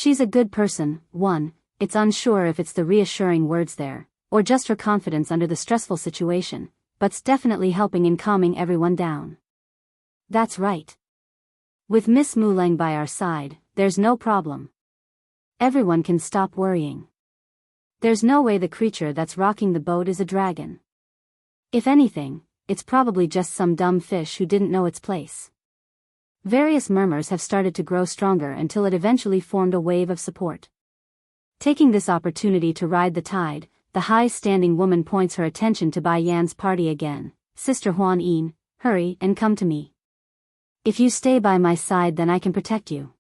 She's a good person. 1. It's unsure if it's the reassuring words there, or just her confidence under the stressful situation, but's definitely helping in calming everyone down. That's right. With Miss Muleng by our side, there's no problem. Everyone can stop worrying. There's no way the creature that's rocking the boat is a dragon. If anything, it's probably just some dumb fish who didn't know its place. Various murmurs have started to grow stronger until it eventually formed a wave of support. Taking this opportunity to ride the tide, the high-standing woman points her attention to Bai Yan's party again. Sister Huan Yin, hurry and come to me. If you stay by my side, then I can protect you.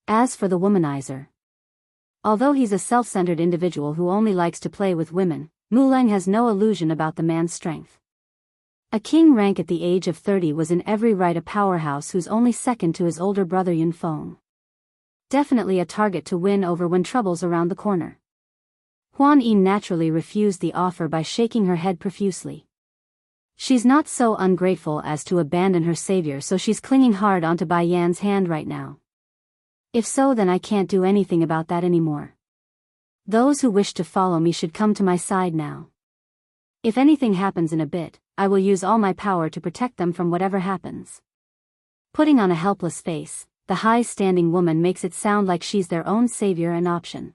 As for the womanizer, although he's a self-centered individual who only likes to play with women, Muleng has no illusion about the man's strength. A king rank at the age of 30 was in every right a powerhouse who's only second to his older brother Yun Feng. Definitely a target to win over when trouble's around the corner. Huan Yin naturally refused the offer by shaking her head profusely. She's not so ungrateful as to abandon her savior, so she's clinging hard onto Bai Yan's hand right now. If so, then I can't do anything about that anymore. Those who wish to follow me should come to my side now. If anything happens in a bit, I will use all my power to protect them from whatever happens. Putting on a helpless face, the high-standing woman makes it sound like she's their own savior and option.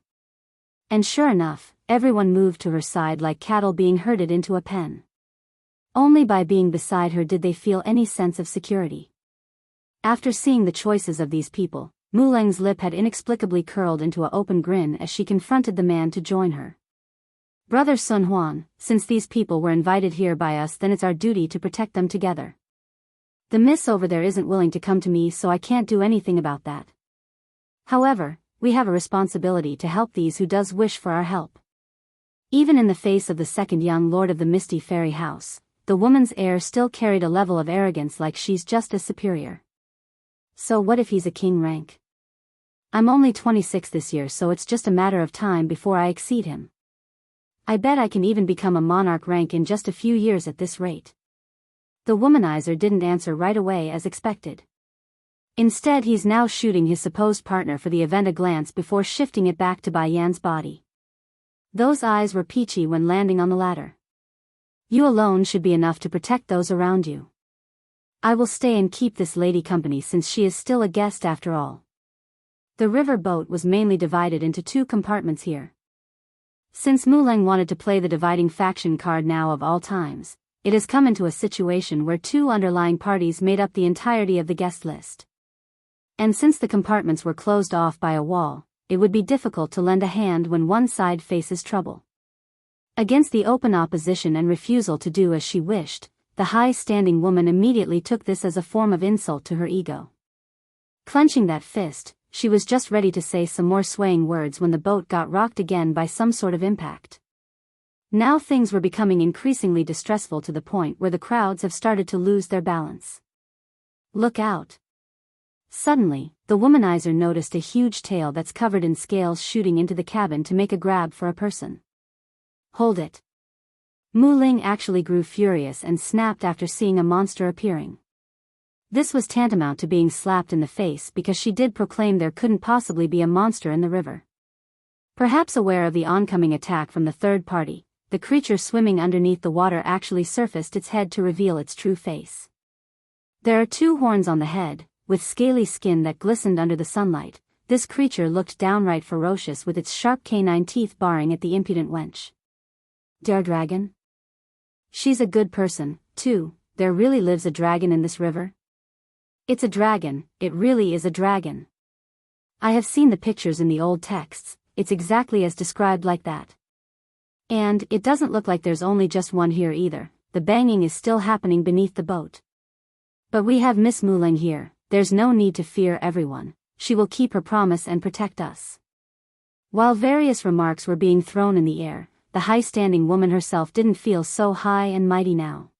And sure enough, everyone moved to her side like cattle being herded into a pen. Only by being beside her did they feel any sense of security. After seeing the choices of these people, Muleng's lip had inexplicably curled into an open grin as she confronted the man to join her. Brother Sun Huan, since these people were invited here by us, then it's our duty to protect them together. The miss over there isn't willing to come to me, so I can't do anything about that. However, we have a responsibility to help these who does wish for our help. Even in the face of the second young lord of the Misty Fairy House, the woman's air still carried a level of arrogance, like she's just as superior. So what if he's a king rank? I'm only 26 this year, so it's just a matter of time before I exceed him. I bet I can even become a monarch rank in just a few years at this rate. The womanizer didn't answer right away as expected. Instead, he's now shooting his supposed partner for the event a glance before shifting it back to Bai Yan's body. Those eyes were peachy when landing on the latter. You alone should be enough to protect those around you. I will stay and keep this lady company since she is still a guest after all. The river boat was mainly divided into 2 compartments here. Since Muleng wanted to play the dividing faction card now of all times, it has come into a situation where 2 underlying parties made up the entirety of the guest list. And since the compartments were closed off by a wall, it would be difficult to lend a hand when one side faces trouble. Against the open opposition and refusal to do as she wished, the high-standing woman immediately took this as a form of insult to her ego. Clenching that fist, she was just ready to say some more swaying words when the boat got rocked again by some sort of impact. Now things were becoming increasingly distressful to the point where the crowds have started to lose their balance. Look out! Suddenly, the womanizer noticed a huge tail that's covered in scales shooting into the cabin to make a grab for a person. Hold it! Muleng actually grew furious and snapped after seeing a monster appearing. This was tantamount to being slapped in the face because she did proclaim there couldn't possibly be a monster in the river. Perhaps aware of the oncoming attack from the third party, the creature swimming underneath the water actually surfaced its head to reveal its true face. There are 2 horns on the head, with scaly skin that glistened under the sunlight. This creature looked downright ferocious with its sharp canine teeth baring at the impudent wench. Dare dragon? She's a good person, too. There really lives a dragon in this river? It's a dragon, it really is a dragon. I have seen the pictures in the old texts, it's exactly as described like that. And it doesn't look like there's only just one here either, the banging is still happening beneath the boat. But we have Miss Muleng here, there's no need to fear everyone, she will keep her promise and protect us. While various remarks were being thrown in the air, the high-standing woman herself didn't feel so high and mighty now.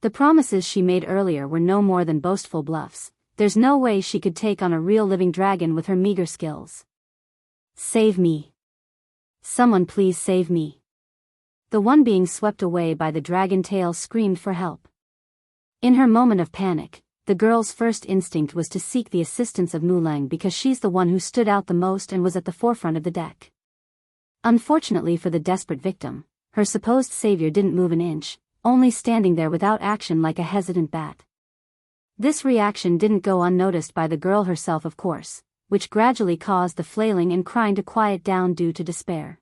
The promises she made earlier were no more than boastful bluffs. There's no way she could take on a real living dragon with her meager skills. Save me. Someone please save me. The one being swept away by the dragon tail screamed for help. In her moment of panic, the the girl's first instinct was to seek the assistance of Mulang because she's the one who stood out the most and was at the forefront of the deck. Unfortunately for the desperate victim, her supposed savior didn't move an inch, only standing there without action like a hesitant bat. This reaction didn't go unnoticed by the girl herself, of course, which gradually caused the flailing and crying to quiet down due to despair.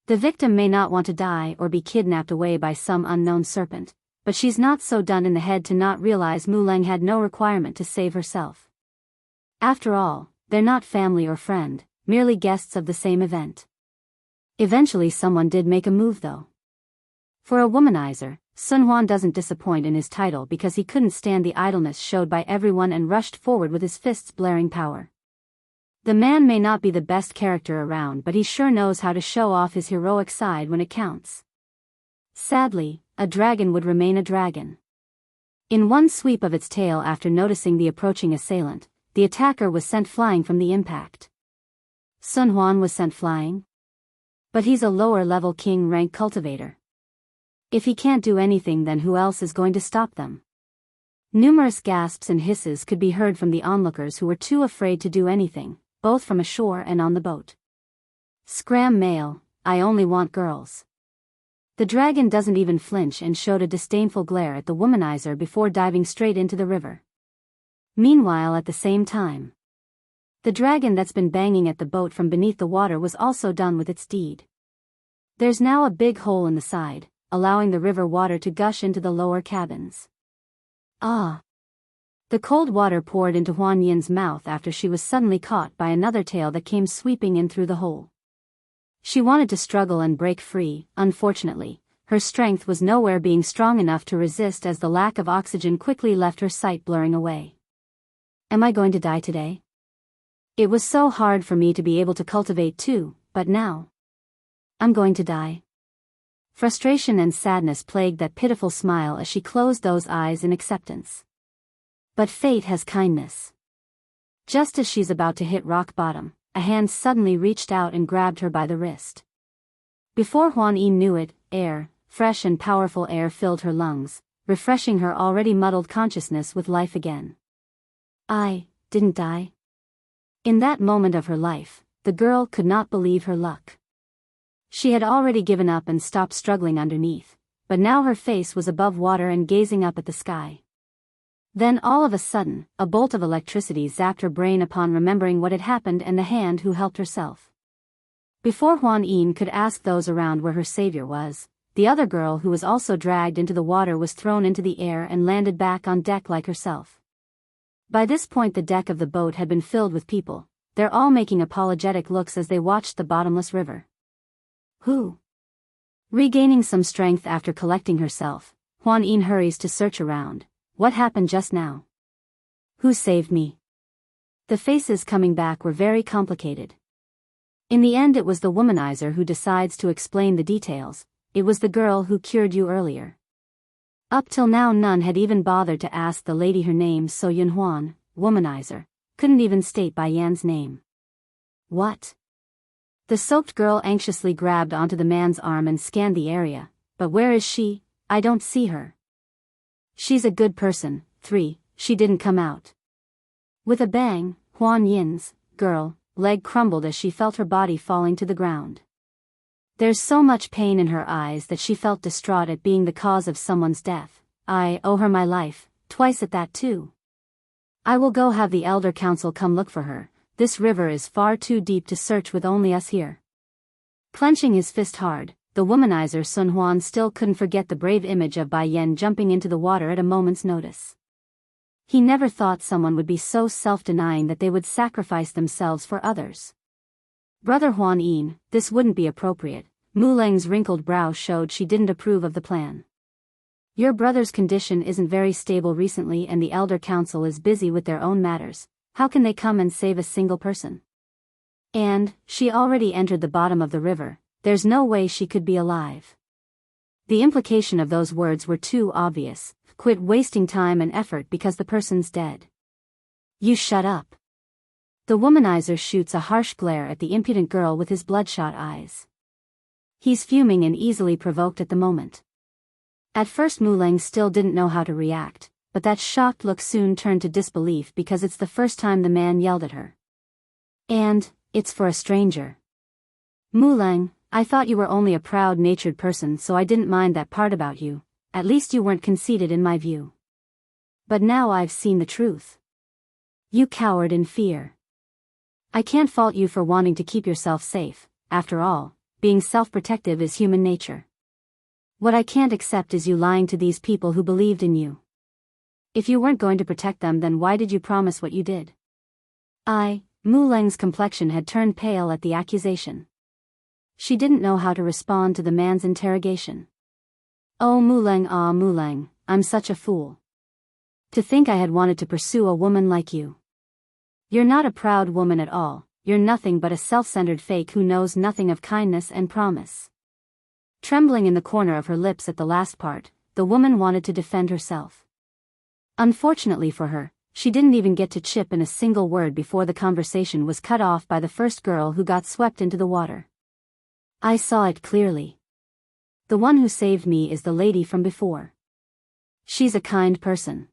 The victim may not want to die or be kidnapped away by some unknown serpent, but she's not so done in the head to not realize Mulang had no requirement to save herself. After all, they're not family or friend, merely guests of the same event. Eventually someone did make a move though. For a womanizer, Sun Huan doesn't disappoint in his title because he couldn't stand the idleness showed by everyone and rushed forward with his fists blaring power. The man may not be the best character around, but he sure knows how to show off his heroic side when it counts. Sadly, a dragon would remain a dragon. In one sweep of its tail after noticing the approaching assailant, the attacker was sent flying from the impact. Sun Huan was sent flying? But he's a lower-level king-rank cultivator. If he can't do anything, then who else is going to stop them? Numerous gasps and hisses could be heard from the onlookers who were too afraid to do anything, both from ashore and on the boat. Scram male, I only want girls. The dragon doesn't even flinch and showed a disdainful glare at the womanizer before diving straight into the river. Meanwhile, at the same time, the dragon that's been banging at the boat from beneath the water was also done with its deed. There's now a big hole in the side, allowing the river water to gush into the lower cabins. Ah! The cold water poured into Huan Yin's mouth after she was suddenly caught by another tail that came sweeping in through the hole. She wanted to struggle and break free. Unfortunately, her strength was nowhere being strong enough to resist as the lack of oxygen quickly left her sight blurring away. Am I going to die today? It was so hard for me to be able to cultivate too, but now I'm going to die. Frustration and sadness plagued that pitiful smile as she closed those eyes in acceptance. But fate has kindness. Just as she's about to hit rock bottom, a hand suddenly reached out and grabbed her by the wrist. Before Huan Yin knew it, air, fresh and powerful air filled her lungs, refreshing her already muddled consciousness with life again. I didn't die. In that moment of her life, the girl could not believe her luck. She had already given up and stopped struggling underneath, but now her face was above water and gazing up at the sky. Then all of a sudden, a bolt of electricity zapped her brain upon remembering what had happened and the hand who helped herself. Before Huan Yin could ask those around where her savior was, the other girl who was also dragged into the water was thrown into the air and landed back on deck like herself. By this point the deck of the boat had been filled with people, they're all making apologetic looks as they watched the bottomless river. Who? Regaining some strength after collecting herself, Huan Yin hurries to search around. What happened just now? Who saved me? The faces coming back were very complicated. In the end it was the womanizer who decides to explain the details. It was the girl who cured you earlier. Up till now none had even bothered to ask the lady her name, so Yun Huan, womanizer, couldn't even state Bai Yan's name. What? The soaked girl anxiously grabbed onto the man's arm and scanned the area. But where is she? I don't see her. She's a good person. 3, she didn't come out. With a bang, Huan Yin's girl leg crumbled as she felt her body falling to the ground. There's so much pain in her eyes that she felt distraught at being the cause of someone's death. I owe her my life, twice at that too. I will go have the Elder Council come look for her. This river is far too deep to search with only us here. Clenching his fist hard, the womanizer Sun Huan still couldn't forget the brave image of Bai Yan jumping into the water at a moment's notice. He never thought someone would be so self-denying that they would sacrifice themselves for others. Brother Huan Yin, this wouldn't be appropriate. Mulang's wrinkled brow showed she didn't approve of the plan. Your brother's condition isn't very stable recently and the Elder Council is busy with their own matters. How can they come and save a single person? And, she already entered the bottom of the river, there's no way she could be alive. The implication of those words were too obvious. Quit wasting time and effort because the person's dead. You shut up. The womanizer shoots a harsh glare at the impudent girl with his bloodshot eyes. He's fuming and easily provoked at the moment. At first Mulang still didn't know how to react, but that shocked look soon turned to disbelief because it's the first time the man yelled at her. And, it's for a stranger. Mulang, I thought you were only a proud-natured person, so I didn't mind that part about you. At least you weren't conceited in my view. But now I've seen the truth. You cowered in fear. I can't fault you for wanting to keep yourself safe. After all, being self-protective is human nature. What I can't accept is you lying to these people who believed in you. If you weren't going to protect them, then why did you promise what you did? Mulang's complexion had turned pale at the accusation. She didn't know how to respond to the man's interrogation. Oh Mulang, I'm such a fool. To think I had wanted to pursue a woman like you. You're not a proud woman at all, you're nothing but a self-centered fake who knows nothing of kindness and promise. Trembling in the corner of her lips at the last part, the woman wanted to defend herself. Unfortunately for her, she didn't even get to chip in a single word before the conversation was cut off by the first girl who got swept into the water. I saw it clearly. The one who saved me is the lady from before. She's a kind person.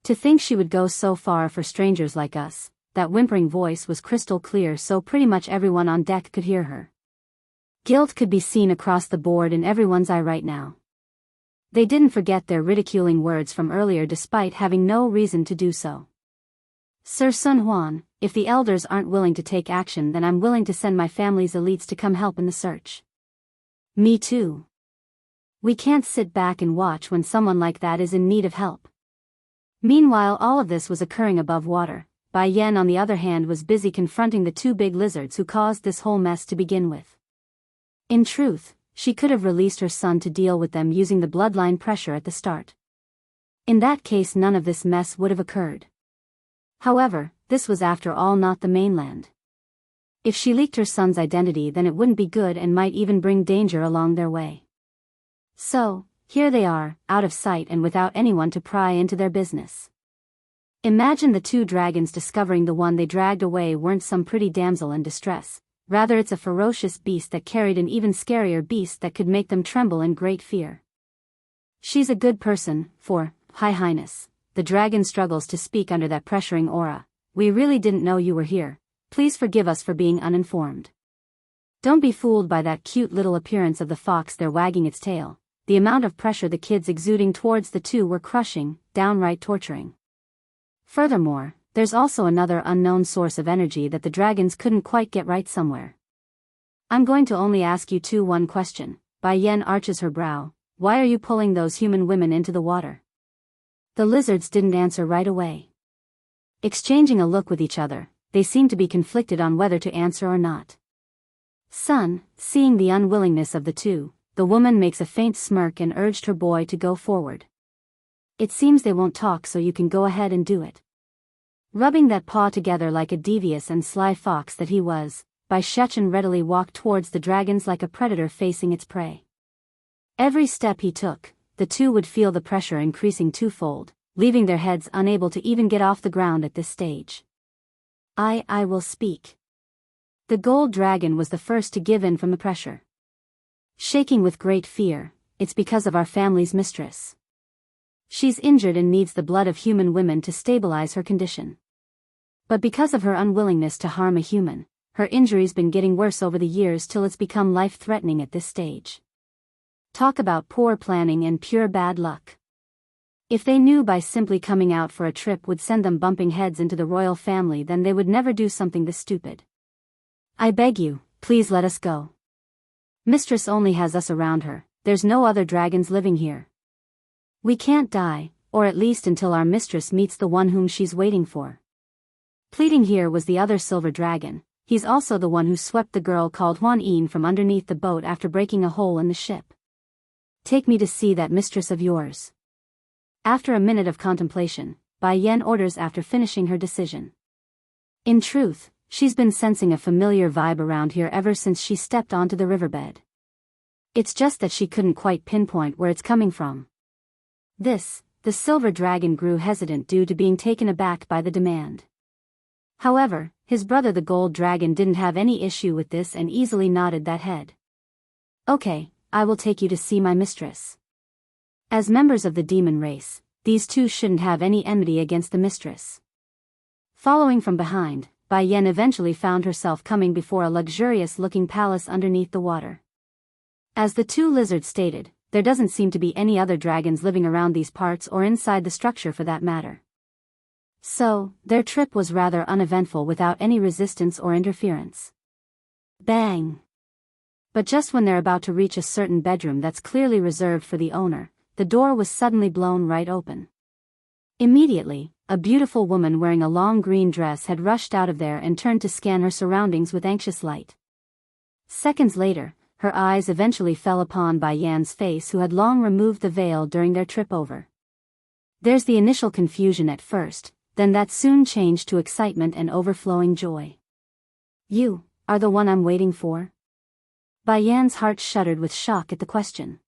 To think she would go so far for strangers like us. That whimpering voice was crystal clear, so pretty much everyone on deck could hear her. Guilt could be seen across the board in everyone's eye right now. They didn't forget their ridiculing words from earlier despite having no reason to do so. Sir Sun Huan, if the elders aren't willing to take action, then I'm willing to send my family's elites to come help in the search. Me too. We can't sit back and watch when someone like that is in need of help. Meanwhile, all of this was occurring above water. Bai Yen, on the other hand, was busy confronting the two big lizards who caused this whole mess to begin with. In truth, she could have released her son to deal with them using the bloodline pressure at the start. In that case, none of this mess would have occurred. However, this was after all not the mainland. If she leaked her son's identity, then it wouldn't be good and might even bring danger along their way. So, here they are, out of sight and without anyone to pry into their business. Imagine the two dragons discovering the one they dragged away weren't some pretty damsel in distress. Rather, it's a ferocious beast that carried an even scarier beast that could make them tremble in great fear. She's a good person, for, High Highness. The dragon struggles to speak under that pressuring aura. We really didn't know you were here. Please forgive us for being uninformed. Don't be fooled by that cute little appearance of the fox there wagging its tail. The amount of pressure the kids exuding towards the two were crushing, downright torturing. Furthermore, there's also another unknown source of energy that the dragons couldn't quite get right somewhere. I'm going to only ask you one question. Bai Yen arches her brow. Why are you pulling those human women into the water? The lizards didn't answer right away. Exchanging a look with each other, they seemed to be conflicted on whether to answer or not. Son, seeing the unwillingness of the two, the woman makes a faint smirk and urged her boy to go forward. It seems they won't talk, so you can go ahead and do it. Rubbing that paw together like a devious and sly fox that he was, Bai Shechen readily walked towards the dragons like a predator facing its prey. Every step he took, the two would feel the pressure increasing twofold, leaving their heads unable to even get off the ground at this stage. I will speak. The gold dragon was the first to give in from the pressure. Shaking with great fear, it's because of our family's mistress. She's injured and needs the blood of human women to stabilize her condition. But because of her unwillingness to harm a human, her injury's been getting worse over the years till it's become life-threatening at this stage. Talk about poor planning and pure bad luck. If they knew by simply coming out for a trip would send them bumping heads into the royal family, then they would never do something this stupid. I beg you, please let us go. Mistress only has us around her, there's no other dragons living here. We can't die, or at least until our mistress meets the one whom she's waiting for. Pleading here was the other silver dragon. He's also the one who swept the girl called Huan Yin from underneath the boat after breaking a hole in the ship. Take me to see that mistress of yours. After a minute of contemplation, Bai Yen orders after finishing her decision. In truth, she's been sensing a familiar vibe around here ever since she stepped onto the riverbed. It's just that she couldn't quite pinpoint where it's coming from. The silver dragon grew hesitant due to being taken aback by the demand. However, his brother the gold dragon didn't have any issue with this and easily nodded that head. Okay, I will take you to see my mistress. As members of the demon race, these two shouldn't have any enmity against the mistress. Following from behind, Bai Yan eventually found herself coming before a luxurious-looking palace underneath the water. As the two lizards stated, there doesn't seem to be any other dragons living around these parts or inside the structure for that matter. So, their trip was rather uneventful without any resistance or interference. Bang! But just when they're about to reach a certain bedroom that's clearly reserved for the owner, the door was suddenly blown right open. Immediately, a beautiful woman wearing a long green dress had rushed out of there and turned to scan her surroundings with anxious light. Seconds later, her eyes eventually fell upon Bai Yan's face, who had long removed the veil during their trip over. There's the initial confusion at first, then that soon changed to excitement and overflowing joy. You are the one I'm waiting for? Bai Yan's heart shuddered with shock at the question.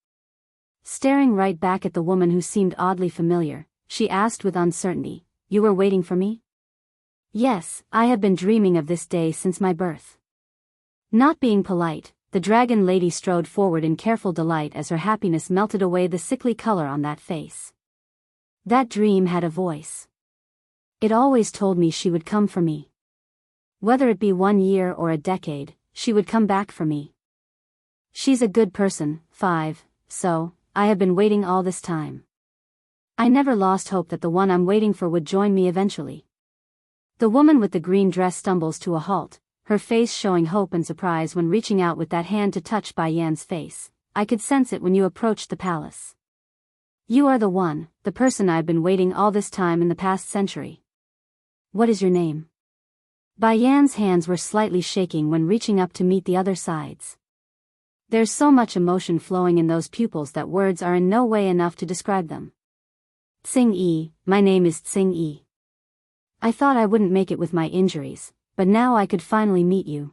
Staring right back at the woman who seemed oddly familiar, she asked with uncertainty, "You were waiting for me?" "Yes, I have been dreaming of this day since my birth." Not being polite, the dragon lady strode forward in careful delight as her happiness melted away the sickly color on that face. That dream had a voice. It always told me she would come for me. Whether it be 1 year or a decade, she would come back for me. She's a good person, 5, so I have been waiting all this time. I never lost hope that the one I'm waiting for would join me eventually. The woman with the green dress stumbles to a halt, her face showing hope and surprise when reaching out with that hand to touch Bai Yan's face. "I could sense it when you approached the palace. You are the one, the person I've been waiting all this time in the past century. What is your name?" Bai Yan's hands were slightly shaking when reaching up to meet the other side's. There's so much emotion flowing in those pupils that words are in no way enough to describe them. "Tsing Yi, my name is Tsing Yi. I thought I wouldn't make it with my injuries, but now I could finally meet you."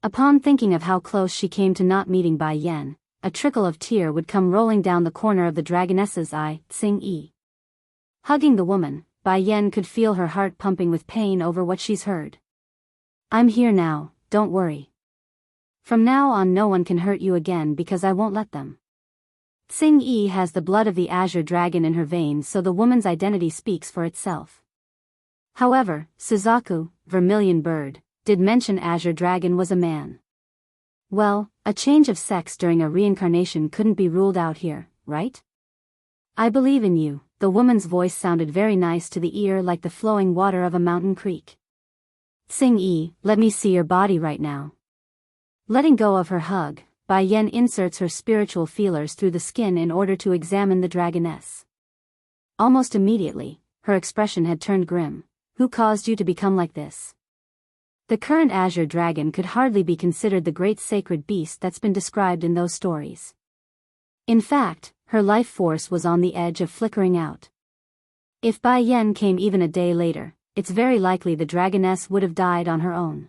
Upon thinking of how close she came to not meeting Bai Yan, a trickle of tear would come rolling down the corner of the dragoness's eye. Tsing Yi. Hugging the woman, Bai Yan could feel her heart pumping with pain over what she's heard. "I'm here now, don't worry. From now on no one can hurt you again because I won't let them." Tsing Yi has the blood of the azure dragon in her veins, so the woman's identity speaks for itself. However, Suzaku, Vermilion Bird, did mention azure dragon was a man. Well, a change of sex during a reincarnation couldn't be ruled out here, right? "I believe in you," the woman's voice sounded very nice to the ear, like the flowing water of a mountain creek. "Tsing Yi, let me see your body right now." Letting go of her hug, Bai Yan inserts her spiritual feelers through the skin in order to examine the dragoness. Almost immediately, her expression had turned grim. "Who caused you to become like this?" The current azure dragon could hardly be considered the great sacred beast that's been described in those stories. In fact, her life force was on the edge of flickering out. If Bai Yan came even a day later, it's very likely the dragoness would have died on her own.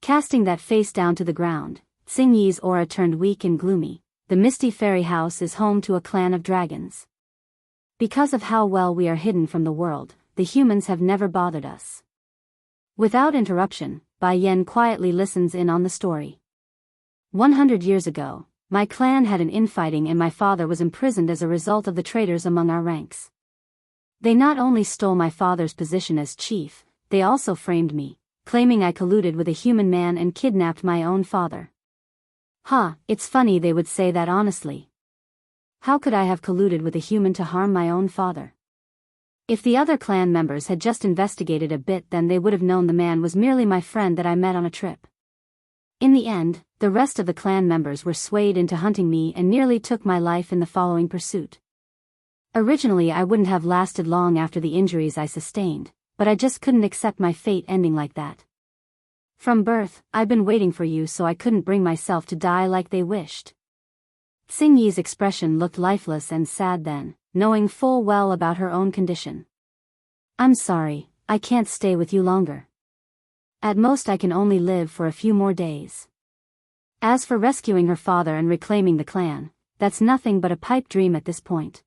Casting that face down to the ground, Tsing Yi's aura turned weak and gloomy. The Misty Fairy House is home to a clan of dragons. Because of how well we are hidden from the world, the humans have never bothered us. Without interruption, Bai Yan quietly listens in on the story. 100 years ago, my clan had an infighting and my father was imprisoned as a result of the traitors among our ranks. They not only stole my father's position as chief, they also framed me, claiming I colluded with a human man and kidnapped my own father. It's funny they would say that honestly. How could I have colluded with a human to harm my own father? If the other clan members had just investigated a bit, then they would have known the man was merely my friend that I met on a trip. In the end, the rest of the clan members were swayed into hunting me and nearly took my life in the following pursuit. Originally I wouldn't have lasted long after the injuries I sustained, but I just couldn't accept my fate ending like that. From birth, I've been waiting for you, so I couldn't bring myself to die like they wished. Tsing Yi's expression looked lifeless and sad then, knowing full well about her own condition. "I'm sorry, I can't stay with you longer. At most I can only live for a few more days. As for rescuing her father and reclaiming the clan, that's nothing but a pipe dream at this point.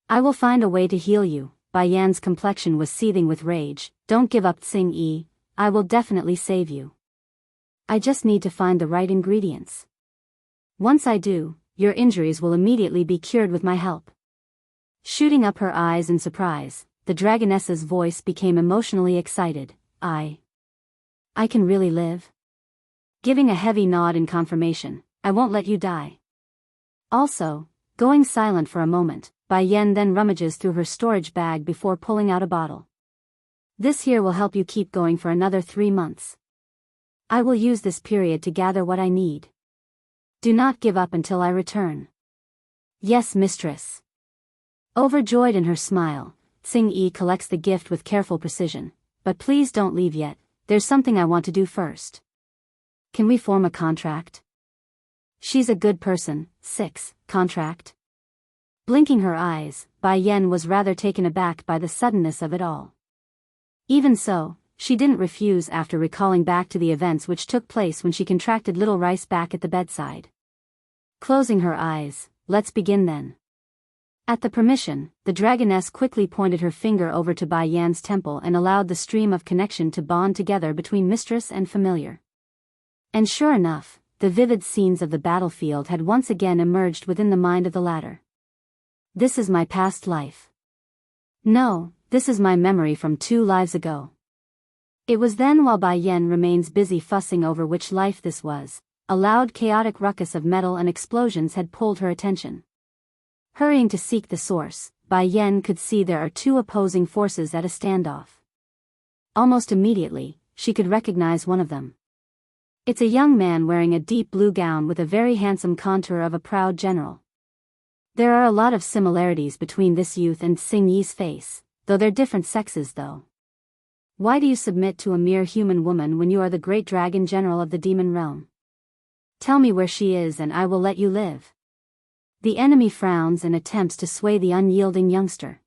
I will find a way to heal you." Bai Yan's complexion was seething with rage. "Don't give up, Tsing Yi. I will definitely save you. I just need to find the right ingredients. Once I do, your injuries will immediately be cured with my help." Shooting up her eyes in surprise, the dragoness's voice became emotionally excited. I can really live? Giving a heavy nod in confirmation, I won't let you die. Also, going silent for a moment, Bai Yen then rummages through her storage bag before pulling out a bottle. This here will help you keep going for another 3 months. I will use this period to gather what I need. Do not give up until I return. Yes, mistress. Overjoyed in her smile, Tsing Yi collects the gift with careful precision. But please don't leave yet, there's something I want to do first. Can we form a contract? She's a good person. 6. Contract? Blinking her eyes, Bai Yen was rather taken aback by the suddenness of it all. Even so, she didn't refuse after recalling back to the events which took place when she contracted little Rice back at the bedside. Closing her eyes, let's begin then. At the permission, the dragoness quickly pointed her finger over to Bai Yan's temple and allowed the stream of connection to bond together between mistress and familiar. And sure enough, the vivid scenes of the battlefield had once again emerged within the mind of the latter. This is my past life. No, this is my memory from 2 lives ago. It was then while Bai Yen remains busy fussing over which life this was, a loud chaotic ruckus of metal and explosions had pulled her attention. Hurrying to seek the source, Bai Yen could see there are 2 opposing forces at a standoff. Almost immediately, she could recognize one of them. It's a young man wearing a deep blue gown with a very handsome contour of a proud general. There are a lot of similarities between this youth and Tsing Yi's face, though they're different sexes though. Why do you submit to a mere human woman when you are the great dragon general of the demon realm? Tell me where she is and I will let you live. The enemy frowns and attempts to sway the unyielding youngster.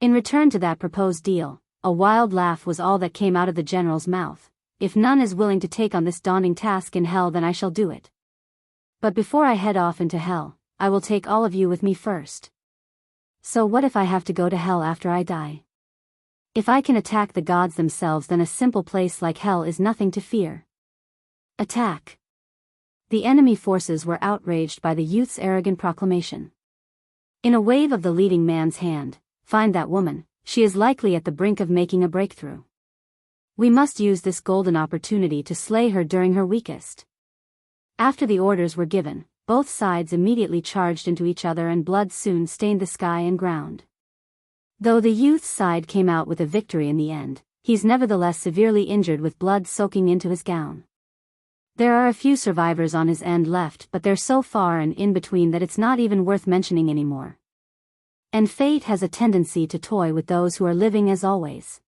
In return to that proposed deal, a wild laugh was all that came out of the general's mouth. If none is willing to take on this daunting task in hell, then I shall do it. But before I head off into hell, I will take all of you with me first. So what if I have to go to hell after I die? If I can attack the gods themselves, then a simple place like hell is nothing to fear. Attack. The enemy forces were outraged by the youth's arrogant proclamation. In a wave of the leading man's hand, find that woman, she is likely at the brink of making a breakthrough. We must use this golden opportunity to slay her during her weakest. After the orders were given, both sides immediately charged into each other and blood soon stained the sky and ground. Though the youth's side came out with a victory in the end, he's nevertheless severely injured with blood soaking into his gown. There are a few survivors on his end left, but they're so far and in between that it's not even worth mentioning anymore. And fate has a tendency to toy with those who are living as always.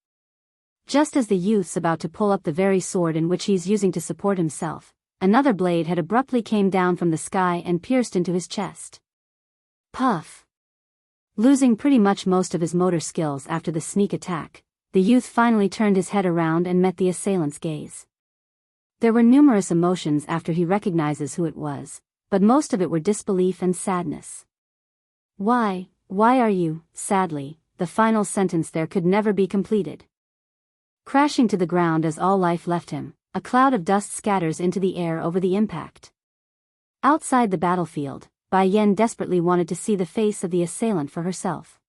Just as the youth's about to pull up the very sword in which he's using to support himself, another blade had abruptly came down from the sky and pierced into his chest. Puff! Losing pretty much most of his motor skills after the sneak attack, the youth finally turned his head around and met the assailant's gaze. There were numerous emotions after he recognizes who it was, but most of it were disbelief and sadness. Why are you, sadly, the final sentence there could never be completed. Crashing to the ground as all life left him, a cloud of dust scatters into the air over the impact. Outside the battlefield, Bai Yen desperately wanted to see the face of the assailant for herself.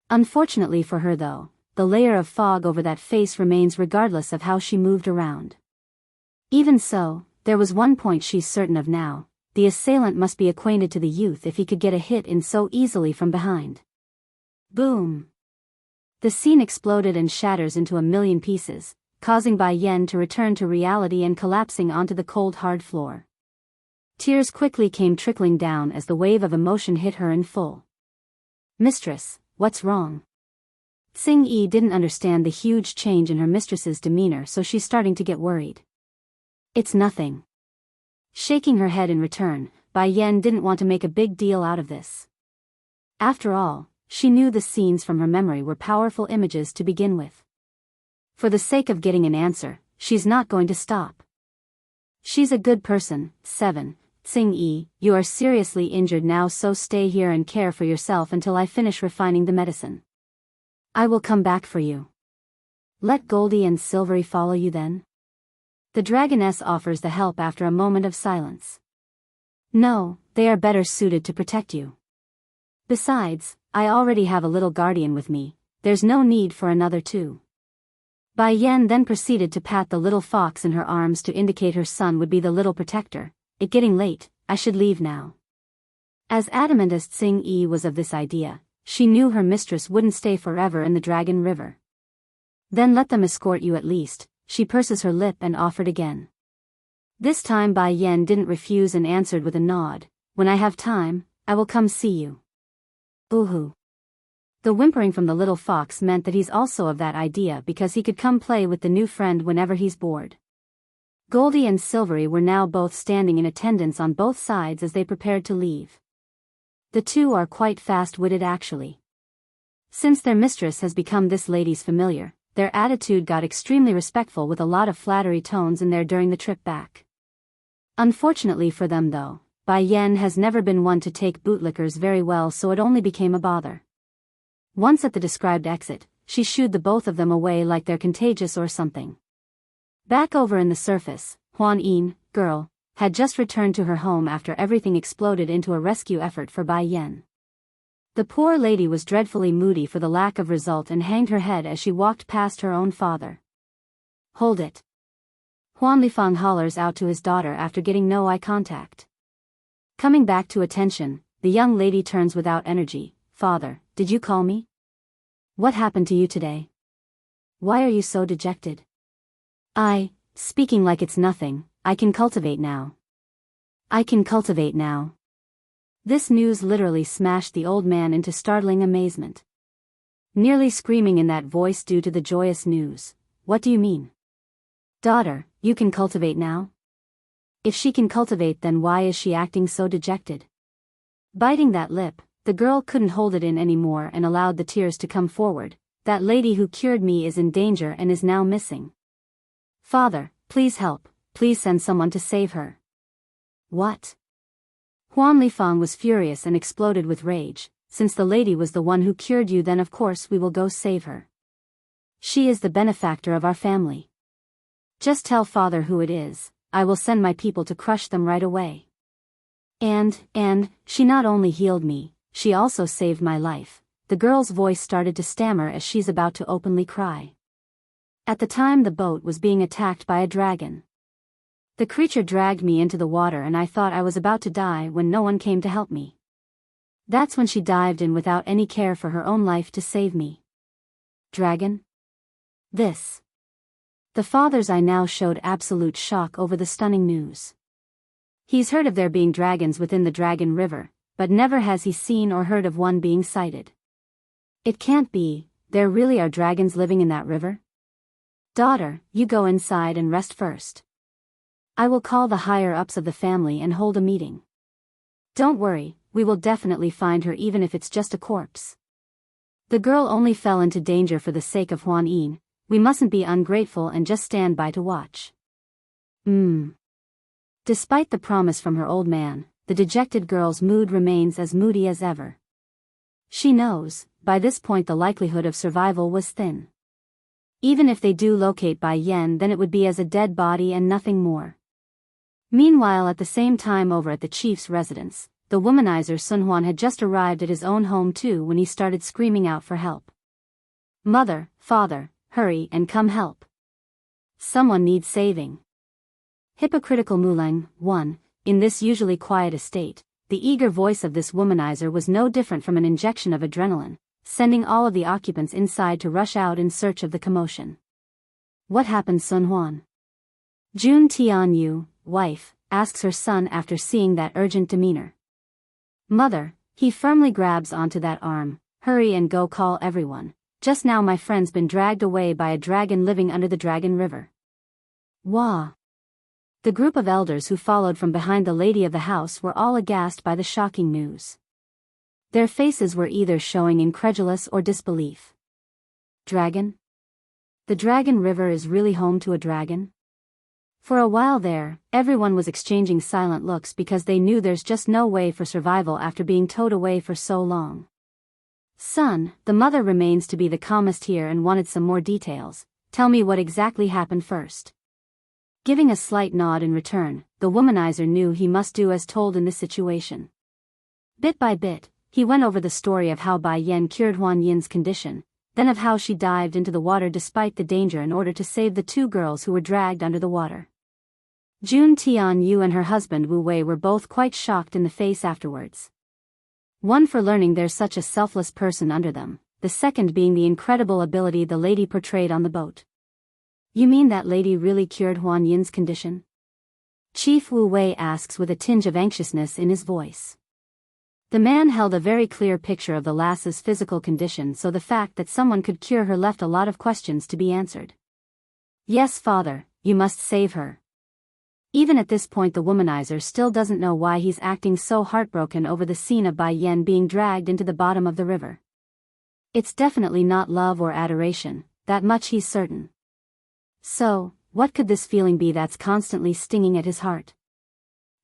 Unfortunately for her though, the layer of fog over that face remains regardless of how she moved around. Even so, there was one point she's certain of now: the assailant must be acquainted to the youth if he could get a hit in so easily from behind. Boom! The scene exploded and shatters into a million pieces, causing Bai Yen to return to reality and collapsing onto the cold hard floor. Tears quickly came trickling down as the wave of emotion hit her in full. Mistress, what's wrong? Tsing Yi didn't understand the huge change in her mistress's demeanor, so she's starting to get worried. It's nothing. Shaking her head in return, Bai Yen didn't want to make a big deal out of this. After all, she knew the scenes from her memory were powerful images to begin with. For the sake of getting an answer, she's not going to stop. She's a good person. 7. Tsing Yi, you are seriously injured now, so stay here and care for yourself until I finish refining the medicine. I will come back for you. Let Goldie and Silvery follow you then? The dragoness offers the help after a moment of silence. No, they are better suited to protect you. Besides, I already have a little guardian with me, there's no need for another too. Bai Yen then proceeded to pat the little fox in her arms to indicate her son would be the little protector. It getting late, I should leave now. As adamant as Tsing Yi was of this idea, she knew her mistress wouldn't stay forever in the Dragon River. Then let them escort you at least, she purses her lip and offered again. This time Bai Yen didn't refuse and answered with a nod, when I have time, I will come see you. Ooh. The whimpering from the little fox meant that he's also of that idea because he could come play with the new friend whenever he's bored. Goldie and Silvery were now both standing in attendance on both sides as they prepared to leave. The two are quite fast-witted actually. Since their mistress has become this lady's familiar, their attitude got extremely respectful with a lot of flattery tones in there during the trip back. Unfortunately for them though, Bai Yen has never been one to take bootlickers very well, so it only became a bother. Once at the described exit, she shooed the both of them away like they're contagious or something. Back over in the surface, Huan Yin, girl, had just returned to her home after everything exploded into a rescue effort for Bai Yen. The poor lady was dreadfully moody for the lack of result and hanged her head as she walked past her own father. Hold it. Huan Lifang hollers out to his daughter after getting no eye contact. Coming back to attention, the young lady turns without energy. Father, did you call me? What happened to you today? Why are you so dejected? Speaking like it's nothing, I can cultivate now. This news literally smashed the old man into startling amazement. Nearly screaming in that voice due to the joyous news. What do you mean? Daughter, you can cultivate now? If she can cultivate, then why is she acting so dejected? Biting that lip, the girl couldn't hold it in anymore and allowed the tears to come forward. That lady who cured me is in danger and is now missing. Father, please help, please send someone to save her. What? Huan Lifang was furious and exploded with rage. Since the lady was the one who cured you, then of course we will go save her. She is the benefactor of our family. Just tell father who it is, I will send my people to crush them right away. And, she not only healed me, she also saved my life. The girl's voice started to stammer as she's about to openly cry. At the time the boat was being attacked by a dragon. The creature dragged me into the water and I thought I was about to die when no one came to help me. That's when she dived in without any care for her own life to save me. Dragon? This. The father's eye now showed absolute shock over the stunning news. He's heard of there being dragons within the Dragon River, but never has he seen or heard of one being sighted. It can't be, there really are dragons living in that river? Daughter, you go inside and rest first. I will call the higher-ups of the family and hold a meeting. Don't worry, we will definitely find her even if it's just a corpse. The girl only fell into danger for the sake of Huan Yin. We mustn't be ungrateful and just stand by to watch. Despite the promise from her old man, the dejected girl's mood remains as moody as ever. She knows, by this point the likelihood of survival was thin. Even if they do locate Bai Yen, then it would be as a dead body and nothing more. Meanwhile, at the same time over at the chief's residence, the womanizer Sun Huan had just arrived at his own home too when he started screaming out for help. Mother, father, hurry and come help. Someone needs saving. Hypocritical Mulang, 1. In this usually quiet estate, the eager voice of this womanizer was no different from an injection of adrenaline, sending all of the occupants inside to rush out in search of the commotion. What happened, Sun Huan? Jun Tianyu, wife, asks her son after seeing that urgent demeanor. Mother, he firmly grabs onto that arm. Hurry and go call everyone. Just now my friend's been dragged away by a dragon living under the Dragon River. Wah! The group of elders who followed from behind the lady of the house were all aghast by the shocking news. Their faces were either showing incredulous or disbelief. Dragon? The Dragon River is really home to a dragon? For a while there, everyone was exchanging silent looks because they knew there's just no way for survival after being towed away for so long. Son, the mother remains to be the calmest here and wanted some more details. Tell me what exactly happened first. Giving a slight nod in return, the womanizer knew he must do as told in this situation. Bit by bit, he went over the story of how Bai Yan cured Huan Yin's condition, then of how she dived into the water despite the danger in order to save the two girls who were dragged under the water. Jun Tianyu and her husband Wu Wei were both quite shocked in the face afterwards. One for learning there's such a selfless person under them, the second being the incredible ability the lady portrayed on the boat. You mean that lady really cured Huan Yin's condition? Chief Wu Wei asks with a tinge of anxiousness in his voice. The man held a very clear picture of the lass's physical condition, so the fact that someone could cure her left a lot of questions to be answered. Yes, father, you must save her. Even at this point the womanizer still doesn't know why he's acting so heartbroken over the scene of Bai Yan being dragged into the bottom of the river. It's definitely not love or adoration, that much he's certain. So, what could this feeling be that's constantly stinging at his heart?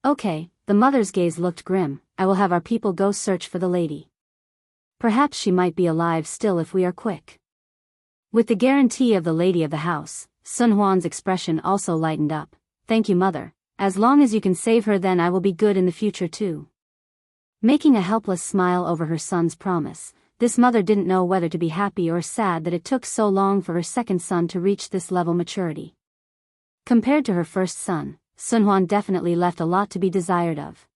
Okay, the mother's gaze looked grim. I will have our people go search for the lady. Perhaps she might be alive still if we are quick. With the guarantee of the lady of the house, Sun Huan's expression also lightened up. Thank you, mother. As long as you can save her, then I will be good in the future too. Making a helpless smile over her son's promise, this mother didn't know whether to be happy or sad that it took so long for her second son to reach this level maturity. Compared to her first son, Sun Huan definitely left a lot to be desired of.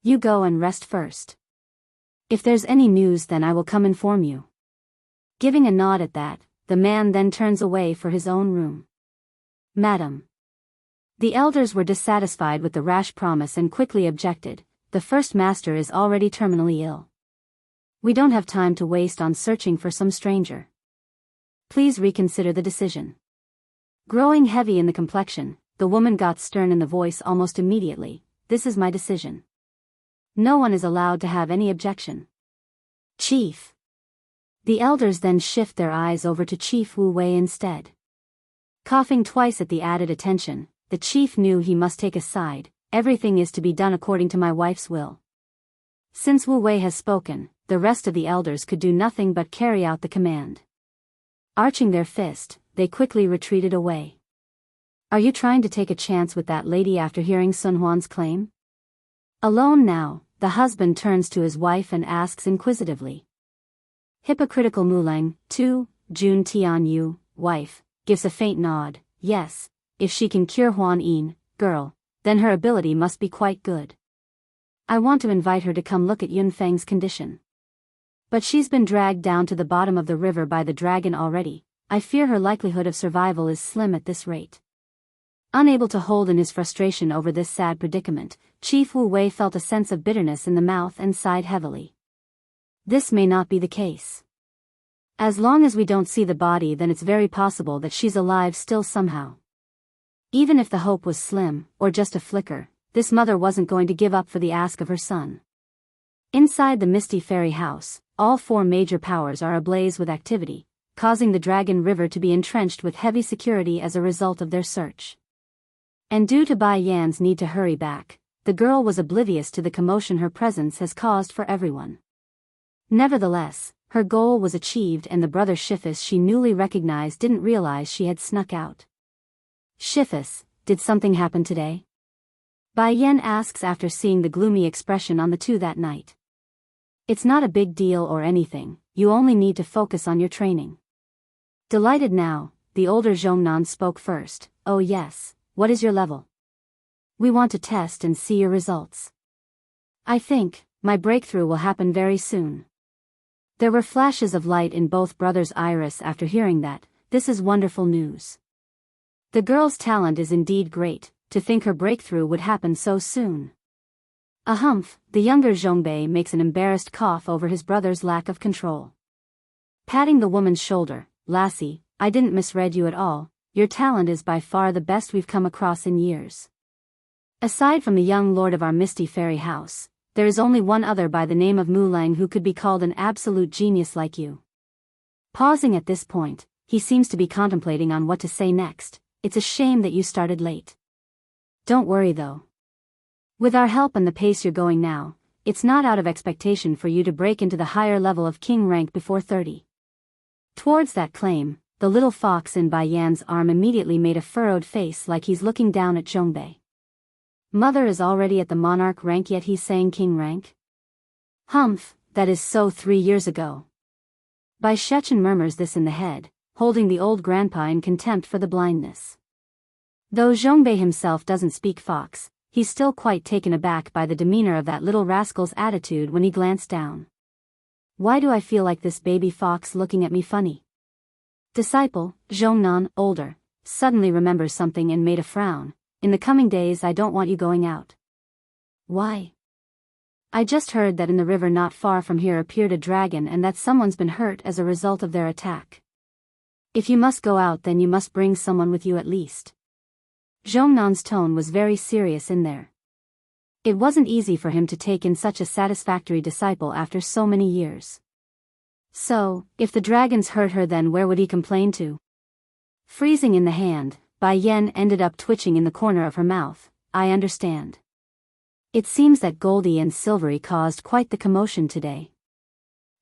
You go and rest first. If there's any news, then I will come inform you. Giving a nod at that, the man then turns away for his own room. Madam. The elders were dissatisfied with the rash promise and quickly objected. The first master is already terminally ill. We don't have time to waste on searching for some stranger. Please reconsider the decision. Growing heavy in the complexion, the woman got stern in the voice almost immediately. This is my decision. No one is allowed to have any objection. Chief. The elders then shift their eyes over to Chief Wu Wei instead. Coughing twice at the added attention, the chief knew he must take a side. Everything is to be done according to my wife's will. Since Wu Wei has spoken, the rest of the elders could do nothing but carry out the command. Arching their fist, they quickly retreated away. Are you trying to take a chance with that lady after hearing Sun Huan's claim? Alone now, the husband turns to his wife and asks inquisitively. Hypocritical Mulang, too, Jun Tianyu, wife, gives a faint nod. Yes, if she can cure Huan Yin, girl, then her ability must be quite good. I want to invite her to come look at Yun Feng's condition. But she's been dragged down to the bottom of the river by the dragon already. I fear her likelihood of survival is slim at this rate. Unable to hold in his frustration over this sad predicament, Chief Wu Wei felt a sense of bitterness in the mouth and sighed heavily. This may not be the case. As long as we don't see the body, then it's very possible that she's alive still somehow. Even if the hope was slim, or just a flicker, this mother wasn't going to give up for the ask of her son. Inside the Misty Fairy House, all four major powers are ablaze with activity, causing the Dragon River to be entrenched with heavy security as a result of their search. And due to Bai Yan's need to hurry back, the girl was oblivious to the commotion her presence has caused for everyone. Nevertheless, her goal was achieved, and the brother Shifus she newly recognized didn't realize she had snuck out. Shifus, did something happen today? Bai Yan asks after seeing the gloomy expression on the two that night. It's not a big deal or anything, you only need to focus on your training. Delighted now, the older Zhongnan spoke first. Oh yes, what is your level? We want to test and see your results. I think my breakthrough will happen very soon. There were flashes of light in both brothers' iris after hearing that. This is wonderful news. The girl's talent is indeed great. To think her breakthrough would happen so soon. A humph, the younger Zhongbei makes an embarrassed cough over his brother's lack of control. Patting the woman's shoulder, Lassie, I didn't misread you at all, your talent is by far the best we've come across in years. Aside from the young lord of our Misty Fairy House, there is only one other by the name of Mulang who could be called an absolute genius like you. Pausing at this point, he seems to be contemplating on what to say next. It's a shame that you started late. Don't worry though. With our help and the pace you're going now, it's not out of expectation for you to break into the higher level of king rank before 30. Towards that claim, the little fox in Bai Yan's arm immediately made a furrowed face like he's looking down at Zhongbei. Mother is already at the monarch rank, yet he's saying king rank? Humph, that is so 3 years ago. Bai Shechen murmurs this in the head, holding the old grandpa in contempt for the blindness. Though Zhongbei himself doesn't speak Fox, he's still quite taken aback by the demeanor of that little rascal's attitude when he glanced down. Why do I feel like this baby fox looking at me funny? Disciple, Zhongnan, older, suddenly remembers something and made a frown. In the coming days I don't want you going out. Why? I just heard that in the river not far from here appeared a dragon and that someone's been hurt as a result of their attack. If you must go out then you must bring someone with you at least. Zhongnan's tone was very serious in there. It wasn't easy for him to take in such a satisfactory disciple after so many years. So, if the dragons hurt her then where would he complain to? Freezing in the hand, Bai Yen ended up twitching in the corner of her mouth. I understand. It seems that Goldie and Silvery caused quite the commotion today.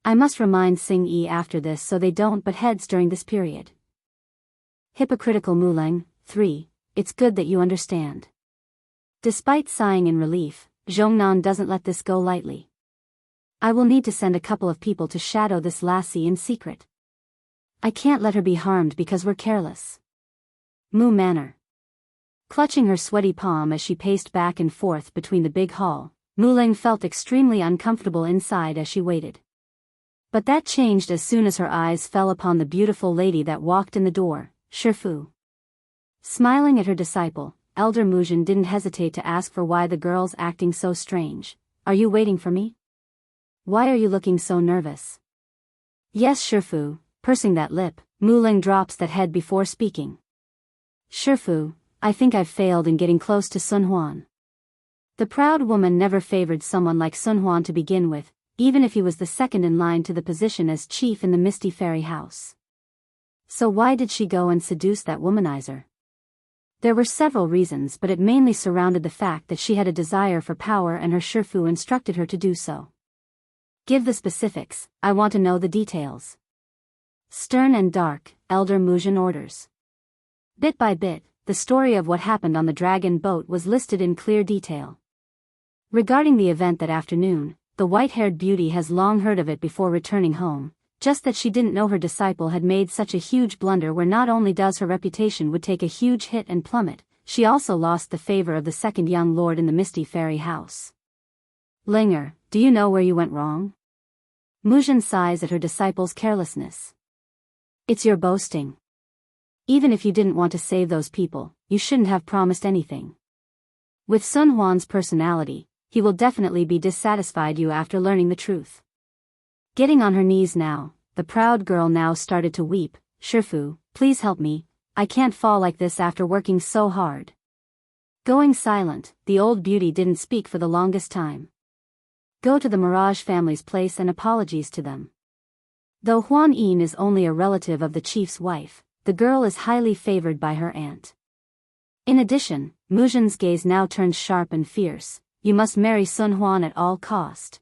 I must remind Xing Yi after this so they don't butt heads during this period. Hypocritical Muleng, 3. It's good that you understand. Despite sighing in relief, Zhongnan doesn't let this go lightly. I will need to send a couple of people to shadow this lassie in secret. I can't let her be harmed because we're careless. Mu Manor. Clutching her sweaty palm as she paced back and forth between the big hall, Muleng felt extremely uncomfortable inside as she waited. But that changed as soon as her eyes fell upon the beautiful lady that walked in the door, Shifu. Smiling at her disciple, Elder Muzhin didn't hesitate to ask for why the girl's acting so strange. Are you waiting for me? Why are you looking so nervous? Yes, Shifu, pursing that lip, Muleng drops that head before speaking. Shifu, I think I've failed in getting close to Sun Huan. The proud woman never favored someone like Sun Huan to begin with, even if he was the second in line to the position as chief in the Misty Fairy House. So why did she go and seduce that womanizer? There were several reasons, but it mainly surrounded the fact that she had a desire for power and her Shifu instructed her to do so. Give the specifics, I want to know the details. Stern and dark, Elder Muzhin orders. Bit by bit, the story of what happened on the dragon boat was listed in clear detail. Regarding the event that afternoon, the white-haired beauty has long heard of it before returning home, just that she didn't know her disciple had made such a huge blunder where not only does her reputation would take a huge hit and plummet, she also lost the favor of the second young lord in the Misty Fairy House. Linger, do you know where you went wrong? Muzhin sighs at her disciple's carelessness. It's your boasting. Even if you didn't want to save those people, you shouldn't have promised anything. With Sun Huan's personality, he will definitely be dissatisfied you after learning the truth. Getting on her knees now, the proud girl now started to weep. Shifu, please help me, I can't fall like this after working so hard. Going silent, the old beauty didn't speak for the longest time. Go to the Mirage family's place and apologies to them. Though Huan Yin is only a relative of the chief's wife, the girl is highly favored by her aunt. In addition, Muzhin's gaze now turned sharp and fierce. You must marry Sun Huan at all cost.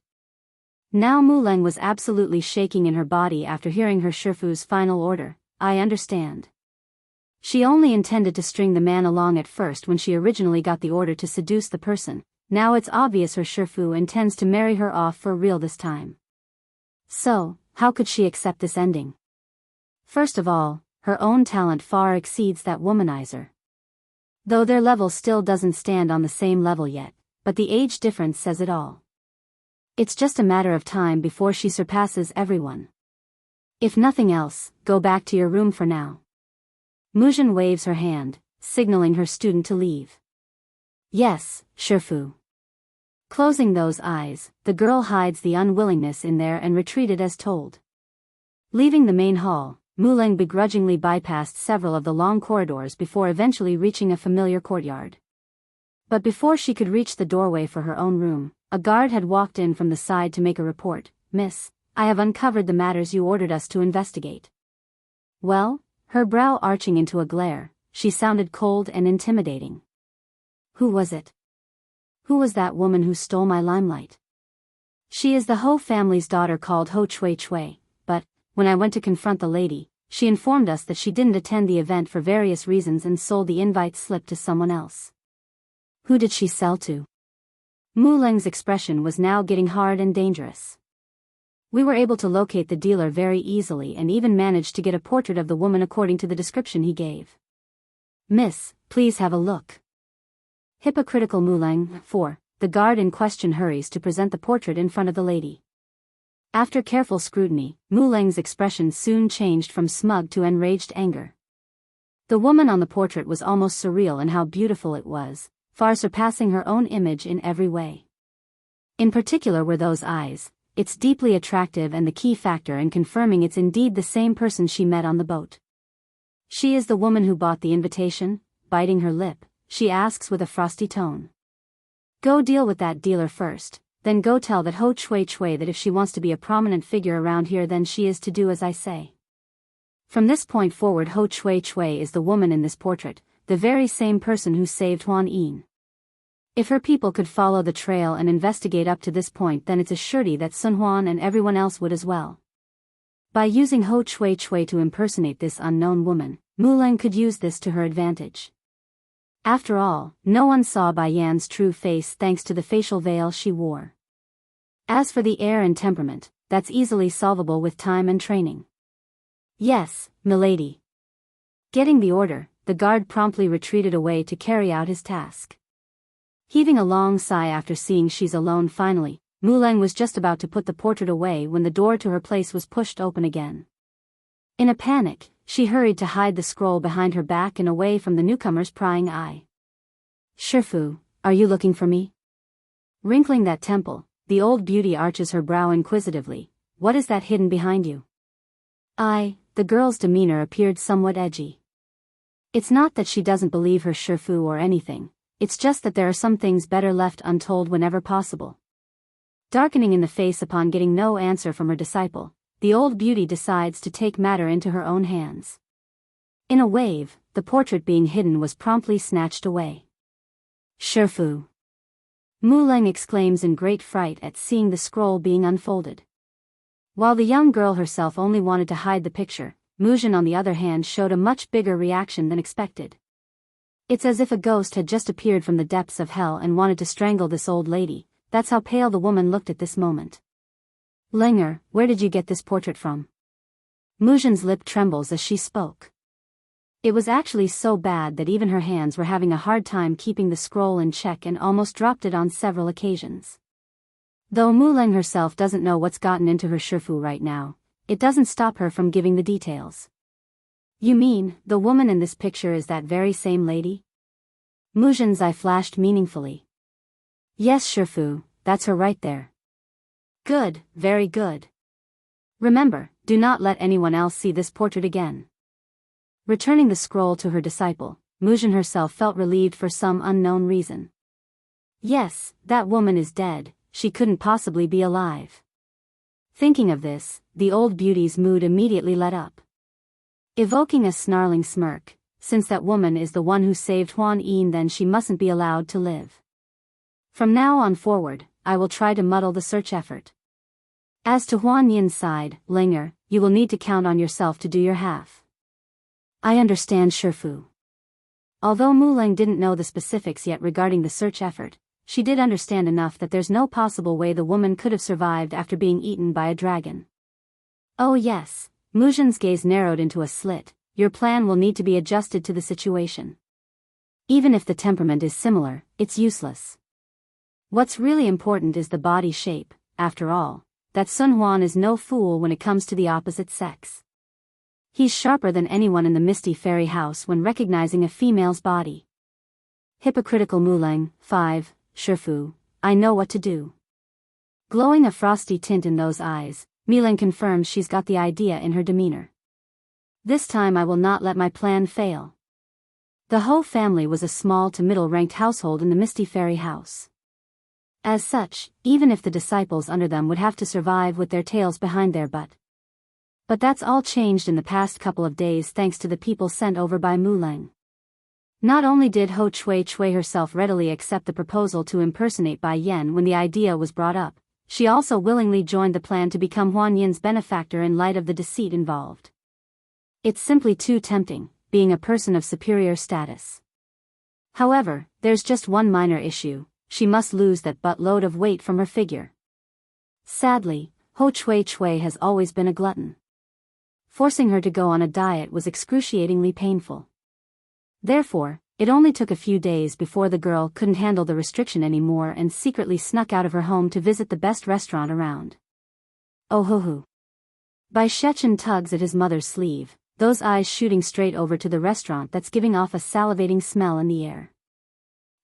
Now Muleng was absolutely shaking in her body after hearing her Shifu's final order. I understand. She only intended to string the man along at first when she originally got the order to seduce the person. Now it's obvious her Shifu intends to marry her off for real this time. So, how could she accept this ending? First of all, her own talent far exceeds that womanizer. Though their level still doesn't stand on the same level yet, but the age difference says it all. It's just a matter of time before she surpasses everyone. If nothing else, go back to your room for now. Muzhin waves her hand, signaling her student to leave. Yes, Shifu. Closing those eyes, the girl hides the unwillingness in there and retreated as told. Leaving the main hall, Muleng begrudgingly bypassed several of the long corridors before eventually reaching a familiar courtyard. But before she could reach the doorway for her own room, a guard had walked in from the side to make a report. Miss, I have uncovered the matters you ordered us to investigate. Well, her brow arching into a glare, she sounded cold and intimidating. Who was it? Who was that woman who stole my limelight? She is the Ho family's daughter called Ho Chui Chui, but, when I went to confront the lady, she informed us that she didn't attend the event for various reasons and sold the invite slip to someone else. Who did she sell to? Muleng's expression was now getting hard and dangerous. We were able to locate the dealer very easily and even managed to get a portrait of the woman according to the description he gave. Miss, please have a look. Hypocritical Mulang. 4. The guard in question hurries to present the portrait in front of the lady. After careful scrutiny, Mulang's expression soon changed from smug to enraged anger. The woman on the portrait was almost surreal in how beautiful it was, far surpassing her own image in every way. In particular were those eyes. It's deeply attractive and the key factor in confirming it's indeed the same person she met on the boat. She is the woman who bought the invitation. Biting her lip, she asks with a frosty tone. Go deal with that dealer first, then go tell that Ho Chui Chui that if she wants to be a prominent figure around here then she is to do as I say. From this point forward Ho Chui Chui is the woman in this portrait, the very same person who saved Huan Yin. If her people could follow the trail and investigate up to this point then it's a surety that Sun Huan and everyone else would as well. By using Ho Chui Chui to impersonate this unknown woman, Mulang could use this to her advantage. After all, no one saw Bai Yan's true face thanks to the facial veil she wore. As for the air and temperament, that's easily solvable with time and training. Yes, milady. Getting the order, the guard promptly retreated away to carry out his task. Heaving a long sigh after seeing she's alone finally, Mulang was just about to put the portrait away when the door to her place was pushed open again. In a panic, she hurried to hide the scroll behind her back and away from the newcomer's prying eye. Shifu, are you looking for me? Wrinkling that temple, the old beauty arches her brow inquisitively. What is that hidden behind you? The girl's demeanor appeared somewhat edgy. It's not that she doesn't believe her Shifu or anything, it's just that there are some things better left untold whenever possible. Darkening in the face upon getting no answer from her disciple, the old beauty decides to take matter into her own hands. In a wave, the portrait being hidden was promptly snatched away. Shifu! Mulang exclaims in great fright at seeing the scroll being unfolded. While the young girl herself only wanted to hide the picture, Muzhin on the other hand showed a much bigger reaction than expected. It's as if a ghost had just appeared from the depths of hell and wanted to strangle this old lady. That's how pale the woman looked at this moment. Lenger, where did you get this portrait from? Muzhin's lip trembles as she spoke. It was actually so bad that even her hands were having a hard time keeping the scroll in check and almost dropped it on several occasions. Though Mulang herself doesn't know what's gotten into her Shifu right now, it doesn't stop her from giving the details. You mean, the woman in this picture is that very same lady? Muzhin's eye flashed meaningfully. Yes Shifu, that's her right there. Good, very good. Remember, do not let anyone else see this portrait again. Returning the scroll to her disciple, Muzhin herself felt relieved for some unknown reason. Yes, that woman is dead, she couldn't possibly be alive. Thinking of this, the old beauty's mood immediately let up. Evoking a snarling smirk, since that woman is the one who saved Huan Yin then she mustn't be allowed to live. From now on forward, I will try to muddle the search effort. As to Huan Yin's side, Linger, you will need to count on yourself to do your half. I understand Shifu. Although Mulang didn't know the specifics yet regarding the search effort, she did understand enough that there's no possible way the woman could have survived after being eaten by a dragon. Oh yes, Muzhin's gaze narrowed into a slit, your plan will need to be adjusted to the situation. Even if the temperament is similar, it's useless. What's really important is the body shape, after all, that Sun Huan is no fool when it comes to the opposite sex. He's sharper than anyone in the Misty Fairy House when recognizing a female's body. Hypocritical Mulang. 5. Shifu, I know what to do. Glowing a frosty tint in those eyes, Mulang confirms she's got the idea in her demeanor. This time I will not let my plan fail. The Ho family was a small to middle-ranked household in the Misty Fairy House. As such, even if the disciples under them would have to survive with their tails behind their butt. But that's all changed in the past couple of days thanks to the people sent over by Mulang. Not only did Ho Chui Chui herself readily accept the proposal to impersonate Bai Yan when the idea was brought up, she also willingly joined the plan to become Huan Yin's benefactor in light of the deceit involved. It's simply too tempting, being a person of superior status. However, there's just one minor issue, she must lose that buttload of weight from her figure. Sadly, Ho Chui Chui has always been a glutton. Forcing her to go on a diet was excruciatingly painful. Therefore, it only took a few days before the girl couldn't handle the restriction anymore and secretly snuck out of her home to visit the best restaurant around. Oh hoo hoo. Bai Shechen tugs at his mother's sleeve, those eyes shooting straight over to the restaurant that's giving off a salivating smell in the air.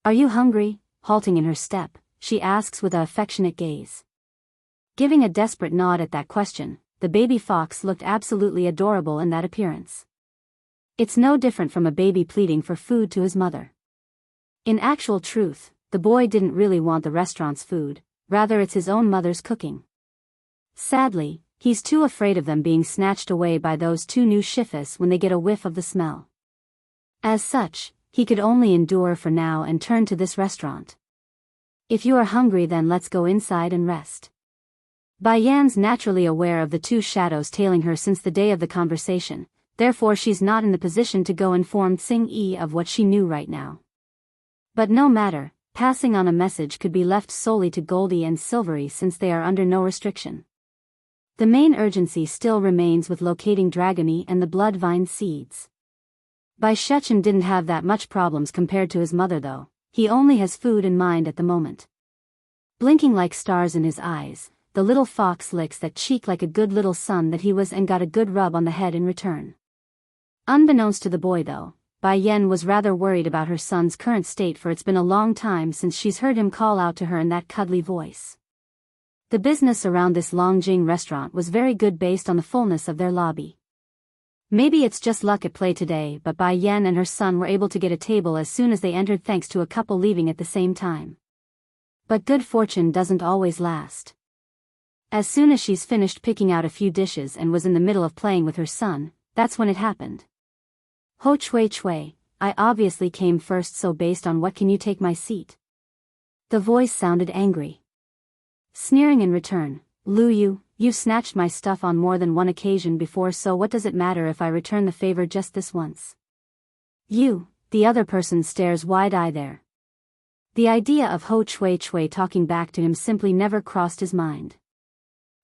Are you hungry? Halting in her step, she asks with an affectionate gaze. Giving a desperate nod at that question, the baby fox looked absolutely adorable in that appearance. It's no different from a baby pleading for food to his mother. In actual truth, the boy didn't really want the restaurant's food, rather it's his own mother's cooking. Sadly, he's too afraid of them being snatched away by those two new shifis when they get a whiff of the smell. As such, he could only endure for now and turn to this restaurant. If you are hungry, then let's go inside and rest. Bai Yan's naturally aware of the two shadows tailing her since the day of the conversation, therefore she's not in the position to go inform Tsing Yi of what she knew right now. But no matter, passing on a message could be left solely to Goldie and Silvery since they are under no restriction. The main urgency still remains with locating Dragony and the Bloodvine seeds. Bai Shechen didn't have that much problems compared to his mother though, he only has food in mind at the moment. Blinking like stars in his eyes, the little fox licks that cheek like a good little son that he was and got a good rub on the head in return. Unbeknownst to the boy though, Bai Yan was rather worried about her son's current state, for it's been a long time since she's heard him call out to her in that cuddly voice. The business around this Longjing restaurant was very good based on the fullness of their lobby. Maybe it's just luck at play today, but Bai Yan and her son were able to get a table as soon as they entered thanks to a couple leaving at the same time. But good fortune doesn't always last. As soon as she's finished picking out a few dishes and was in the middle of playing with her son, that's when it happened. Ho Chui Chui, I obviously came first, so based on what can you take my seat? The voice sounded angry. Sneering in return, Lu Yu, you've snatched my stuff on more than one occasion before, so what does it matter if I return the favor just this once? You, the other person stares wide-eyed there. The idea of Ho Chui Chui talking back to him simply never crossed his mind.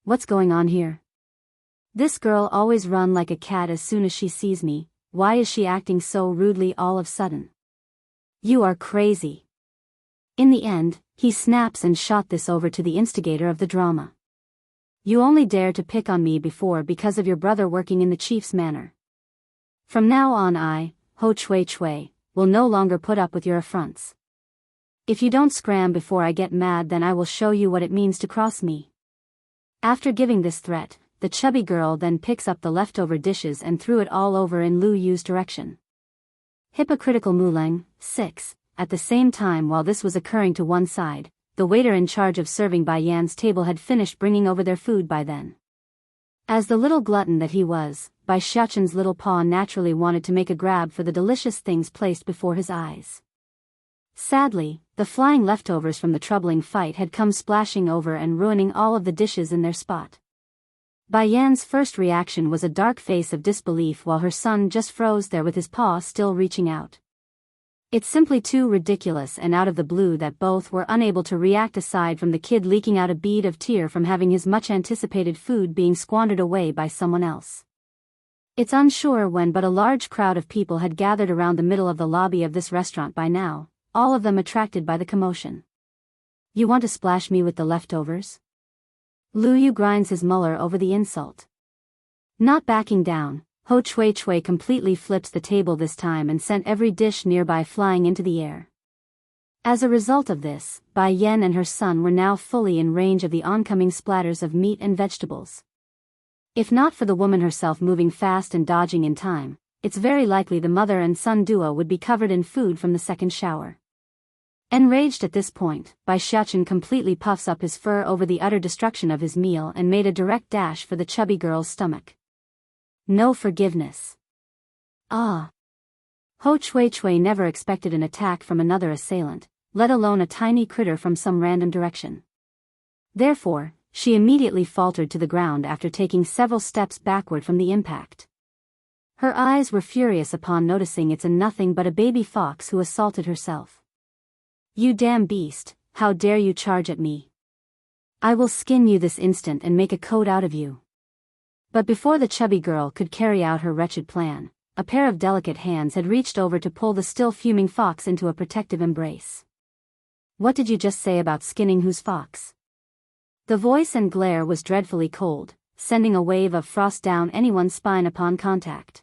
What's going on here? This girl always run like a cat as soon as she sees me, why is she acting so rudely all of a sudden? You are crazy. In the end, he snaps and shot this over to the instigator of the drama. You only dare to pick on me before because of your brother working in the chief's manor. From now on I, Ho Chui Chui, will no longer put up with your affronts. If you don't scram before I get mad, then I will show you what it means to cross me. After giving this threat, the chubby girl then picks up the leftover dishes and threw it all over in Lu Yu's direction. Hypocritical Muleng, 6. At the same time while this was occurring to one side, the waiter in charge of serving Bai Yan's table had finished bringing over their food by then. As the little glutton that he was, Bai Shechen's little paw naturally wanted to make a grab for the delicious things placed before his eyes. Sadly, the flying leftovers from the troubling fight had come splashing over and ruining all of the dishes in their spot. Bai Yan's first reaction was a dark face of disbelief while her son just froze there with his paw still reaching out. It's simply too ridiculous and out of the blue that both were unable to react, aside from the kid leaking out a bead of tear from having his much-anticipated food being squandered away by someone else. It's unsure when, but a large crowd of people had gathered around the middle of the lobby of this restaurant by now, all of them attracted by the commotion. You want to splash me with the leftovers? Lu Yu grinds his muller over the insult. Not backing down, Ho Chui Chui completely flips the table this time and sent every dish nearby flying into the air. As a result of this, Bai Yan and her son were now fully in range of the oncoming splatters of meat and vegetables. If not for the woman herself moving fast and dodging in time, it's very likely the mother and son duo would be covered in food from the second shower. Enraged at this point, Bai Shechen completely puffs up his fur over the utter destruction of his meal and made a direct dash for the chubby girl's stomach. No forgiveness. Ah. Ho Chui Chui never expected an attack from another assailant, let alone a tiny critter from some random direction. Therefore, she immediately faltered to the ground after taking several steps backward from the impact. Her eyes were furious upon noticing it's nothing but a baby fox who assaulted herself. You damn beast, how dare you charge at me? I will skin you this instant and make a coat out of you." But before the chubby girl could carry out her wretched plan, a pair of delicate hands had reached over to pull the still fuming fox into a protective embrace. "What did you just say about skinning whose fox?" The voice and glare was dreadfully cold, sending a wave of frost down anyone's spine upon contact.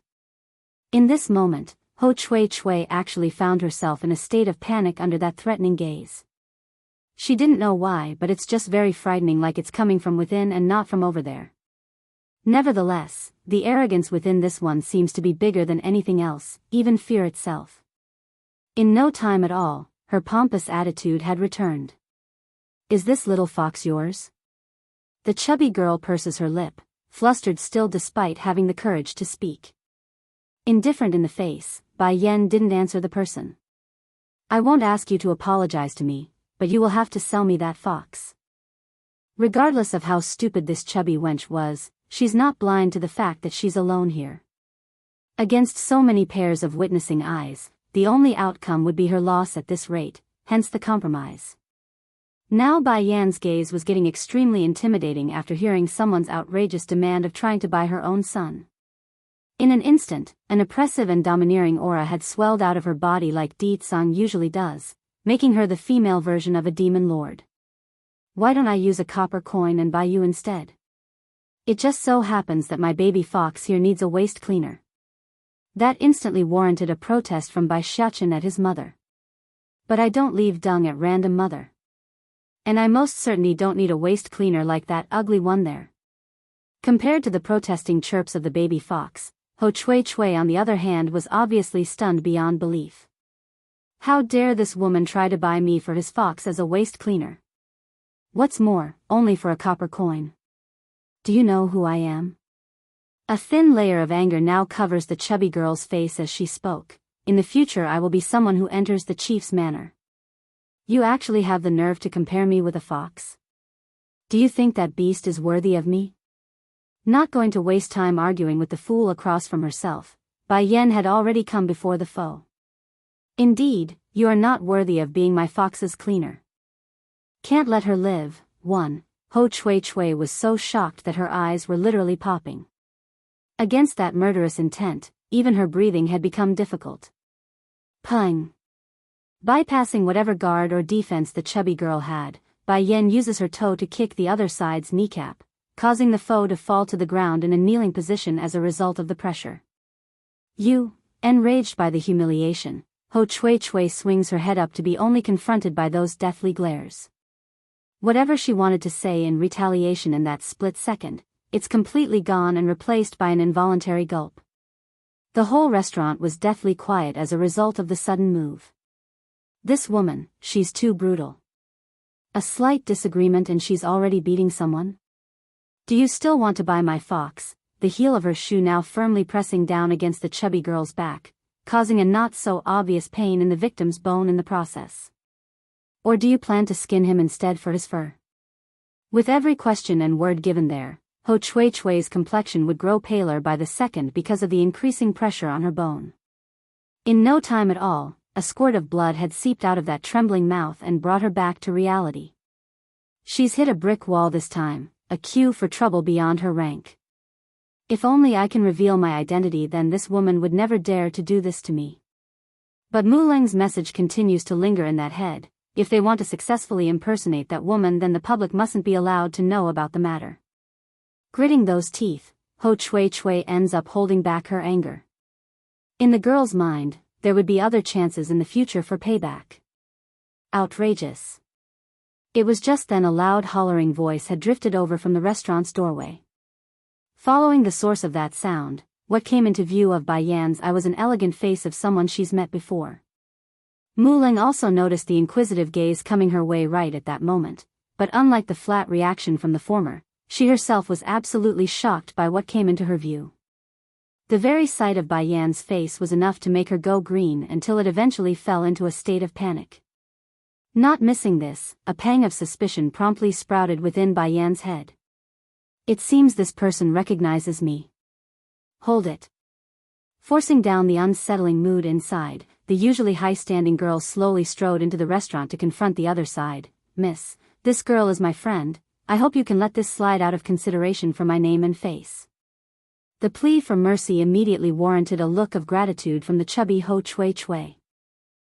In this moment, Ho Chui Chui actually found herself in a state of panic under that threatening gaze. She didn't know why, but it's just very frightening, like it's coming from within and not from over there. Nevertheless, the arrogance within this one seems to be bigger than anything else, even fear itself. In no time at all, her pompous attitude had returned. "Is this little fox yours?" The chubby girl purses her lip, flustered still despite having the courage to speak. Indifferent in the face, Bai Yan didn't answer the person. "I won't ask you to apologize to me, but you will have to sell me that fox." Regardless of how stupid this chubby wench was, she's not blind to the fact that she's alone here. Against so many pairs of witnessing eyes, the only outcome would be her loss at this rate, hence the compromise. Now Bai Yan's gaze was getting extremely intimidating after hearing someone's outrageous demand of trying to buy her own son. In an instant, an oppressive and domineering aura had swelled out of her body like Di Tsang usually does, making her the female version of a demon lord. "Why don't I use a copper coin and buy you instead? It just so happens that my baby fox here needs a waist cleaner." That instantly warranted a protest from Bai Xiachen at his mother. "But I don't leave dung at random, mother. And I most certainly don't need a waist cleaner like that ugly one there." Compared to the protesting chirps of the baby fox, Ho Chui Chui on the other hand was obviously stunned beyond belief. How dare this woman try to buy me for his fox as a waist cleaner? What's more, only for a copper coin. Do you know who I am? A thin layer of anger now covers the chubby girl's face as she spoke. "In the future I will be someone who enters the chief's manor. You actually have the nerve to compare me with a fox? Do you think that beast is worthy of me?" Not going to waste time arguing with the fool across from herself, Bai Yan had already come before the foe. "Indeed, you are not worthy of being my fox's cleaner. Can't let her live." Ho Chui Chui was so shocked that her eyes were literally popping. Against that murderous intent, even her breathing had become difficult. Pung! Bypassing whatever guard or defense the chubby girl had, Bai Yan uses her toe to kick the other side's kneecap, causing the foe to fall to the ground in a kneeling position as a result of the pressure. Enraged by the humiliation, Ho Chui Chui swings her head up to be only confronted by those deathly glares. Whatever she wanted to say in retaliation in that split second, it's completely gone and replaced by an involuntary gulp. The whole restaurant was deathly quiet as a result of the sudden move. This woman, she's too brutal. A slight disagreement and she's already beating someone? "Do you still want to buy my fox?" The heel of her shoe now firmly pressing down against the chubby girl's back, causing a not-so-obvious pain in the victim's bone in the process. "Or do you plan to skin him instead for his fur?" With every question and word given there, Ho Chui Chui's complexion would grow paler by the second because of the increasing pressure on her bone. In no time at all, a squirt of blood had seeped out of that trembling mouth and brought her back to reality. She's hit a brick wall this time, a cue for trouble beyond her rank. If only I can reveal my identity, then this woman would never dare to do this to me. But Muleng's message continues to linger in that head. If they want to successfully impersonate that woman, then the public mustn't be allowed to know about the matter. Gritting those teeth, Ho Chui Chui ends up holding back her anger. In the girl's mind, there would be other chances in the future for payback. Outrageous. It was just then a loud hollering voice had drifted over from the restaurant's doorway. Following the source of that sound, what came into view of Bai Yan's eye was an elegant face of someone she's met before. Muleng also noticed the inquisitive gaze coming her way right at that moment, but unlike the flat reaction from the former, she herself was absolutely shocked by what came into her view. The very sight of Bai Yan's face was enough to make her go green until it eventually fell into a state of panic. Not missing this, a pang of suspicion promptly sprouted within Bai Yan's head. It seems this person recognizes me. Hold it. Forcing down the unsettling mood inside, the usually high-standing girl slowly strode into the restaurant to confront the other side. "Miss, this girl is my friend, I hope you can let this slide out of consideration for my name and face." The plea for mercy immediately warranted a look of gratitude from the chubby Ho Chui Chui.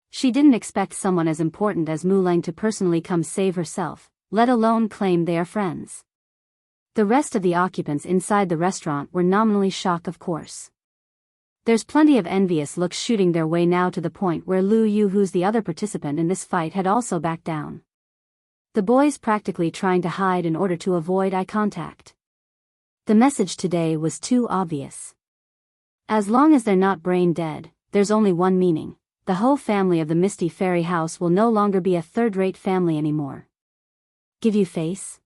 She didn't expect someone as important as Mu Leng to personally come save herself, let alone claim they are friends. The rest of the occupants inside the restaurant were nominally shocked, of course. There's plenty of envious looks shooting their way now, to the point where Lu Yu, who's the other participant in this fight, had also backed down. The boys practically trying to hide in order to avoid eye contact. The message today was too obvious. As long as they're not brain dead, there's only one meaning: the whole family of the Misty Fairy House will no longer be a third-rate family anymore. "Give you face?"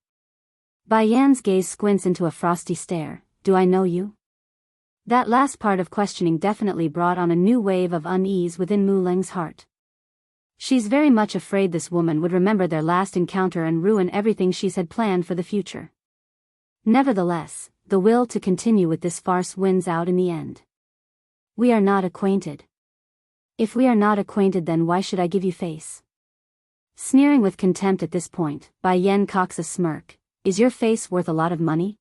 Bai Yan's gaze squints into a frosty stare. "Do I know you?" That last part of questioning definitely brought on a new wave of unease within Mu Leng's heart. She's very much afraid this woman would remember their last encounter and ruin everything she's had planned for the future. Nevertheless, the will to continue with this farce wins out in the end. "We are not acquainted." "If we are not acquainted, then why should I give you face?" Sneering with contempt at this point, Bai Yan cocks a smirk. "Is your face worth a lot of money?"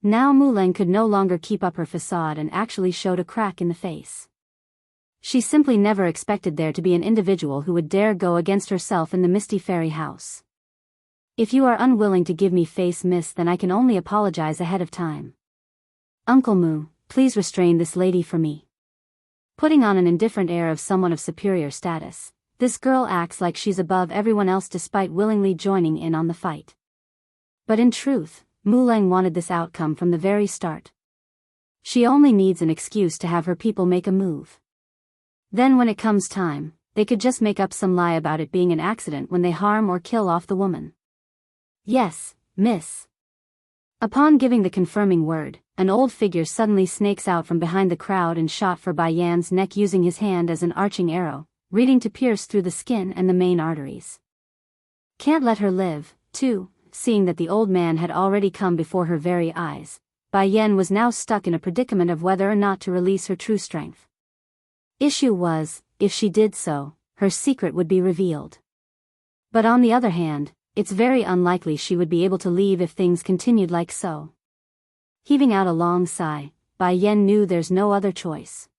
Now Mu Leng could no longer keep up her facade and actually showed a crack in the face. She simply never expected there to be an individual who would dare go against herself in the Misty Fairy House. "If you are unwilling to give me face, miss, then I can only apologize ahead of time. Uncle Mu, please restrain this lady for me." Putting on an indifferent air of someone of superior status, this girl acts like she's above everyone else despite willingly joining in on the fight. But in truth, Mu Leng wanted this outcome from the very start. She only needs an excuse to have her people make a move. Then when it comes time, they could just make up some lie about it being an accident when they harm or kill off the woman. "Yes, miss." Upon giving the confirming word, an old figure suddenly snakes out from behind the crowd and shot for Bai Yan's neck, using his hand as an arching arrow, ready to pierce through the skin and the main arteries. Can't let her live, too. Seeing that the old man had already come before her very eyes, Bai Yan was now stuck in a predicament of whether or not to release her true strength. Issue was, if she did so, her secret would be revealed. But on the other hand, it's very unlikely she would be able to leave if things continued like so. Heaving out a long sigh, Bai Yan knew there's no other choice.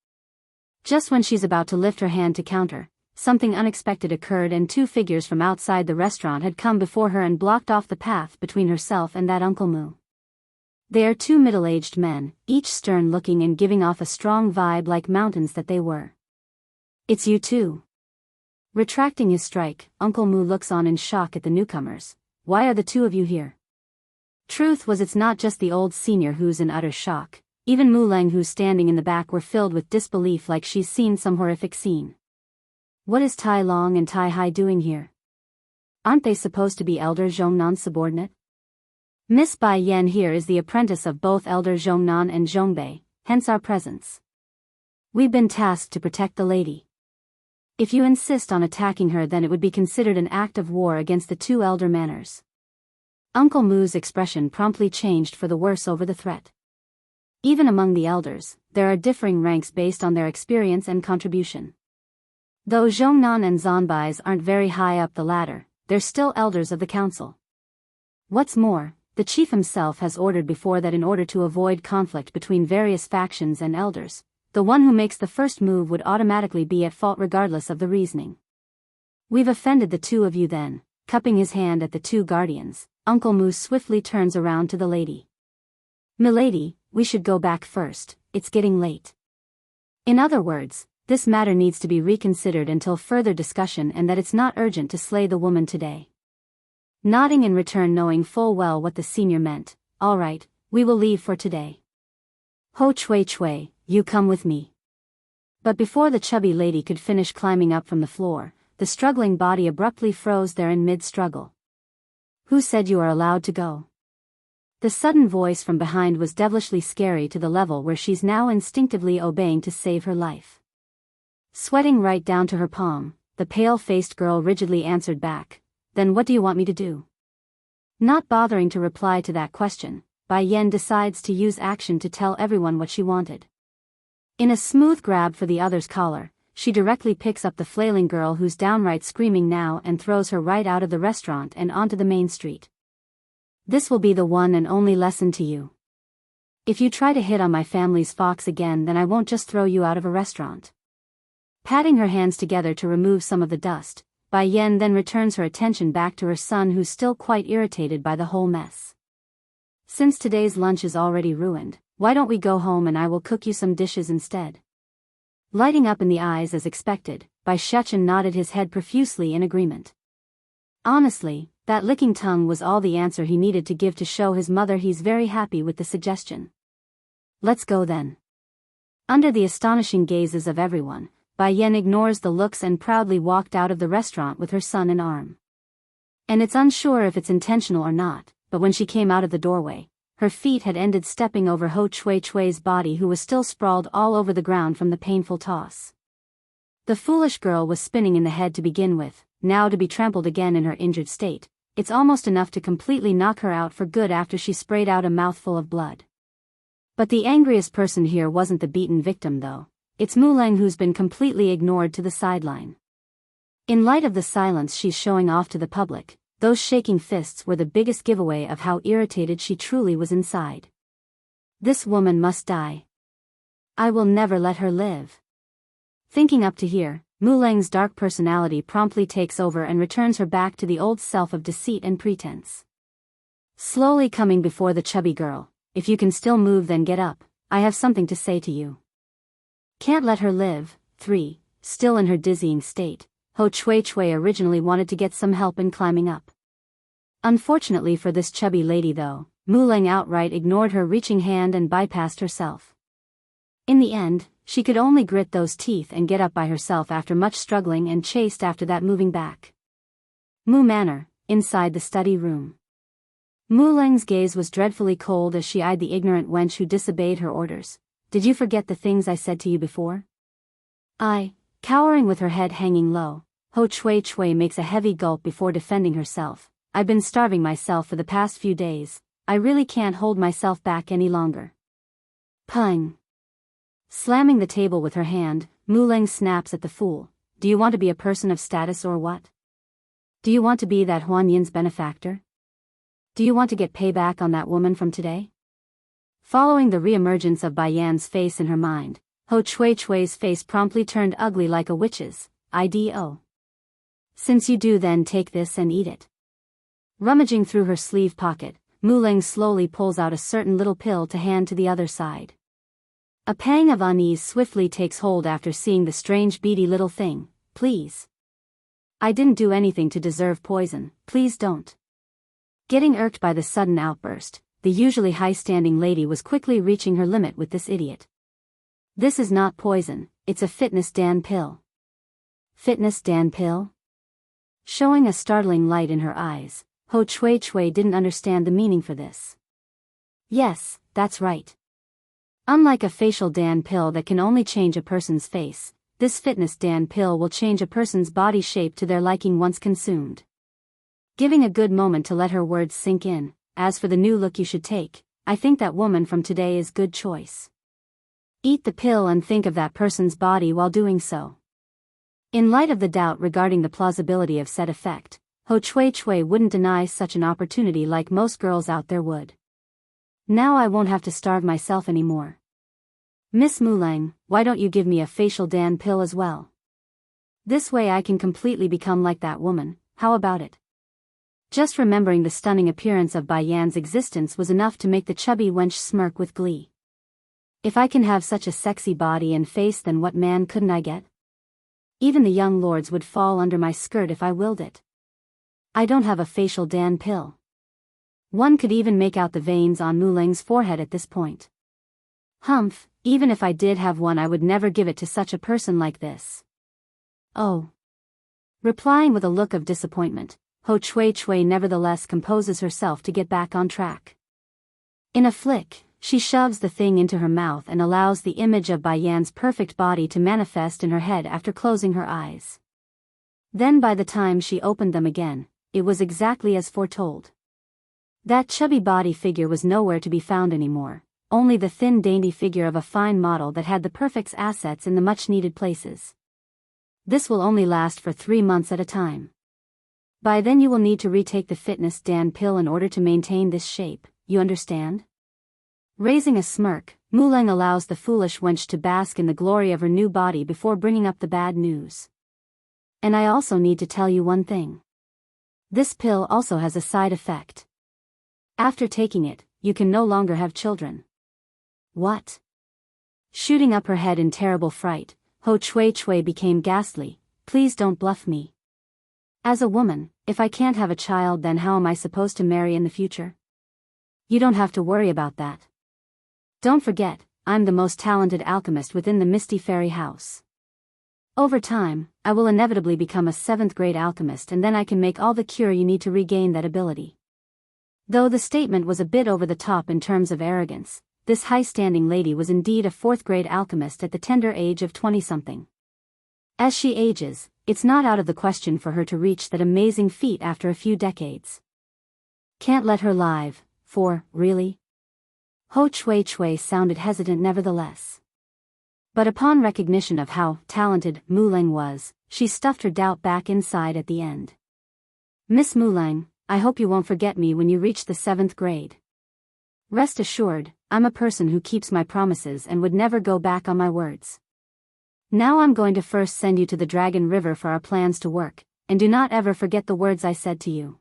Just when she's about to lift her hand to counter, something unexpected occurred, and two figures from outside the restaurant had come before her and blocked off the path between herself and that Uncle Mu. They are two middle-aged men, each stern-looking and giving off a strong vibe like mountains that they were. "It's you two." Retracting his strike, Uncle Mu looks on in shock at the newcomers. "Why are the two of you here?" Truth was, it's not just the old senior who's in utter shock. Even Mu Leng, who's standing in the back, were filled with disbelief like she's seen some horrific scene. What is Tai Long and Tai Hai doing here? Aren't they supposed to be Elder Zhongnan's subordinate? Miss Bai Yan here is the apprentice of both Elder Zhongnan and Zhongbei, hence our presence. We've been tasked to protect the lady. If you insist on attacking her, then it would be considered an act of war against the two elder manors. Uncle Mu's expression promptly changed for the worse over the threat. Even among the elders, there are differing ranks based on their experience and contribution. Though Zhongnan and Zanbai's aren't very high up the ladder, they're still elders of the council. What's more, the chief himself has ordered before that in order to avoid conflict between various factions and elders, the one who makes the first move would automatically be at fault regardless of the reasoning. We've offended the two of you then. Cupping his hand at the two guardians, Uncle Mu swiftly turns around to the lady. "Milady, we should go back first, it's getting late." In other words, this matter needs to be reconsidered until further discussion, and that it's not urgent to slay the woman today. Nodding in return, knowing full well what the senior meant. "All right, we will leave for today. Ho Chui Chui, you come with me." But before the chubby lady could finish climbing up from the floor, the struggling body abruptly froze there in mid-struggle. "Who said you are allowed to go?" The sudden voice from behind was devilishly scary to the level where she's now instinctively obeying to save her life. Sweating right down to her palm, the pale-faced girl rigidly answered back, "Then what do you want me to do?" Not bothering to reply to that question, Bai Yan decides to use action to tell everyone what she wanted. In a smooth grab for the other's collar, she directly picks up the flailing girl who's downright screaming now and throws her right out of the restaurant and onto the main street. This will be the one and only lesson to you. If you try to hit on my family's fox again, then I won't just throw you out of a restaurant. Patting her hands together to remove some of the dust, Bai Yan then returns her attention back to her son, who's still quite irritated by the whole mess. Since today's lunch is already ruined, why don't we go home and I will cook you some dishes instead? Lighting up in the eyes as expected, Bai Shechen nodded his head profusely in agreement. Honestly, that licking tongue was all the answer he needed to give to show his mother he's very happy with the suggestion. Let's go then. Under the astonishing gazes of everyone, Bai Yan ignores the looks and proudly walked out of the restaurant with her son in arm. And it's unsure if it's intentional or not, but when she came out of the doorway, her feet had ended stepping over Ho Chui-Chui's body, who was still sprawled all over the ground from the painful toss. The foolish girl was spinning in the head to begin with, now to be trampled again in her injured state. It's almost enough to completely knock her out for good after she sprayed out a mouthful of blood. But the angriest person here wasn't the beaten victim though. It's Muleng, who's been completely ignored to the sideline. In light of the silence she's showing off to the public, those shaking fists were the biggest giveaway of how irritated she truly was inside. This woman must die. I will never let her live. Thinking up to here, Muleng's dark personality promptly takes over and returns her back to the old self of deceit and pretense. Slowly coming before the chubby girl, if you can still move then get up, I have something to say to you. Can't let her live. 3. Still in her dizzying state, Ho Chui-Chui originally wanted to get some help in climbing up. Unfortunately for this chubby lady though, Muleng outright ignored her reaching hand and bypassed herself. In the end, she could only grit those teeth and get up by herself after much struggling and chased after that moving back. Mu Manor, inside the study room. Muleng's gaze was dreadfully cold as she eyed the ignorant wench who disobeyed her orders. Did you forget the things I said to you before? Cowering with her head hanging low, Ho Chui-Chui makes a heavy gulp before defending herself. I've been starving myself for the past few days. I really can't hold myself back any longer. Pung. Slamming the table with her hand, Muleng snaps at the fool. Do you want to be a person of status or what? Do you want to be that Huan Yin's benefactor? Do you want to get payback on that woman from today? Following the re-emergence of Bai Yan's face in her mind, Ho Chui-Chui's face promptly turned ugly like a witch's. IDO. Since you do, then take this and eat it. Rummaging through her sleeve pocket, Muleng slowly pulls out a certain little pill to hand to the other side. A pang of unease swiftly takes hold after seeing the strange beady little thing. Please. I didn't do anything to deserve poison, please don't. Getting irked by the sudden outburst, the usually high-standing lady was quickly reaching her limit with this idiot. This is not poison, it's a Fitness Dan pill. Fitness Dan pill? Showing a startling light in her eyes, Ho Chui-Chui didn't understand the meaning for this. Yes, that's right. Unlike a facial Dan pill that can only change a person's face, this Fitness Dan pill will change a person's body shape to their liking once consumed. Giving a good moment to let her words sink in. As for the new look you should take, I think that woman from today is good choice. Eat the pill and think of that person's body while doing so. In light of the doubt regarding the plausibility of said effect, Ho Chui-Chui wouldn't deny such an opportunity like most girls out there would. Now I won't have to starve myself anymore. Miss Muleng, why don't you give me a facial Dan pill as well? This way I can completely become like that woman, how about it? Just remembering the stunning appearance of Bai Yan's existence was enough to make the chubby wench smirk with glee. If I can have such a sexy body and face, then what man couldn't I get? Even the young lords would fall under my skirt if I willed it. I don't have a facial Dan pill. One could even make out the veins on Muleng's forehead at this point. Humph, even if I did have one I would never give it to such a person like this. Oh. Replying with a look of disappointment, Ho Chui-Chui nevertheless composes herself to get back on track. In a flick, she shoves the thing into her mouth and allows the image of Bai Yan's perfect body to manifest in her head after closing her eyes. Then by the time she opened them again, it was exactly as foretold. That chubby body figure was nowhere to be found anymore, only the thin dainty figure of a fine model that had the perfect assets in the much-needed places. This will only last for 3 months at a time. By then you will need to retake the fitness Dan pill in order to maintain this shape, you understand? Raising a smirk, Muleng allows the foolish wench to bask in the glory of her new body before bringing up the bad news. And I also need to tell you one thing. This pill also has a side effect. After taking it, you can no longer have children. What? Shooting up her head in terrible fright, Ho Chui Chui became ghastly. Please don't bluff me. As a woman, if I can't have a child, then how am I supposed to marry in the future? You don't have to worry about that. Don't forget, I'm the most talented alchemist within the Misty Fairy House. Over time, I will inevitably become a 7th grade alchemist, and then I can make all the cure you need to regain that ability. Though the statement was a bit over the top in terms of arrogance, this high-standing lady was indeed a 4th grade alchemist at the tender age of 20-something. As she ages, it's not out of the question for her to reach that amazing feat after a few decades. Can't let her live, really? Ho Chui Chui sounded hesitant nevertheless. But upon recognition of how talented Muleng was, she stuffed her doubt back inside at the end. Miss Muleng, I hope you won't forget me when you reach the 7th grade. Rest assured, I'm a person who keeps my promises and would never go back on my words. Now I'm going to first send you to the Dragon River for our plans to work, and do not ever forget the words I said to you.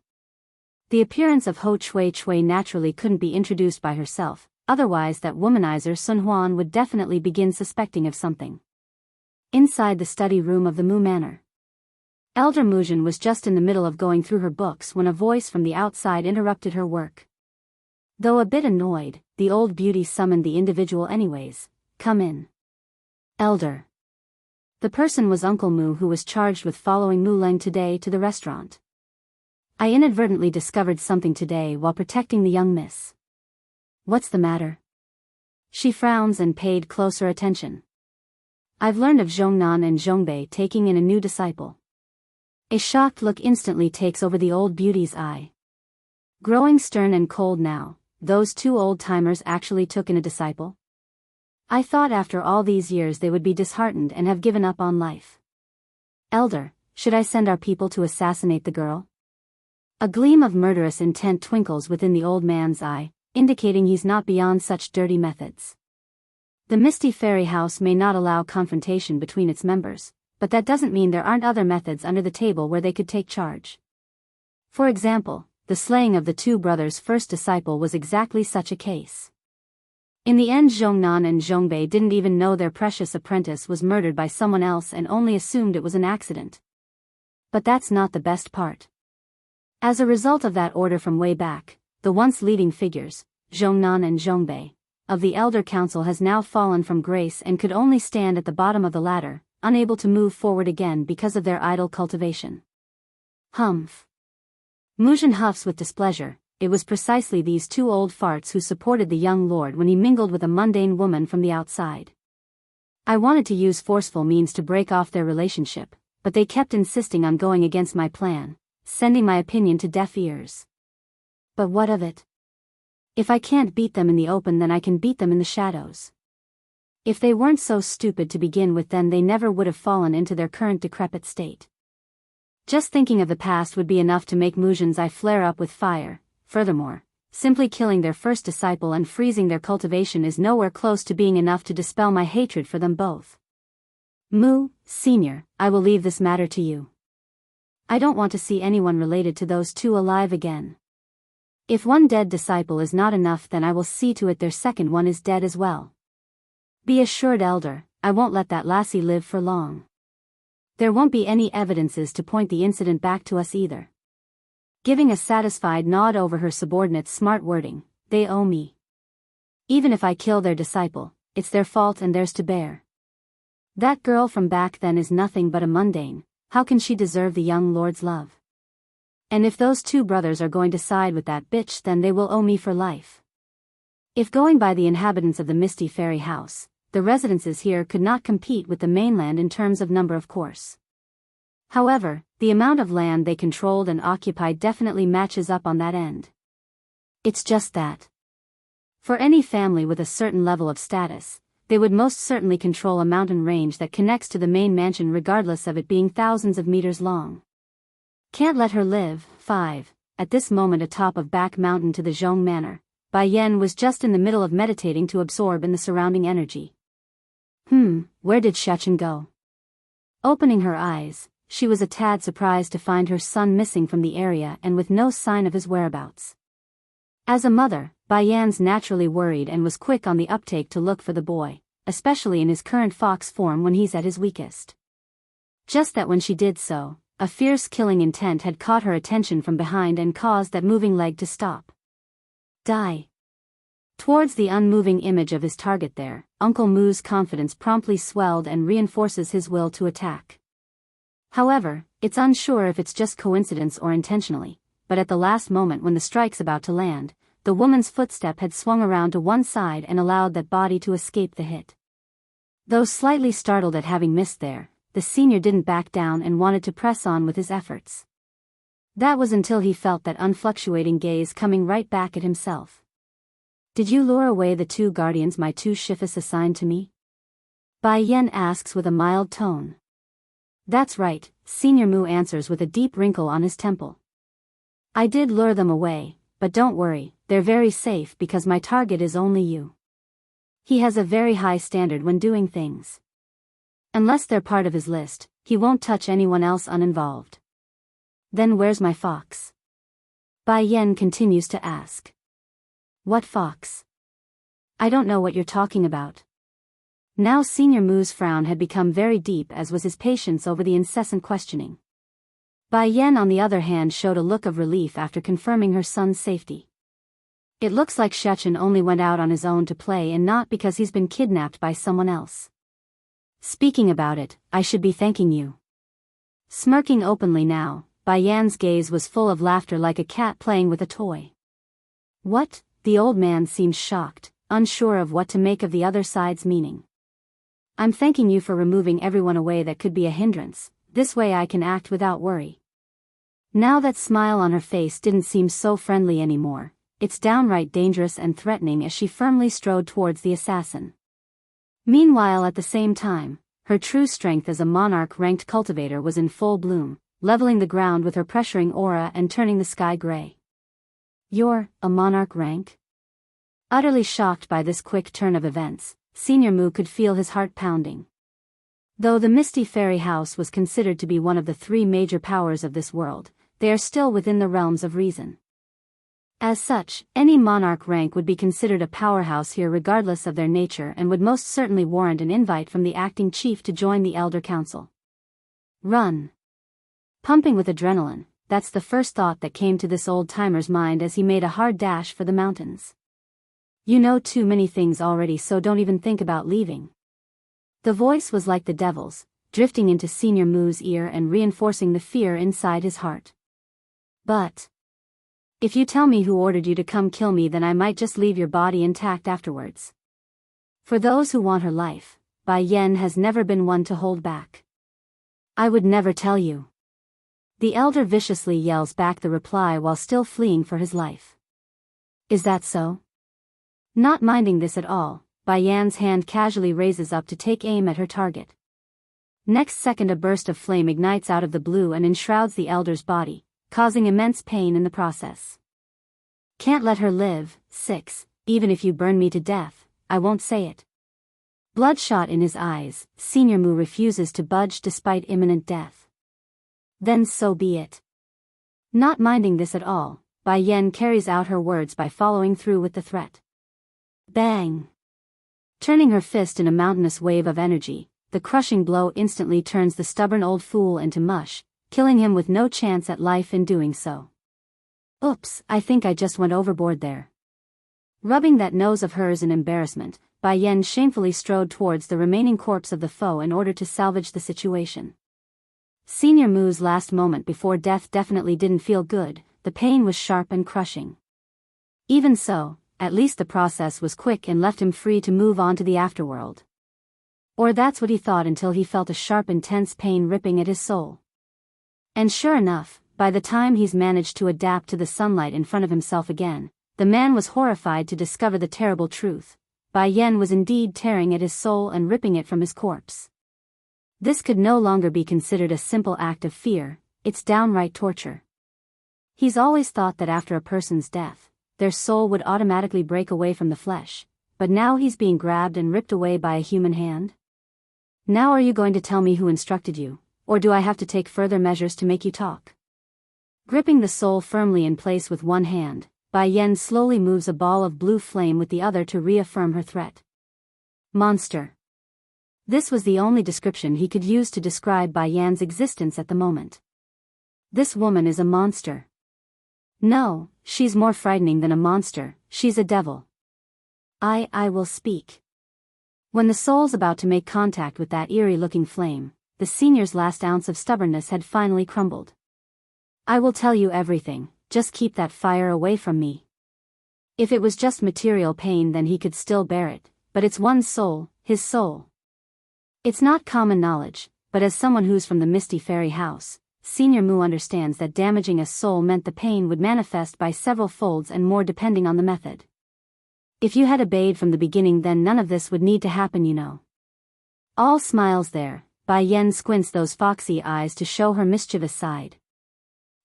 The appearance of Ho Chui Chui naturally couldn't be introduced by herself, otherwise that womanizer Sun Huan would definitely begin suspecting of something. Inside the study room of the Mu Manor. Elder Mujin was just in the middle of going through her books when a voice from the outside interrupted her work. Though a bit annoyed, the old beauty summoned the individual anyways. Come in. Elder. The person was Uncle Mu, who was charged with following Muleng today to the restaurant. I inadvertently discovered something today while protecting the young miss. What's the matter? She frowns and paid closer attention. I've learned of Zhongnan and Zhongbei taking in a new disciple. A shocked look instantly takes over the old beauty's eye. Growing stern and cold now, those two old-timers actually took in a disciple? I thought after all these years they would be disheartened and have given up on life. Elder, should I send our people to assassinate the girl? A gleam of murderous intent twinkles within the old man's eye, indicating he's not beyond such dirty methods. The Misty Fairy House may not allow confrontation between its members, but that doesn't mean there aren't other methods under the table where they could take charge. For example, the slaying of the two brothers' first disciple was exactly such a case. In the end, Zhongnan and Zhongbei didn't even know their precious apprentice was murdered by someone else and only assumed it was an accident. But that's not the best part. As a result of that order from way back, the once leading figures, Zhongnan and Zhongbei, of the Elder Council has now fallen from grace and could only stand at the bottom of the ladder, unable to move forward again because of their idle cultivation. Humph. Mujin huffs with displeasure. It was precisely these two old farts who supported the young lord when he mingled with a mundane woman from the outside. I wanted to use forceful means to break off their relationship, but they kept insisting on going against my plan, sending my opinion to deaf ears. But what of it? If I can't beat them in the open, then I can beat them in the shadows. If they weren't so stupid to begin with, then they never would have fallen into their current decrepit state. Just thinking of the past would be enough to make Mujin's eye flare up with fire. Furthermore, simply killing their first disciple and freezing their cultivation is nowhere close to being enough to dispel my hatred for them both. Mu, Senior, I will leave this matter to you. I don't want to see anyone related to those two alive again. If one dead disciple is not enough, then I will see to it their second one is dead as well. Be assured, Elder, I won't let that lassie live for long. There won't be any evidences to point the incident back to us either. Giving a satisfied nod over her subordinate's smart wording, they owe me. Even if I kill their disciple, it's their fault and theirs to bear. That girl from back then is nothing but a mundane. How can she deserve the young lord's love? And if those two brothers are going to side with that bitch, then they will owe me for life. If going by the inhabitants of the Misty Fairy House, the residences here could not compete with the mainland in terms of number, of course. However, the amount of land they controlled and occupied definitely matches up on that end. It's just that. For any family with a certain level of status, they would most certainly control a mountain range that connects to the main mansion regardless of it being thousands of meters long. Can't let her live. 5. At this moment atop of back mountain to the Zhong Manor, Bai Yen was just in the middle of meditating to absorb in the surrounding energy. Where did Shechen go? Opening her eyes, she was a tad surprised to find her son missing from the area and with no sign of his whereabouts. As a mother, Bai Yan's naturally worried and was quick on the uptake to look for the boy, especially in his current fox form when he's at his weakest. Just that when she did so, a fierce killing intent had caught her attention from behind and caused that moving leg to stop. Die. Towards the unmoving image of his target there, Uncle Moo's confidence promptly swelled and reinforces his will to attack. However, it's unsure if it's just coincidence or intentionally, but at the last moment when the strike's about to land, the woman's footstep had swung around to one side and allowed that body to escape the hit. Though slightly startled at having missed there, the senior didn't back down and wanted to press on with his efforts. That was until he felt that unfluctuating gaze coming right back at himself. Did you lure away the 2 guardians my 2 shifis assigned to me? Bai Yen asks with a mild tone. That's right, Senior Mu answers with a deep wrinkle on his temple. I did lure them away, but don't worry, they're very safe because my target is only you. He has a very high standard when doing things. Unless they're part of his list, he won't touch anyone else uninvolved. Then where's my fox? Bai Yen continues to ask. What fox? I don't know what you're talking about. Now Senior Mu's frown had become very deep, as was his patience over the incessant questioning. Bai Yen on the other hand showed a look of relief after confirming her son's safety. It looks like Shechen only went out on his own to play and not because he's been kidnapped by someone else. Speaking about it, I should be thanking you. Smirking openly now, Bai Yan's gaze was full of laughter like a cat playing with a toy. What? The old man seemed shocked, unsure of what to make of the other side's meaning. I'm thanking you for removing everyone away that could be a hindrance, this way I can act without worry. Now that smile on her face didn't seem so friendly anymore, it's downright dangerous and threatening as she firmly strode towards the assassin. Meanwhile at the same time, her true strength as a monarch-ranked cultivator was in full bloom, leveling the ground with her pressuring aura and turning the sky gray. You're a monarch rank? Utterly shocked by this quick turn of events, Senior Mu could feel his heart pounding. Though the Misty Fairy House was considered to be one of the 3 major powers of this world, they are still within the realms of reason. As such, any monarch rank would be considered a powerhouse here regardless of their nature and would most certainly warrant an invite from the acting chief to join the Elder Council. Run. Pumping with adrenaline, that's the first thought that came to this old-timer's mind as he made a hard dash for the mountains. You know too many things already, so don't even think about leaving. The voice was like the devil's, drifting into Senior Mu's ear and reinforcing the fear inside his heart. But if you tell me who ordered you to come kill me, then I might just leave your body intact afterwards. For those who want her life, Bai Yen has never been one to hold back. I would never tell you. The elder viciously yells back the reply while still fleeing for his life. Is that so? Not minding this at all, Bai Yan's hand casually raises up to take aim at her target. Next second a burst of flame ignites out of the blue and enshrouds the elder's body, causing immense pain in the process. Can't let her live. 6. Even if you burn me to death, I won't say it. Bloodshot in his eyes, Senior Mu refuses to budge despite imminent death. Then so be it. Not minding this at all, Bai Yen carries out her words by following through with the threat. Bang! Turning her fist in a mountainous wave of energy, the crushing blow instantly turns the stubborn old fool into mush, killing him with no chance at life in doing so. Oops, I think I just went overboard there. Rubbing that nose of hers in embarrassment, Bai Yen shamefully strode towards the remaining corpse of the foe in order to salvage the situation. Senior Mu's last moment before death definitely didn't feel good, the pain was sharp and crushing. Even so, at least the process was quick and left him free to move on to the afterworld. Or that's what he thought until he felt a sharp intense pain ripping at his soul. And sure enough, by the time he's managed to adapt to the sunlight in front of himself again, the man was horrified to discover the terrible truth. Bai Yen was indeed tearing at his soul and ripping it from his corpse. This could no longer be considered a simple act of fear, it's downright torture. He's always thought that after a person's death, their soul would automatically break away from the flesh, but now he's being grabbed and ripped away by a human hand? Now are you going to tell me who instructed you, or do I have to take further measures to make you talk? Gripping the soul firmly in place with one hand, Bai Yen slowly moves a ball of blue flame with the other to reaffirm her threat. Monster. This was the only description he could use to describe Bai Yan's existence at the moment. This woman is a monster. No, she's more frightening than a monster, she's a devil. I will speak. When the soul's about to make contact with that eerie-looking flame, the senior's last ounce of stubbornness had finally crumbled. I will tell you everything, just keep that fire away from me. If it was just material pain then he could still bear it, but it's one's soul, his soul. It's not common knowledge, but as someone who's from the Misty Fairy House, Senior Mu understands that damaging a soul meant the pain would manifest by several folds and more depending on the method. If you had obeyed from the beginning then none of this would need to happen, you know. All smiles there, Bai Yen squints those foxy eyes to show her mischievous side.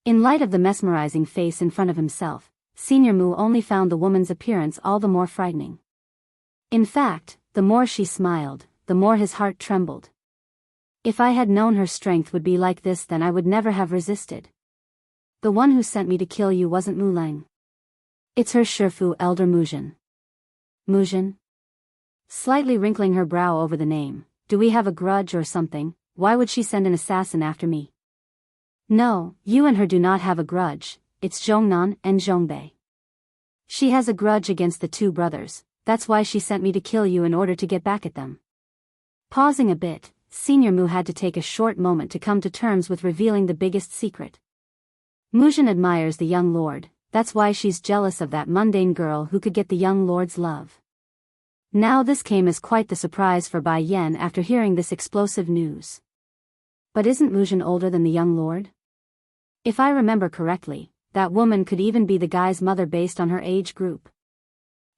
In light of the mesmerizing face in front of himself, Senior Mu only found the woman's appearance all the more frightening. In fact, the more she smiled, the more his heart trembled. If I had known her strength would be like this then I would never have resisted. The one who sent me to kill you wasn't Mu Lang. It's her Shifu Elder Muzhen. Muzhen? Slightly wrinkling her brow over the name, do we have a grudge or something? Why would she send an assassin after me? No, you and her do not have a grudge, it's Zhongnan and Zhongbei. She has a grudge against the two brothers, that's why she sent me to kill you in order to get back at them. Pausing a bit, Senior Mu had to take a short moment to come to terms with revealing the biggest secret. Muzhen admires the young lord, that's why she's jealous of that mundane girl who could get the young lord's love. Now this came as quite the surprise for Bai Yen after hearing this explosive news. But isn't Muzhen older than the young lord? If I remember correctly, that woman could even be the guy's mother based on her age group.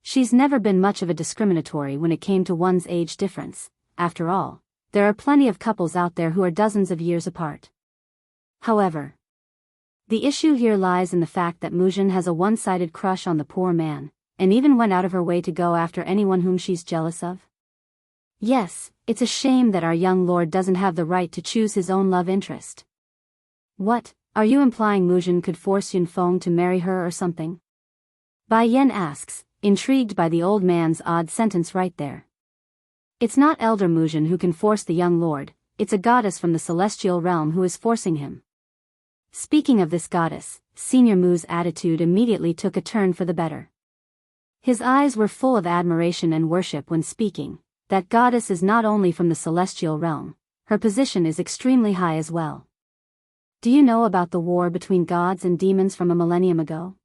She's never been much of a discriminatory when it came to one's age difference, after all. There are plenty of couples out there who are dozens of years apart. However, the issue here lies in the fact that Muzhen has a one-sided crush on the poor man, and even went out of her way to go after anyone whom she's jealous of. Yes, it's a shame that our young lord doesn't have the right to choose his own love interest. What, are you implying Muzhen could force Yunfeng to marry her or something? Bai Yen asks, intrigued by the old man's odd sentence right there. It's not Elder Muzhen who can force the young lord, it's a goddess from the celestial realm who is forcing him. Speaking of this goddess, Senior Mu's attitude immediately took a turn for the better. His eyes were full of admiration and worship when speaking. That goddess is not only from the celestial realm, her position is extremely high as well. Do you know about the war between gods and demons from a millennium ago?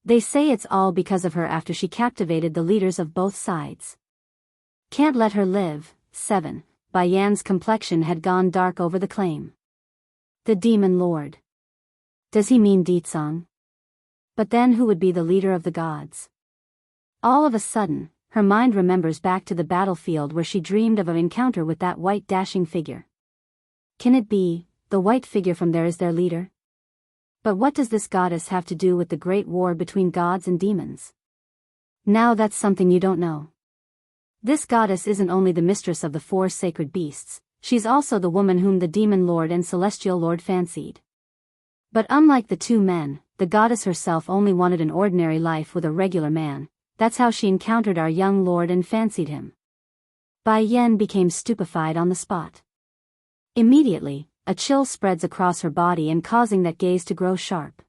They say it's all because of her after she captivated the leaders of both sides. Can't let her live. 7. Bai Yan's complexion had gone dark over the claim. The demon lord. Does he mean Ditsang? But then who would be the leader of the gods? All of a sudden, her mind remembers back to the battlefield where she dreamed of an encounter with that white dashing figure. Can it be, the white figure from there is their leader? But what does this goddess have to do with the great war between gods and demons? Now that's something you don't know. This goddess isn't only the mistress of the 4 sacred beasts, she's also the woman whom the demon lord and celestial lord fancied. But unlike the two men, the goddess herself only wanted an ordinary life with a regular man. That's how she encountered our young lord and fancied him. Bai Yen became stupefied on the spot. Immediately, a chill spreads across her body and causing that gaze to grow sharp.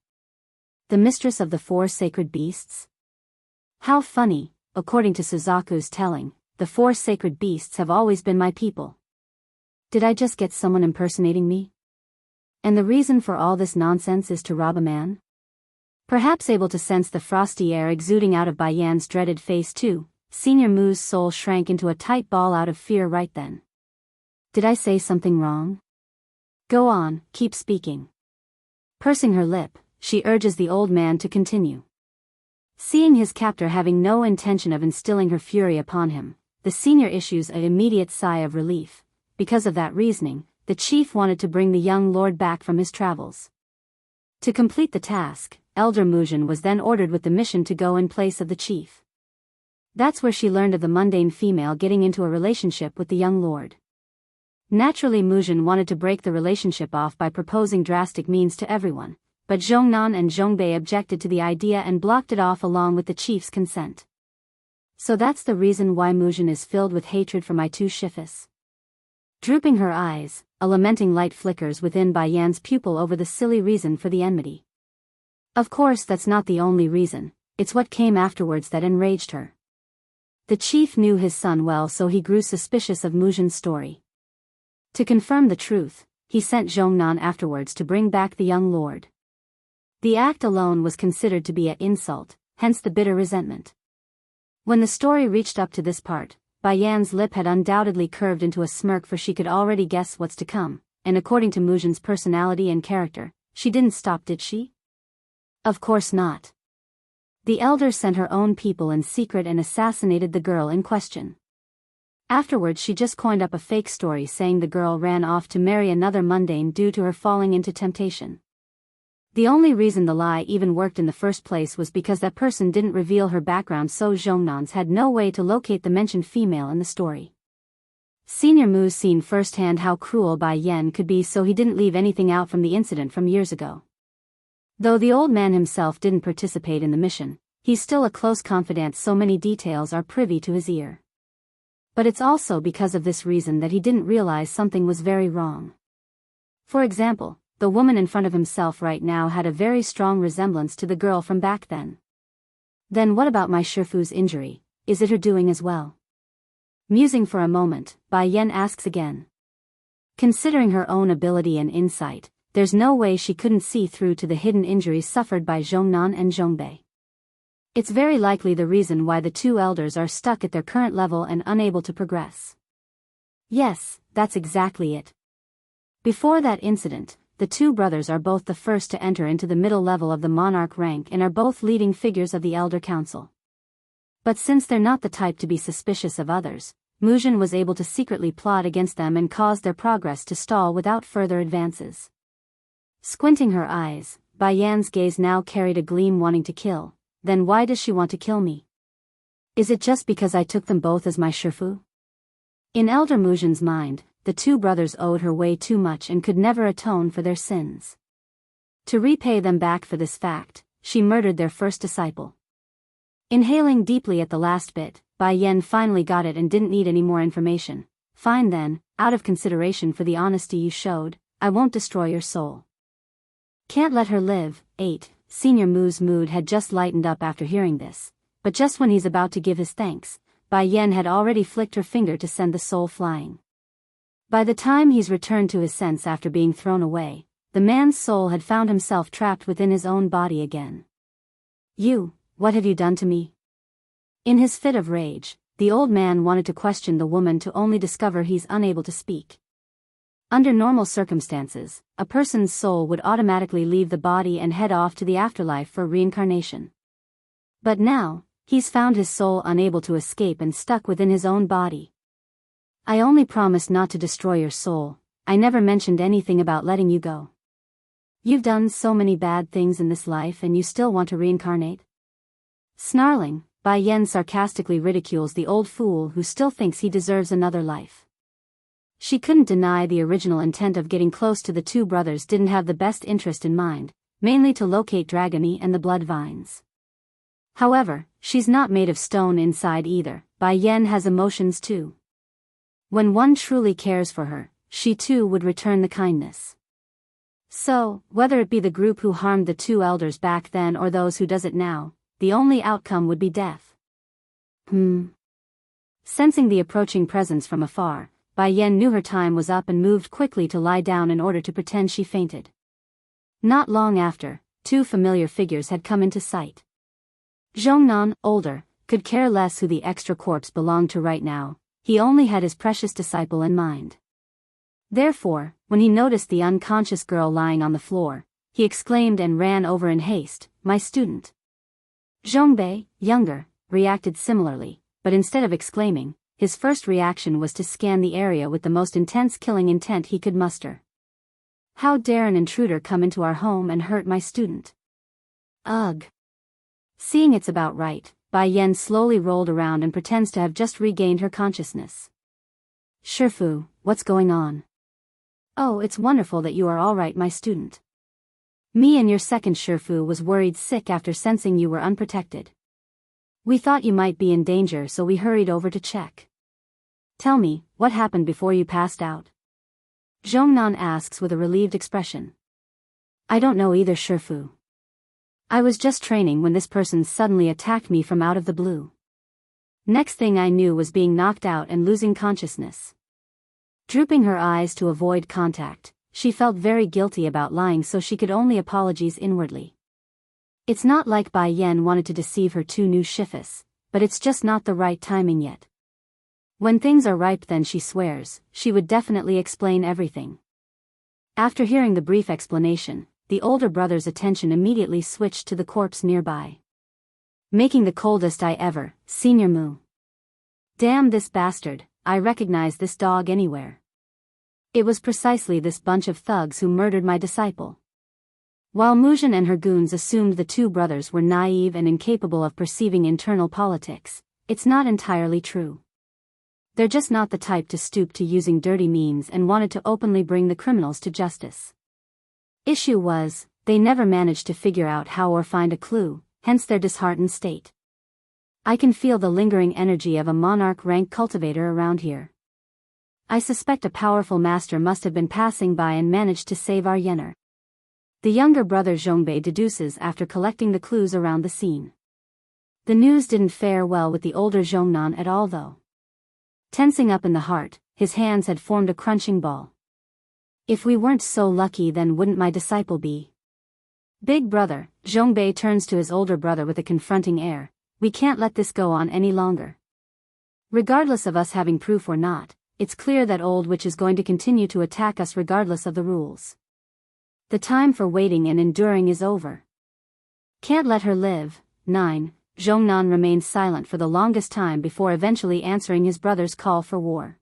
The mistress of the 4 sacred beasts? How funny, according to Suzaku's telling, the 4 sacred beasts have always been my people. Did I just get someone impersonating me? And the reason for all this nonsense is to rob a man? Perhaps able to sense the frosty air exuding out of Bai Yan's dreaded face too, Senior Mu's soul shrank into a tight ball out of fear right then. Did I say something wrong? Go on, keep speaking. Pursing her lip, she urges the old man to continue. Seeing his captor having no intention of instilling her fury upon him, the senior issues an immediate sigh of relief. Because of that reasoning, the chief wanted to bring the young lord back from his travels. To complete the task, Elder Mujin was then ordered with the mission to go in place of the chief. That's where she learned of the mundane female getting into a relationship with the young lord. Naturally, Mujin wanted to break the relationship off by proposing drastic means to everyone, but Zhongnan and Zhongbei objected to the idea and blocked it off along with the chief's consent. So that's the reason why Mujin is filled with hatred for my two shifis. Drooping her eyes, a lamenting light flickers within Bai Yan's pupil over the silly reason for the enmity. Of course, that's not the only reason, it's what came afterwards that enraged her. The chief knew his son well, so he grew suspicious of Mujin's story. To confirm the truth, he sent Zhongnan afterwards to bring back the young lord. The act alone was considered to be an insult, hence the bitter resentment. When the story reached up to this part, Bai Yan's lip had undoubtedly curved into a smirk, for she could already guess what's to come, and according to Mujin's personality and character, she didn't stop, did she? Of course not. The elder sent her own people in secret and assassinated the girl in question. Afterwards, she just coined up a fake story saying the girl ran off to marry another mundane due to her falling into temptation. The only reason the lie even worked in the first place was because that person didn't reveal her background, so Zhongnan's had no way to locate the mentioned female in the story. Senior Mu's seen firsthand how cruel Bai Yan could be, so he didn't leave anything out from the incident from years ago. Though the old man himself didn't participate in the mission, he's still a close confidant, so many details are privy to his ear. But it's also because of this reason that he didn't realize something was very wrong. For example, the woman in front of himself right now had a very strong resemblance to the girl from back then. Then what about my Shifu's injury, is it her doing as well? Musing for a moment, Bai Yan asks again. Considering her own ability and insight, there's no way she couldn't see through to the hidden injuries suffered by Zhongnan and Zhongbei. It's very likely the reason why the two elders are stuck at their current level and unable to progress. Yes, that's exactly it. Before that incident, the two brothers are both the first to enter into the middle level of the monarch rank and are both leading figures of the Elder Council. But since they're not the type to be suspicious of others, Mujin was able to secretly plot against them and cause their progress to stall without further advances. Squinting her eyes, Bai Yan's gaze now carried a gleam, wanting to kill. Then why does she want to kill me? Is it just because I took them both as my Shifu? In Elder Mujin's mind, the two brothers owed her way too much and could never atone for their sins. To repay them back for this fact, she murdered their first disciple. Inhaling deeply at the last bit, Bai Yan finally got it and didn't need any more information. Fine then, out of consideration for the honesty you showed, I won't destroy your soul. Can't let her live. 8. Senior Mu's mood had just lightened up after hearing this, but just when he's about to give his thanks, Bai Yan had already flicked her finger to send the soul flying. By the time he's returned to his sense after being thrown away, the man's soul had found himself trapped within his own body again. You, what have you done to me? In his fit of rage, the old man wanted to question the woman to only discover he's unable to speak. Under normal circumstances, a person's soul would automatically leave the body and head off to the afterlife for reincarnation. But now, he's found his soul unable to escape and stuck within his own body. I only promised not to destroy your soul, I never mentioned anything about letting you go. You've done so many bad things in this life and you still want to reincarnate? Snarling, Bai Yan sarcastically ridicules the old fool who still thinks he deserves another life. She couldn't deny the original intent of getting close to the two brothers didn't have the best interest in mind, mainly to locate Dragony and the blood vines. However, she's not made of stone inside either. Bai Yan has emotions too. When one truly cares for her, she too would return the kindness. So, whether it be the group who harmed the two elders back then or those who does it now, the only outcome would be death. Sensing the approaching presence from afar, Bai Yan knew her time was up and moved quickly to lie down in order to pretend she fainted. Not long after, two familiar figures had come into sight. Zhongnan, older, could care less who the extra corpse belonged to right now, he only had his precious disciple in mind. Therefore, when he noticed the unconscious girl lying on the floor, he exclaimed and ran over in haste, "My student." Zhongbei, younger, reacted similarly, but instead of exclaiming, his first reaction was to scan the area with the most intense killing intent he could muster. How dare an intruder come into our home and hurt my student? Ugh. Seeing it's about right, Bai Yan slowly rolled around and pretends to have just regained her consciousness. Shifu, what's going on? Oh, it's wonderful that you are all right, my student. Me and your second Shifu was worried sick after sensing you were unprotected. We thought you might be in danger, so we hurried over to check. Tell me, what happened before you passed out? Zhongnan asks with a relieved expression. I don't know either, Shifu. I was just training when this person suddenly attacked me from out of the blue. Next thing I knew was being knocked out and losing consciousness. Drooping her eyes to avoid contact, she felt very guilty about lying, so she could only apologize inwardly. It's not like Bai Yan wanted to deceive her two new shifus, but it's just not the right timing yet. When things are ripe, then she swears, she would definitely explain everything. After hearing the brief explanation, the older brother's attention immediately switched to the corpse nearby. Making the coldest eye ever, Senior Mu. Damn this bastard, I recognize this dog anywhere. It was precisely this bunch of thugs who murdered my disciple. While Muzhen and her goons assumed the two brothers were naive and incapable of perceiving internal politics, it's not entirely true. They're just not the type to stoop to using dirty means and wanted to openly bring the criminals to justice. Issue was, they never managed to figure out how or find a clue, hence their disheartened state. I can feel the lingering energy of a monarch rank cultivator around here. I suspect a powerful master must have been passing by and managed to save our Yener. The younger brother Zhongbei deduces after collecting the clues around the scene. The news didn't fare well with the older Zhongnan at all though. Tensing up in the heart, his hands had formed a crunching ball. If we weren't so lucky, then wouldn't my disciple be? Big brother, Zhongbei turns to his older brother with a confronting air. We can't let this go on any longer. Regardless of us having proof or not, it's clear that old witch is going to continue to attack us regardless of the rules. The time for waiting and enduring is over. Can't let her live. 9. Zhongnan remained silent for the longest time before eventually answering his brother's call for war.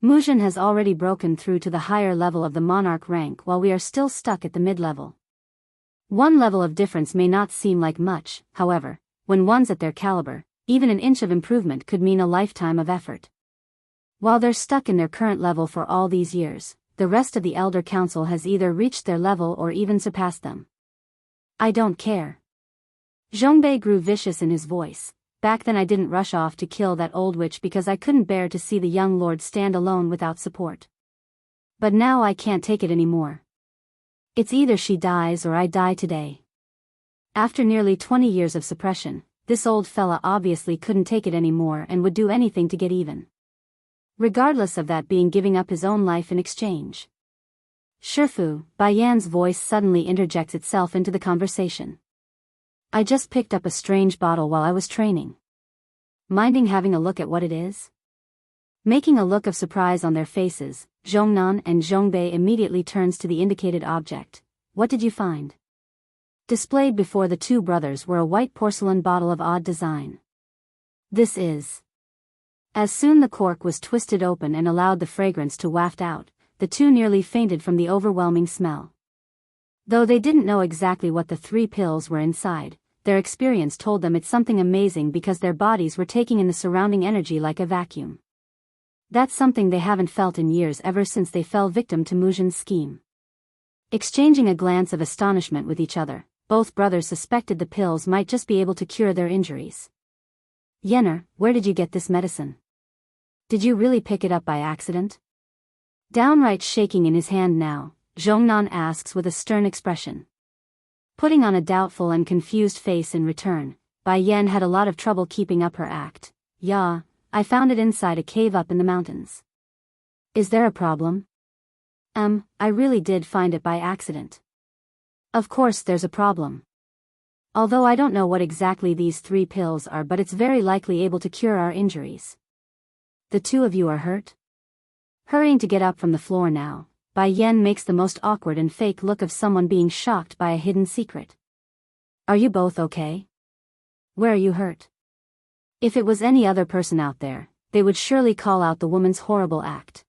Muzhen has already broken through to the higher level of the monarch rank while we are still stuck at the mid-level. One level of difference may not seem like much, however, when one's at their caliber, even an inch of improvement could mean a lifetime of effort. While they're stuck in their current level for all these years, the rest of the Elder Council has either reached their level or even surpassed them. I don't care. Zhongbei grew vicious in his voice. Back then I didn't rush off to kill that old witch because I couldn't bear to see the young lord stand alone without support. But now I can't take it anymore. It's either she dies or I die today. After nearly 20 years of suppression, this old fella obviously couldn't take it anymore and would do anything to get even. Regardless of that being giving up his own life in exchange. Shifu, Bai Yan's voice suddenly interjects itself into the conversation. I just picked up a strange bottle while I was training. Minding having a look at what it is? Making a look of surprise on their faces, Zhongnan and Zhongbei immediately turns to the indicated object. What did you find? Displayed before the two brothers were a white porcelain bottle of odd design. This is. As soon the cork was twisted open and allowed the fragrance to waft out, the two nearly fainted from the overwhelming smell. Though they didn't know exactly what the 3 pills were inside, their experience told them it's something amazing because their bodies were taking in the surrounding energy like a vacuum. That's something they haven't felt in years, ever since they fell victim to Muzhen's scheme. Exchanging a glance of astonishment with each other, both brothers suspected the pills might just be able to cure their injuries. Yener, where did you get this medicine? Did you really pick it up by accident? Downright shaking in his hand now, Zhongnan asks with a stern expression. Putting on a doubtful and confused face in return, Bai Yan had a lot of trouble keeping up her act. Yeah, I found it inside a cave up in the mountains. Is there a problem? I really did find it by accident. Of course there's a problem. Although I don't know what exactly these 3 pills are, but it's very likely able to cure our injuries. The two of you are hurt? Hurrying to get up from the floor now, Bai Yan makes the most awkward and fake look of someone being shocked by a hidden secret. Are you both okay? Where are you hurt? If it was any other person out there, they would surely call out the woman's horrible act.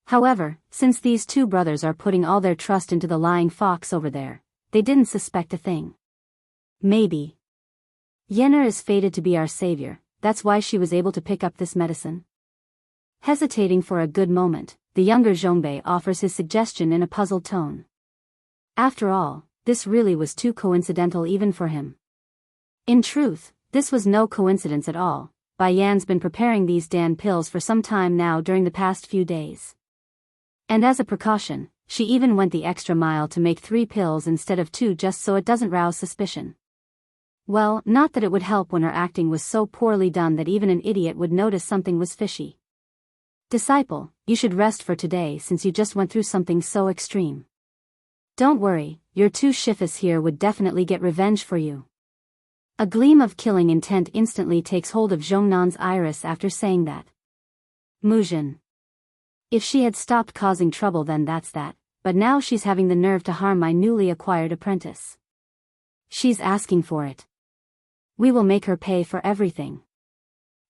However, since these two brothers are putting all their trust into the lying fox over there, they didn't suspect a thing. Maybe Yenner is fated to be our savior, that's why she was able to pick up this medicine. Hesitating for a good moment, the younger Zhongbei offers his suggestion in a puzzled tone. After all, this really was too coincidental even for him. In truth, this was no coincidence at all. Bai Yan's been preparing these Dan pills for some time now during the past few days. And as a precaution, she even went the extra mile to make 3 pills instead of 2 just so it doesn't rouse suspicion. Well, not that it would help when her acting was so poorly done that even an idiot would notice something was fishy. Disciple, you should rest for today since you just went through something so extreme. Don't worry, your 2 shifas here would definitely get revenge for you. A gleam of killing intent instantly takes hold of Zhongnan's iris after saying that. Muzhen. If she had stopped causing trouble then that's that, but now she's having the nerve to harm my newly acquired apprentice. She's asking for it. We will make her pay for everything.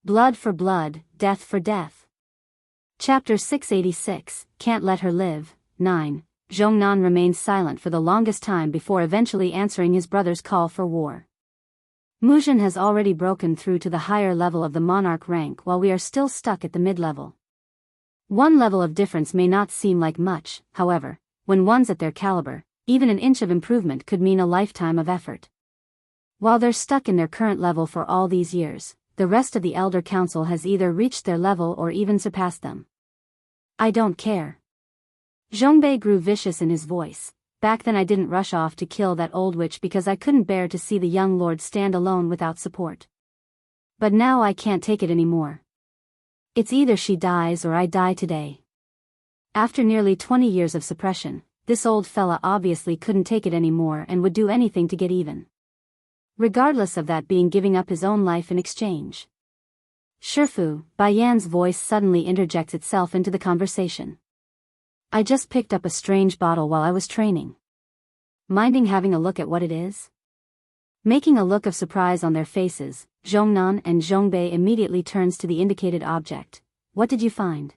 Blood for blood, death for death. Chapter 686, Can't Let Her Live, 9. Zhongnan remained silent for the longest time before eventually answering his brother's call for war. Muzhen has already broken through to the higher level of the monarch rank while we are still stuck at the mid-level. One level of difference may not seem like much, however, when one's at their caliber, even an inch of improvement could mean a lifetime of effort. While they're stuck in their current level for all these years, the rest of the Elder Council has either reached their level or even surpassed them. I don't care. Zhongbei grew vicious in his voice. Back then I didn't rush off to kill that old witch because I couldn't bear to see the young lord stand alone without support. But now I can't take it anymore. It's either she dies or I die today. After nearly 20 years of suppression, this old fella obviously couldn't take it anymore and would do anything to get even. Regardless of that being giving up his own life in exchange. Shifu, Bai Yan's voice suddenly interjects itself into the conversation. I just picked up a strange bottle while I was training. Minding having a look at what it is? Making a look of surprise on their faces, Zhongnan and Zhongbei immediately turns to the indicated object. What did you find?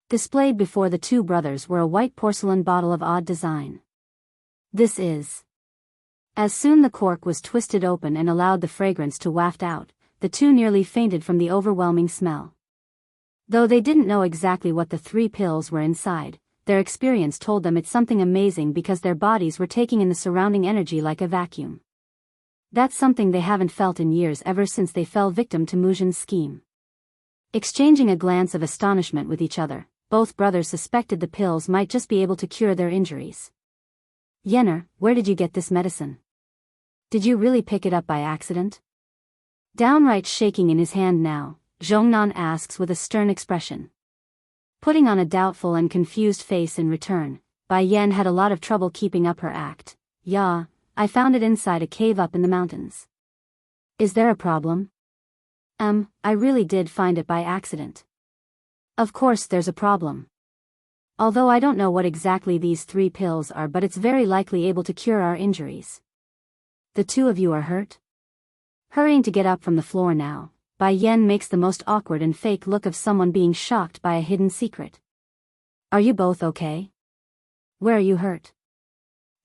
Displayed before the two brothers were a white porcelain bottle of odd design. This is. As soon the cork was twisted open and allowed the fragrance to waft out, the two nearly fainted from the overwhelming smell. Though they didn't know exactly what the 3 pills were inside, their experience told them it's something amazing because their bodies were taking in the surrounding energy like a vacuum. That's something they haven't felt in years ever since they fell victim to Muzhen's scheme. Exchanging a glance of astonishment with each other, both brothers suspected the pills might just be able to cure their injuries. Yenner, where did you get this medicine? Did you really pick it up by accident? Downright shaking in his hand now, Zhongnan asks with a stern expression. Putting on a doubtful and confused face in return, Bai Yan had a lot of trouble keeping up her act. Yeah, I found it inside a cave up in the mountains. Is there a problem? I really did find it by accident. Of course there's a problem. Although I don't know what exactly these 3 pills are, but it's very likely able to cure our injuries. The 2 of you are hurt? Hurrying to get up from the floor now, Bai Yan makes the most awkward and fake look of someone being shocked by a hidden secret. Are you both okay? Where are you hurt?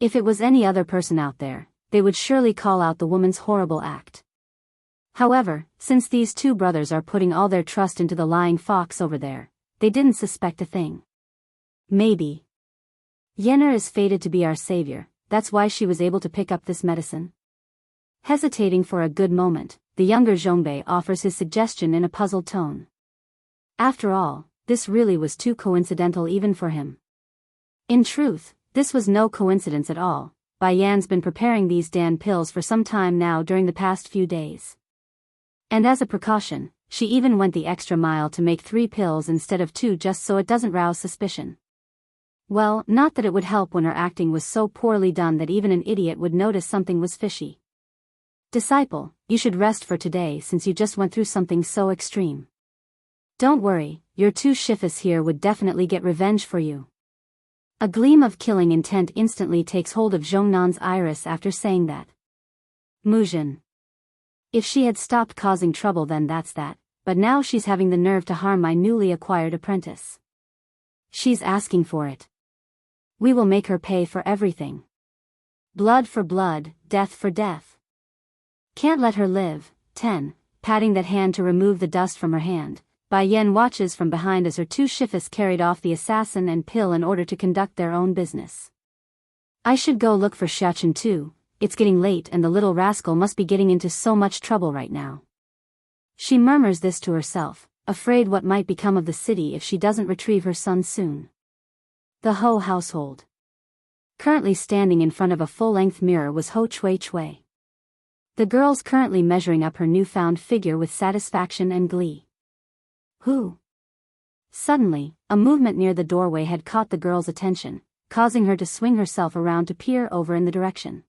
If it was any other person out there, they would surely call out the woman's horrible act. However, since these 2 brothers are putting all their trust into the lying fox over there, they didn't suspect a thing. Maybe Yenner is fated to be our savior, that's why she was able to pick up this medicine. Hesitating for a good moment, the younger Zhongbei offers his suggestion in a puzzled tone. After all, this really was too coincidental even for him. In truth, this was no coincidence at all. Bai Yan's been preparing these Dan pills for some time now during the past few days. And as a precaution, she even went the extra mile to make 3 pills instead of 2 just so it doesn't rouse suspicion. Well, not that it would help when her acting was so poorly done that even an idiot would notice something was fishy. Disciple, you should rest for today since you just went through something so extreme. Don't worry, your 2 shifas here would definitely get revenge for you. A gleam of killing intent instantly takes hold of Zhongnan's iris after saying that. Muzhen. If she had stopped causing trouble then that's that, but now she's having the nerve to harm my newly acquired apprentice. She's asking for it. We will make her pay for everything. Blood for blood, death for death. Can't let her live. 10. Patting that hand to remove the dust from her hand, Bai Yan watches from behind as her two shifis carried off the assassin and pill in order to conduct their own business. I should go look for Xiachen too. It's getting late and the little rascal must be getting into so much trouble right now. She murmurs this to herself, afraid what might become of the city if she doesn't retrieve her son soon. The Ho household. Currently standing in front of a full-length mirror was Ho Chui Chui. The girl's currently measuring up her newfound figure with satisfaction and glee. Who? Suddenly, a movement near the doorway had caught the girl's attention, causing her to swing herself around to peer over in the direction.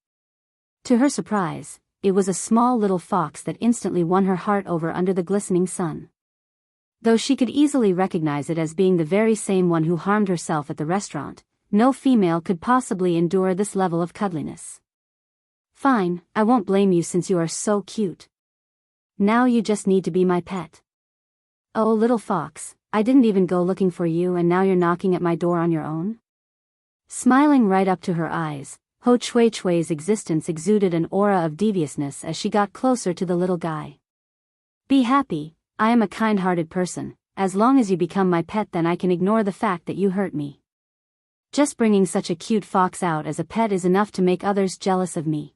To her surprise, it was a small little fox that instantly won her heart over under the glistening sun. Though she could easily recognize it as being the very same one who harmed herself at the restaurant, no female could possibly endure this level of cuddliness. Fine, I won't blame you since you are so cute. Now you just need to be my pet. Oh little fox, I didn't even go looking for you and now you're knocking at my door on your own? Smiling right up to her eyes, Ho Chui Chui's existence exuded an aura of deviousness as she got closer to the little guy. Be happy, I am a kind-hearted person, as long as you become my pet then I can ignore the fact that you hurt me. Just bringing such a cute fox out as a pet is enough to make others jealous of me.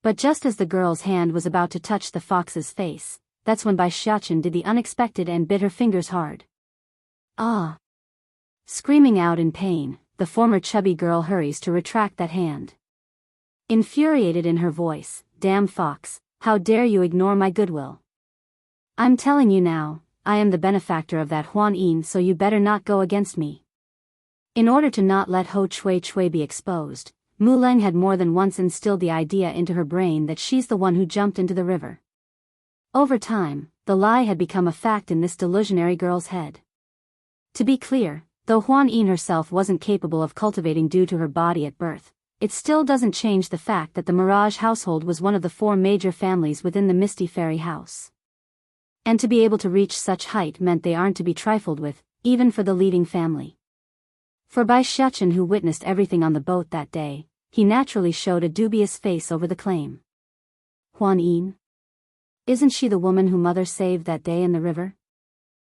But just as the girl's hand was about to touch the fox's face, that's when Bai Xiachen did the unexpected and bit her fingers hard. Ah! Screaming out in pain, the former chubby girl hurries to retract that hand. Infuriated in her voice, damn fox, how dare you ignore my goodwill? I'm telling you now, I am the benefactor of that Huan Yin so you better not go against me. In order to not let Ho Chui Chui be exposed, Mu Leng had more than once instilled the idea into her brain that she's the one who jumped into the river. Over time, the lie had become a fact in this delusionary girl's head. To be clear, though Huan Yin herself wasn't capable of cultivating due to her body at birth, it still doesn't change the fact that the Mirage household was one of the 4 major families within the Misty Fairy house. And to be able to reach such height meant they aren't to be trifled with, even for the leading family. For Bai Xiachen, who witnessed everything on the boat that day, he naturally showed a dubious face over the claim. Huan Yin? Isn't she the woman who Mother saved that day in the river?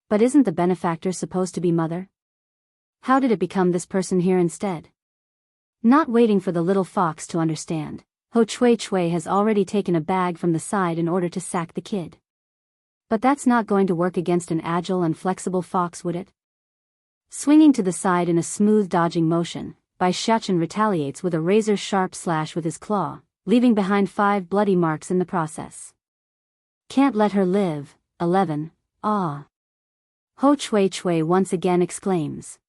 But isn't the benefactor supposed to be Mother? How did it become this person here instead? Not waiting for the little fox to understand, Ho Chui Chui has already taken a bag from the side in order to sack the kid. But that's not going to work against an agile and flexible fox, would it? Swinging to the side in a smooth dodging motion, Bai Xiachen retaliates with a razor-sharp slash with his claw, leaving behind 5 bloody marks in the process. Can't let her live. 11. Ah! Ho Chui Chui once again exclaims.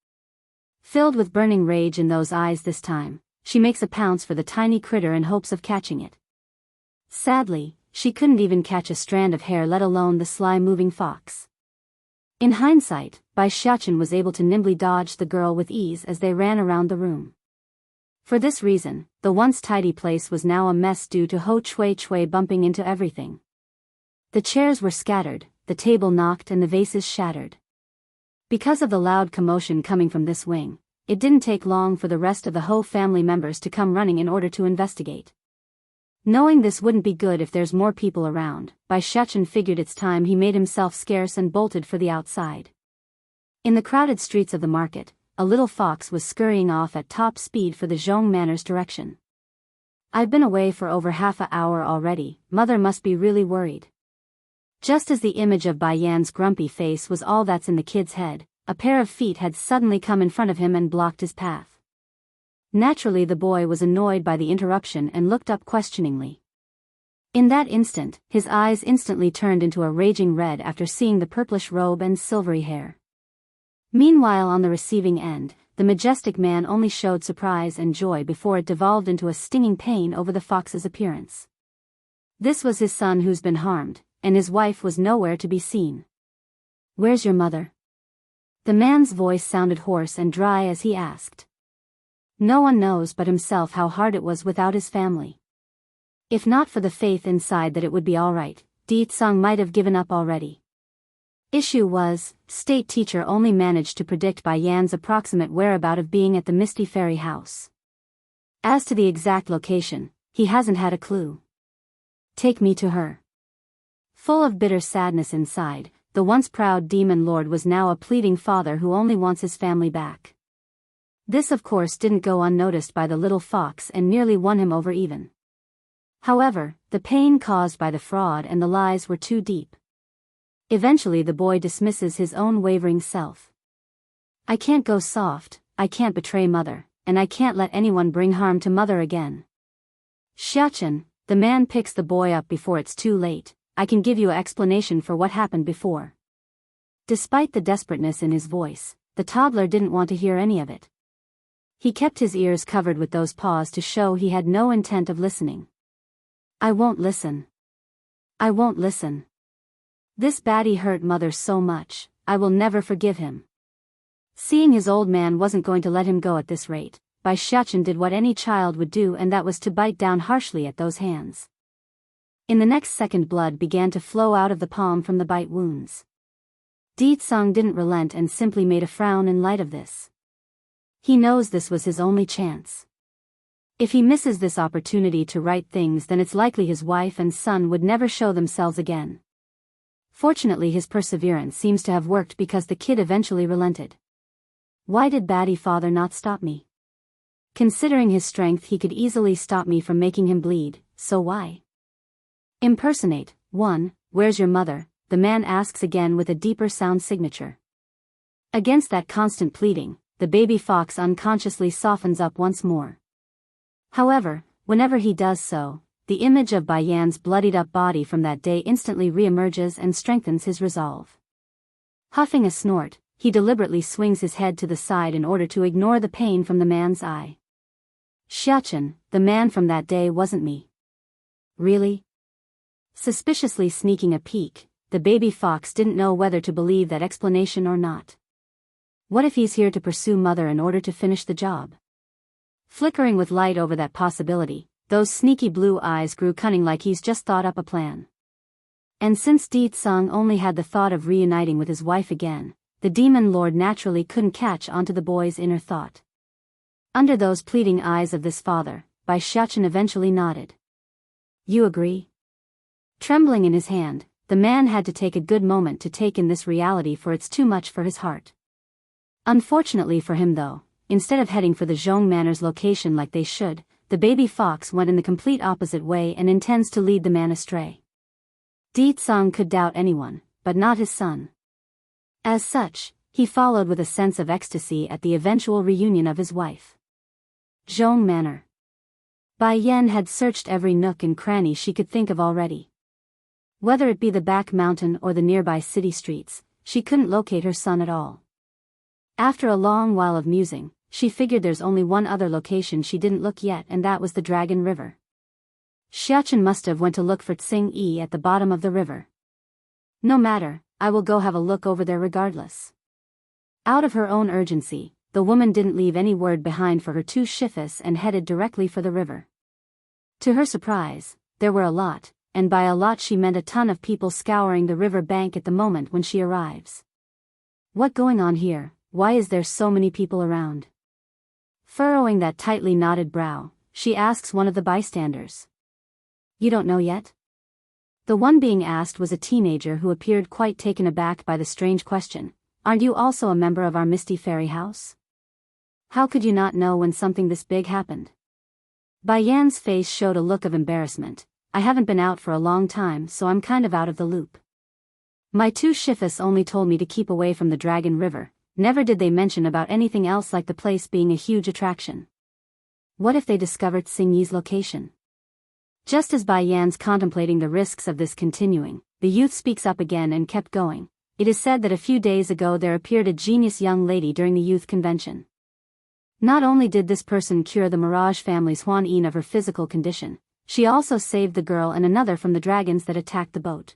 Filled with burning rage in those eyes this time, she makes a pounce for the tiny critter in hopes of catching it. Sadly, she couldn't even catch a strand of hair, let alone the sly moving fox. In hindsight, Bai Xiachen was able to nimbly dodge the girl with ease as they ran around the room. For this reason, the once tidy place was now a mess due to Ho Chui Chui bumping into everything. The chairs were scattered, the table knocked and the vases shattered. Because of the loud commotion coming from this wing, it didn't take long for the rest of the Ho family members to come running in order to investigate. Knowing this wouldn't be good if there's more people around, Bai Xiachen figured it's time he made himself scarce and bolted for the outside. In the crowded streets of the market, a little fox was scurrying off at top speed for the Zhong Manor's direction. I've been away for over half an hour already, Mother must be really worried. Just as the image of Bai Yan's grumpy face was all that's in the kid's head, a pair of feet had suddenly come in front of him and blocked his path. Naturally, the boy was annoyed by the interruption and looked up questioningly. In that instant, his eyes instantly turned into a raging red after seeing the purplish robe and silvery hair. Meanwhile, on the receiving end, the majestic man only showed surprise and joy before it devolved into a stinging pain over the fox's appearance. This was his son who's been harmed, and his wife was nowhere to be seen. Where's your mother? The man's voice sounded hoarse and dry as he asked. No one knows but himself how hard it was without his family. If not for the faith inside that it would be all right, Di Tsang might have given up already. Issue was, state teacher only managed to predict Bai Yan's approximate whereabout of being at the Misty Fairy house. As to the exact location, he hasn't had a clue. Take me to her. Full of bitter sadness inside, the once proud demon lord was now a pleading father who only wants his family back. This of course didn't go unnoticed by the little fox and nearly won him over even. However, the pain caused by the fraud and the lies were too deep. Eventually the boy dismisses his own wavering self. I can't go soft, I can't betray mother, and I can't let anyone bring harm to mother again. Xiachen, the man picks the boy up before it's too late. I can give you an explanation for what happened before. Despite the desperateness in his voice, the toddler didn't want to hear any of it. He kept his ears covered with those paws to show he had no intent of listening. I won't listen. I won't listen. This baddie hurt mother so much, I will never forgive him. Seeing his old man wasn't going to let him go at this rate, Bai Xiachen did what any child would do, and that was to bite down harshly at those hands. In the next second blood began to flow out of the palm from the bite wounds. Di Tsung didn't relent and simply made a frown in light of this. He knows this was his only chance. If he misses this opportunity to right things, then it's likely his wife and son would never show themselves again. Fortunately his perseverance seems to have worked because the kid eventually relented. Why did baddie father not stop me? Considering his strength he could easily stop me from making him bleed, so why? Impersonate. 1. Where's your mother? The man asks again with a deeper sound signature. Against that constant pleading, the baby fox unconsciously softens up once more. However, whenever he does so, the image of Bai Yan's bloodied up body from that day instantly reemerges and strengthens his resolve. Huffing a snort, he deliberately swings his head to the side in order to ignore the pain from the man's eye. Xiachen, the man from that day wasn't me. Really? Suspiciously sneaking a peek, the baby fox didn't know whether to believe that explanation or not. What if he's here to pursue mother in order to finish the job? Flickering with light over that possibility, those sneaky blue eyes grew cunning, like he's just thought up a plan. And since Di Tsung only had the thought of reuniting with his wife again, the demon lord naturally couldn't catch onto the boy's inner thought. Under those pleading eyes of this father, Bai Xiachen eventually nodded. You agree? Trembling in his hand, the man had to take a good moment to take in this reality, for it's too much for his heart. Unfortunately for him though, instead of heading for the Zhong Manor's location like they should, the baby fox went in the complete opposite way and intends to lead the man astray. Di Tsung could doubt anyone, but not his son. As such, he followed with a sense of ecstasy at the eventual reunion of his wife. Zhong Manor. Bai Yan had searched every nook and cranny she could think of already. Whether it be the back mountain or the nearby city streets, she couldn't locate her son at all. After a long while of musing, she figured there's only one other location she didn't look yet, and that was the Dragon River. Xiachen must have went to look for Tsing Yi at the bottom of the river. No matter, I will go have a look over there regardless. Out of her own urgency, the woman didn't leave any word behind for her two shifus and headed directly for the river. To her surprise, there were a lot, and by a lot she meant a ton of people scouring the river bank at the moment when she arrives. What going on here? Why is there so many people around? Furrowing that tightly knotted brow, she asks one of the bystanders. You don't know yet? The one being asked was a teenager who appeared quite taken aback by the strange question. Aren't you also a member of our Misty Fairy house? How could you not know when something this big happened? Bai Yan's face showed a look of embarrassment. I haven't been out for a long time, so I'm kind of out of the loop. My two shifus only told me to keep away from the Dragon River. Never did they mention about anything else, like the place being a huge attraction. What if they discovered Tsing Yi's location? Just as Bai Yan's contemplating the risks of this continuing, the youth speaks up again and kept going. It is said that a few days ago there appeared a genius young lady during the youth convention. Not only did this person cure the Mirage family's Huan Yin of her physical condition, she also saved the girl and another from the dragons that attacked the boat.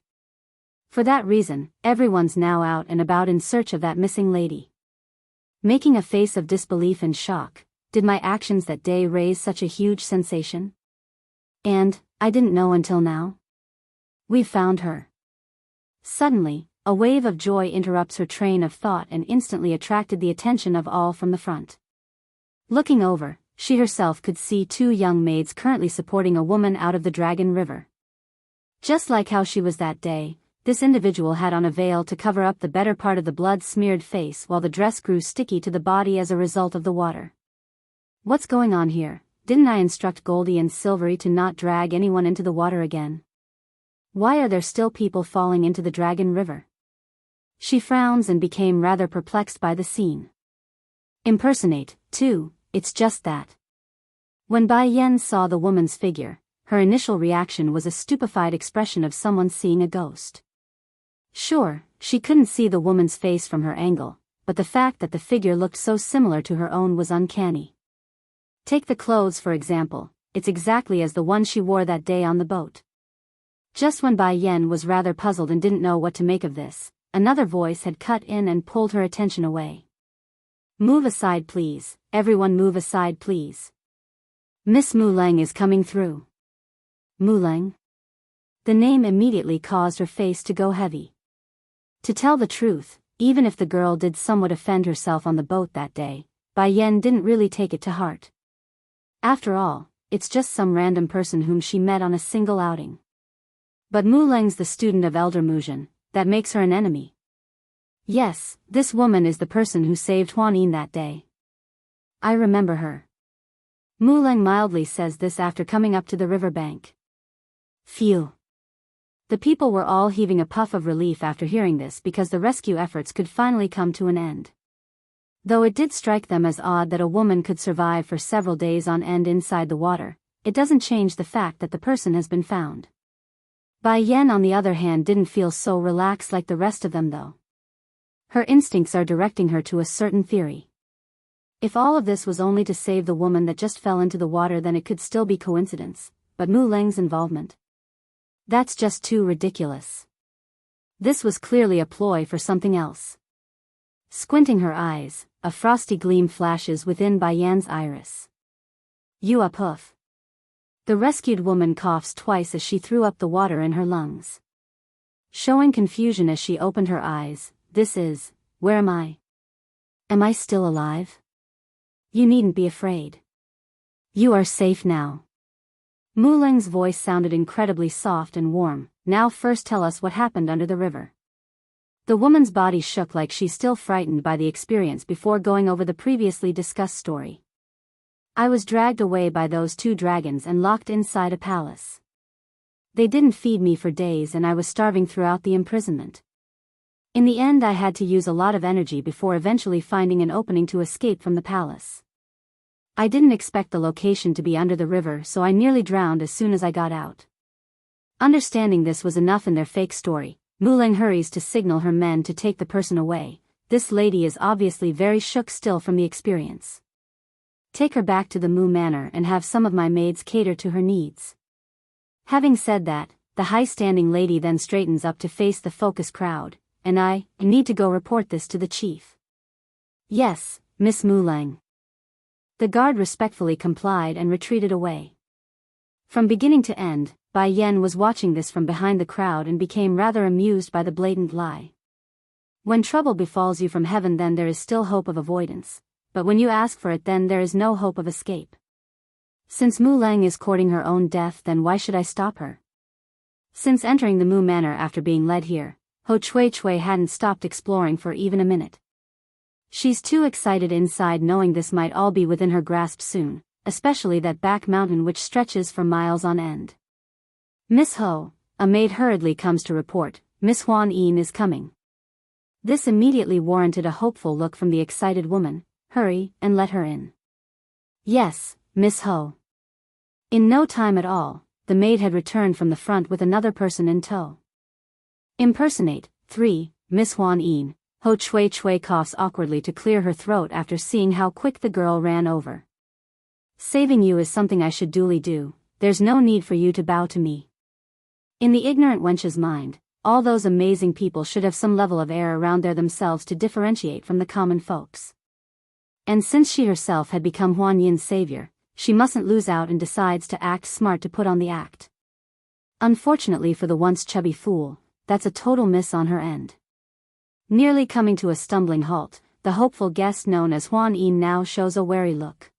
For that reason, everyone's now out and about in search of that missing lady. Making a face of disbelief and shock, did my actions that day raise such a huge sensation? And, I didn't know until now? We've found her. Suddenly, A wave of joy interrupts her train of thought and instantly attracted the attention of all from the front. Looking over, she herself could see two young maids currently supporting a woman out of the Dragon River. Just like how she was that day, this individual had on a veil to cover up the better part of the blood-smeared face while the dress grew sticky to the body as a result of the water. What's going on here? Didn't I instruct Goldie and Silvery to not drag anyone into the water again? Why are there still people falling into the Dragon River? She frowns and became rather perplexed by the scene. Impersonate, too, it's just that. When Bai Yen saw the woman's figure, her initial reaction was a stupefied expression of someone seeing a ghost. Sure, she couldn't see the woman's face from her angle, but the fact that the figure looked so similar to her own was uncanny. Take the clothes for example, it's exactly as the one she wore that day on the boat. Just when Bai Yen was rather puzzled and didn't know what to make of this, another voice had cut in and pulled her attention away. Move aside please, everyone move aside please. Miss Mu Leng is coming through. Mu Leng? The name immediately caused her face to go heavy. To tell the truth, even if the girl did somewhat offend herself on the boat that day, Bai Yen didn't really take it to heart. After all, it's just some random person whom she met on a single outing. But Mu Leng's the student of Elder Muzhen, that makes her an enemy. Yes, this woman is the person who saved Huan Yin that day. I remember her. Mu Leng mildly says this after coming up to the riverbank. Phew. The people were all heaving a puff of relief after hearing this because the rescue efforts could finally come to an end. Though it did strike them as odd that a woman could survive for several days on end inside the water, it doesn't change the fact that the person has been found. Bai Yen on the other hand didn't feel so relaxed like the rest of them though. Her instincts are directing her to a certain theory. If all of this was only to save the woman that just fell into the water, then it could still be coincidence, but Mu Leng's involvement? That's just too ridiculous. This was clearly a ploy for something else. Squinting her eyes, a frosty gleam flashes within Bai Yan's iris. You up hoof. The rescued woman coughs twice as she threw up the water in her lungs. Showing confusion as she opened her eyes, where am I? Am I still alive? You needn't be afraid. You are safe now. Mu Leng's voice sounded incredibly soft and warm. Now first tell us what happened under the river. The woman's body shook like she's still frightened by the experience before going over the previously discussed story. I was dragged away by those two dragons and locked inside a palace. They didn't feed me for days and I was starving throughout the imprisonment. In the end I had to use a lot of energy before eventually finding an opening to escape from the palace. I didn't expect the location to be under the river, so I nearly drowned as soon as I got out. Understanding this was enough in their fake story, Mu Leng hurries to signal her men to take the person away. This lady is obviously very shook still from the experience. Take her back to the Mu Manor and have some of my maids cater to her needs. Having said that, the high-standing lady then straightens up to face the focus crowd. And I need to go report this to the chief. Yes, Miss Mu Leng. The guard respectfully complied and retreated away. From beginning to end, Bai Yen was watching this from behind the crowd and became rather amused by the blatant lie. When trouble befalls you from heaven, then there is still hope of avoidance, but when you ask for it, then there is no hope of escape. Since Mu Leng is courting her own death, then why should I stop her? Since entering the Mu Manor after being led here, Ho Chui Chui hadn't stopped exploring for even a minute. She's too excited inside knowing this might all be within her grasp soon, especially that back mountain which stretches for miles on end. Miss Ho, a maid hurriedly comes to report, Miss Huan Yin is coming. This immediately warranted a hopeful look from the excited woman. Hurry, and let her in. Yes, Miss Ho. In no time at all, the maid had returned from the front with another person in tow. Impersonate, 3, Miss Huan Yin. Ho Chui Chui coughs awkwardly to clear her throat after seeing how quick the girl ran over. Saving you is something I should duly do, there's no need for you to bow to me. In the ignorant wench's mind, all those amazing people should have some level of air around there themselves to differentiate from the common folks. And since she herself had become Huan Yin's savior, she mustn't lose out and decides to act smart to put on the act. Unfortunately for the once chubby fool, that's a total miss on her end. Nearly coming to a stumbling halt, the hopeful guest known as Huan Yin now shows a wary look.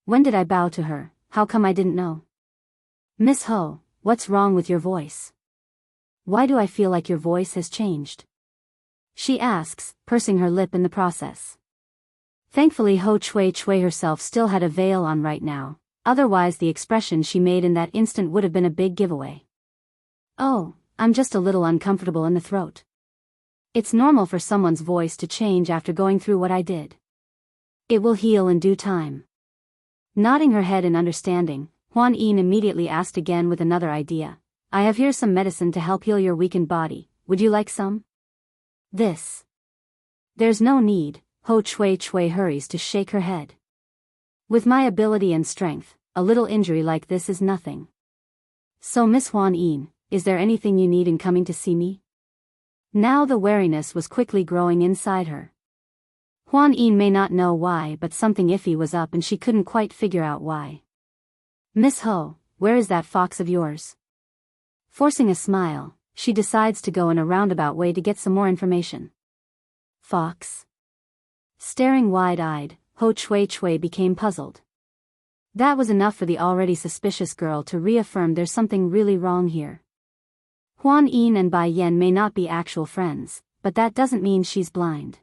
When did I bow to her? How come I didn't know? Miss Ho, what's wrong with your voice? Why do I feel like your voice has changed? She asks, pursing her lip in the process. Thankfully Ho Chui Chui herself still had a veil on right now, otherwise the expression she made in that instant would have been a big giveaway. Oh, I'm just a little uncomfortable in the throat. It's normal for someone's voice to change after going through what I did. It will heal in due time. Nodding her head in understanding, Huan Yin immediately asked again with another idea. I have here some medicine to help heal your weakened body, would you like some? This. There's no need, Ho Chui Chui hurries to shake her head. With my ability and strength, a little injury like this is nothing. So Miss Huan Yin, is there anything you need in coming to see me? Now the wariness was quickly growing inside her. Huan Yin may not know why, but something iffy was up and she couldn't quite figure out why. Miss Ho, where is that fox of yours? Forcing a smile, she decides to go in a roundabout way to get some more information. Fox? Staring wide-eyed, Ho Chui Chui became puzzled. That was enough for the already suspicious girl to reaffirm there's something really wrong here. Huan Yin and Bai Yan may not be actual friends, but that doesn't mean she's blind.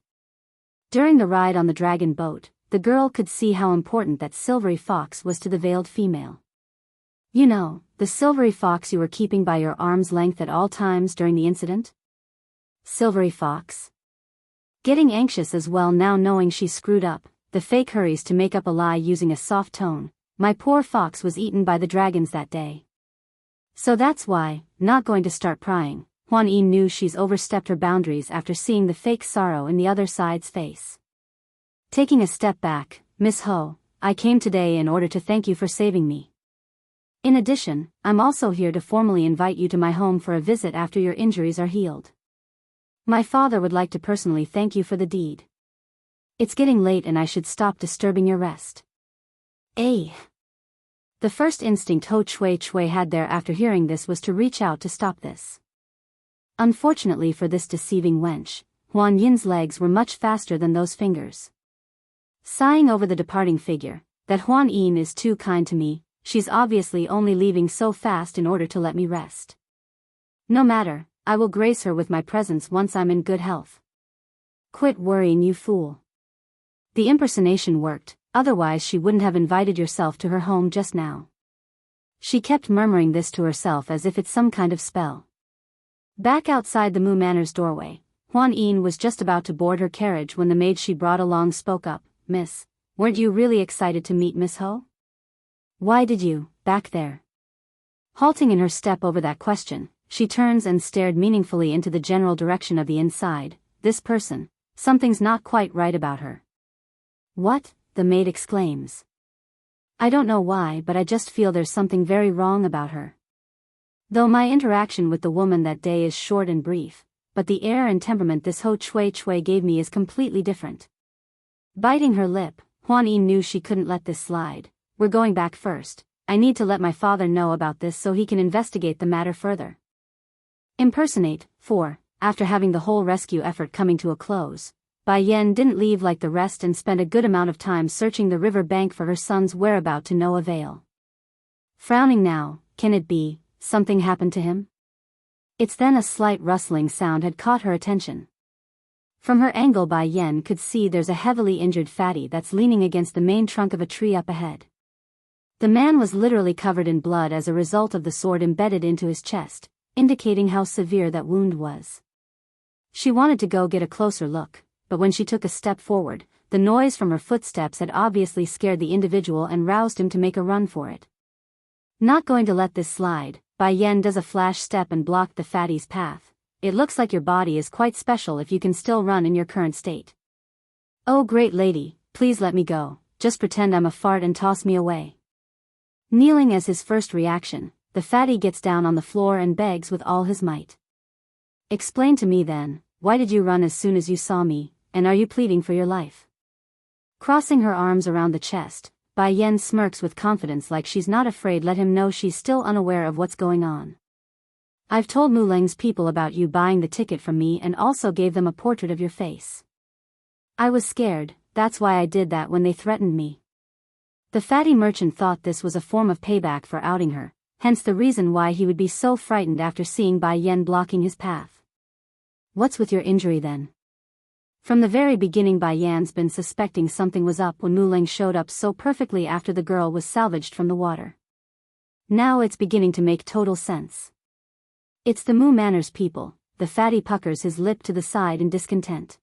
During the ride on the dragon boat, the girl could see how important that silvery fox was to the veiled female. You know, the silvery fox you were keeping by your arm's length at all times during the incident? Silvery fox? Getting anxious as well now knowing she's screwed up, the fake hurries to make up a lie using a soft tone. My poor fox was eaten by the dragons that day. So that's why, not going to start prying. Huan Yin knew she's overstepped her boundaries after seeing the fake sorrow in the other side's face. Taking a step back, Miss Ho, I came today in order to thank you for saving me. In addition, I'm also here to formally invite you to my home for a visit after your injuries are healed. My father would like to personally thank you for the deed. It's getting late and I should stop disturbing your rest. Eh? The first instinct Ho Chui Chui had there after hearing this was to reach out to stop this. Unfortunately for this deceiving wench, Huan Yin's legs were much faster than those fingers. Sighing over the departing figure, that Huan Yin is too kind to me, she's obviously only leaving so fast in order to let me rest. No matter, I will grace her with my presence once I'm in good health. Quit worrying, you fool. The impersonation worked, otherwise she wouldn't have invited yourself to her home just now. She kept murmuring this to herself as if it's some kind of spell. Back outside the Mu Manor's doorway, Huan Yin was just about to board her carriage when the maid she brought along spoke up. Miss, weren't you really excited to meet Miss Ho? Why did you, back there? Halting in her step over that question, she turns and stared meaningfully into the general direction of the inside. This person, something's not quite right about her. What? The maid exclaims. I don't know why, but I just feel there's something very wrong about her. Though my interaction with the woman that day is short and brief, but the air and temperament this Ho Chui Chui gave me is completely different. Biting her lip, Huan Yin knew she couldn't let this slide. We're going back first. I need to let my father know about this so he can investigate the matter further. Impersonate. 4. After having the whole rescue effort coming to a close, Bai Yan didn't leave like the rest and spent a good amount of time searching the river bank for her son's whereabouts to no avail. Frowning now, can it be something happened to him? It's then a slight rustling sound had caught her attention. From her angle, Bai Yan could see there's a heavily injured fatty that's leaning against the main trunk of a tree up ahead. The man was literally covered in blood as a result of the sword embedded into his chest, indicating how severe that wound was. She wanted to go get a closer look, but when she took a step forward, the noise from her footsteps had obviously scared the individual and roused him to make a run for it. Not going to let this slide, Bai Yan does a flash step and blocked the fatty's path. It looks like your body is quite special if you can still run in your current state. Oh great lady, please let me go, just pretend I'm a fart and toss me away. Kneeling as his first reaction, the fatty gets down on the floor and begs with all his might. Explain to me then, why did you run as soon as you saw me, and are you pleading for your life? Crossing her arms around the chest, Bai Yan smirks with confidence like she's not afraid. Let him know she's still unaware of what's going on. I've told Mulang's people about you buying the ticket from me and also gave them a portrait of your face. I was scared, that's why I did that when they threatened me. The fatty merchant thought this was a form of payback for outing her, hence the reason why he would be so frightened after seeing Bai Yan blocking his path. What's with your injury then? From the very beginning Bai Yan's been suspecting something was up when Mulang showed up so perfectly after the girl was salvaged from the water. Now it's beginning to make total sense. It's the Mu Manners people. The fatty puckers his lip to the side in discontent.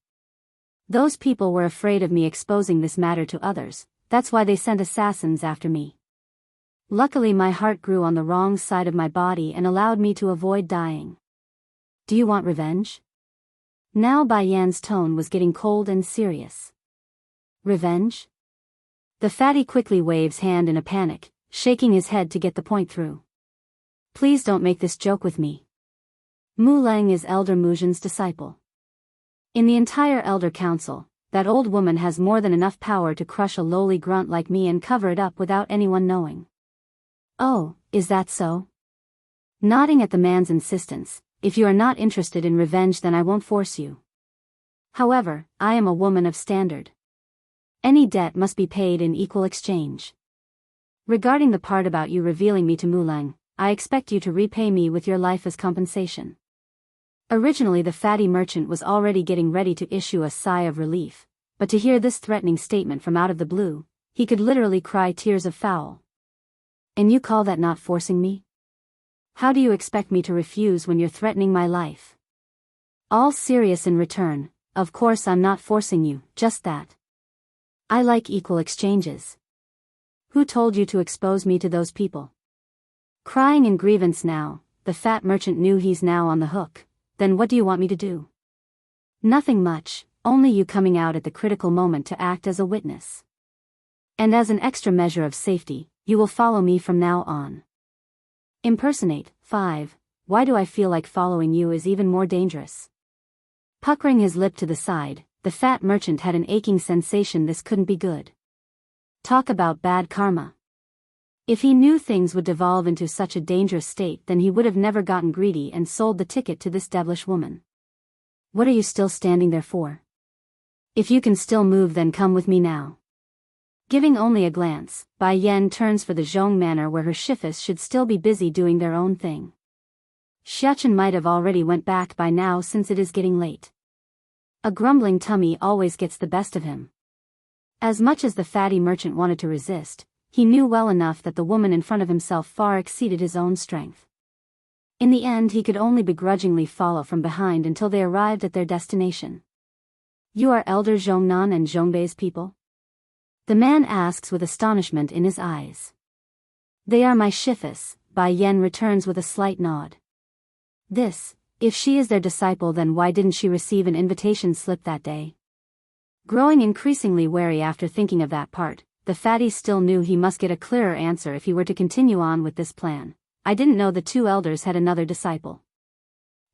Those people were afraid of me exposing this matter to others, that's why they sent assassins after me. Luckily my heart grew on the wrong side of my body and allowed me to avoid dying. Do you want revenge? Now Bai Yan's tone was getting cold and serious. Revenge? The fatty quickly waves hand in a panic, shaking his head to get the point through. Please don't make this joke with me. Mulang is Elder Muzhin's disciple. In the entire Elder Council, that old woman has more than enough power to crush a lowly grunt like me and cover it up without anyone knowing. Oh, is that so? Nodding at the man's insistence, if you are not interested in revenge then I won't force you. However, I am a woman of standard. Any debt must be paid in equal exchange. Regarding the part about you revealing me to Mulang, I expect you to repay me with your life as compensation. Originally the fatty merchant was already getting ready to issue a sigh of relief, but to hear this threatening statement from out of the blue, he could literally cry tears of foul. And you call that not forcing me? How do you expect me to refuse when you're threatening my life? All serious in return, of course I'm not forcing you, just that. I like equal exchanges. Who told you to expose me to those people? Crying in grievance now, the fat merchant knew he's now on the hook. Then what do you want me to do? Nothing much, only you coming out at the critical moment to act as a witness. And as an extra measure of safety, you will follow me from now on. Impersonate. 5. Why do I feel like following you is even more dangerous? Puckering his lip to the side, the fat merchant had an aching sensation this couldn't be good. Talk about bad karma. If he knew things would devolve into such a dangerous state then he would have never gotten greedy and sold the ticket to this devilish woman. What are you still standing there for? If you can still move then come with me now. Giving only a glance, Bai Yan turns for the Zhong Manor where her shifis should still be busy doing their own thing. Xiachen might have already went back by now since it is getting late. A grumbling tummy always gets the best of him. As much as the fatty merchant wanted to resist, he knew well enough that the woman in front of himself far exceeded his own strength. In the end he could only begrudgingly follow from behind until they arrived at their destination. You are Elder Zhongnan and Zhongbei's people? The man asks with astonishment in his eyes. They are my shifis, Bai Yan returns with a slight nod. If she is their disciple then why didn't she receive an invitation slip that day? Growing increasingly wary after thinking of that part, the fatty still knew he must get a clearer answer if he were to continue on with this plan. I didn't know the two elders had another disciple.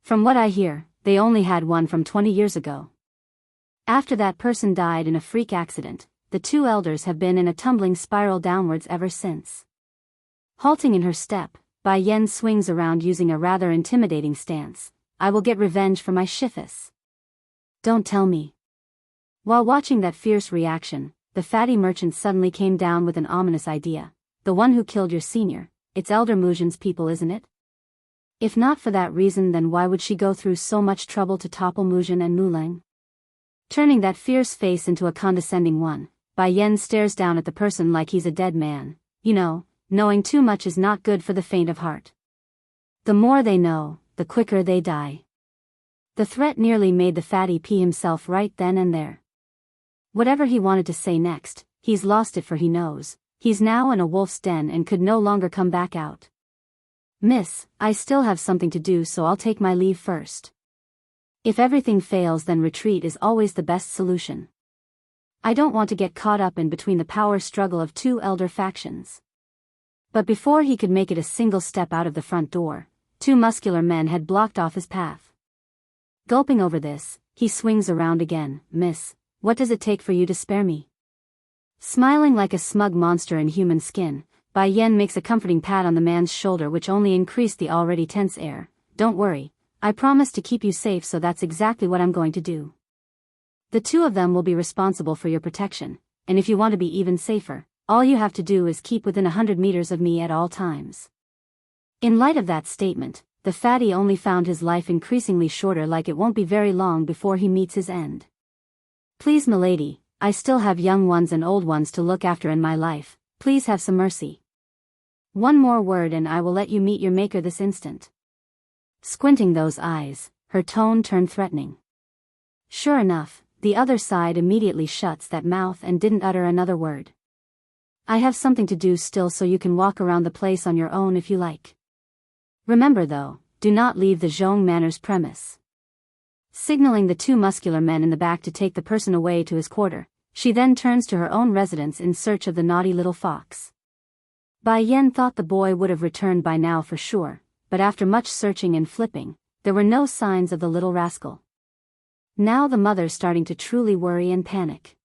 From what I hear, they only had one from 20 years ago. After that person died in a freak accident, the two elders have been in a tumbling spiral downwards ever since. Halting in her step, Bai Yan swings around using a rather intimidating stance. I will get revenge for my shifis. Don't tell me. While watching that fierce reaction, the fatty merchant suddenly came down with an ominous idea. The one who killed your senior, it's Elder Muzhin's people isn't it? If not for that reason then why would she go through so much trouble to topple Muzhin and Mulang? Turning that fierce face into a condescending one, Bai Yan stares down at the person like he's a dead man. You know, knowing too much is not good for the faint of heart. The more they know, the quicker they die. The threat nearly made the fatty pee himself right then and there. Whatever he wanted to say next, he's lost it for he knows, he's now in a wolf's den and could no longer come back out. Miss, I still have something to do so I'll take my leave first. If everything fails then retreat is always the best solution. I don't want to get caught up in between the power struggle of two elder factions. But before he could make it a single step out of the front door, two muscular men had blocked off his path. Gulping over this, he swings around again. Miss, what does it take for you to spare me? Smiling like a smug monster in human skin, Bai Yan makes a comforting pat on the man's shoulder which only increased the already tense air. don't worry, I promise to keep you safe, so that's exactly what I'm going to do. The two of them will be responsible for your protection, and if you want to be even safer, all you have to do is keep within 100 meters of me at all times." In light of that statement, the fatty only found his life increasingly shorter, like it won't be very long before he meets his end. "Please, milady, I still have young ones and old ones to look after in my life, please have some mercy. One more word and I will let you meet your maker this instant." Squinting those eyes, her tone turned threatening. Sure enough, the other side immediately shuts that mouth and didn't utter another word. "I have something to do still, so you can walk around the place on your own if you like. Remember though, do not leave the Zhong Manor's premise." Signaling the two muscular men in the back to take the person away to his quarter, she then turns to her own residence in search of the naughty little fox. Bai Yan thought the boy would have returned by now for sure, but after much searching and flipping, there were no signs of the little rascal. Now the mother's starting to truly worry and panic.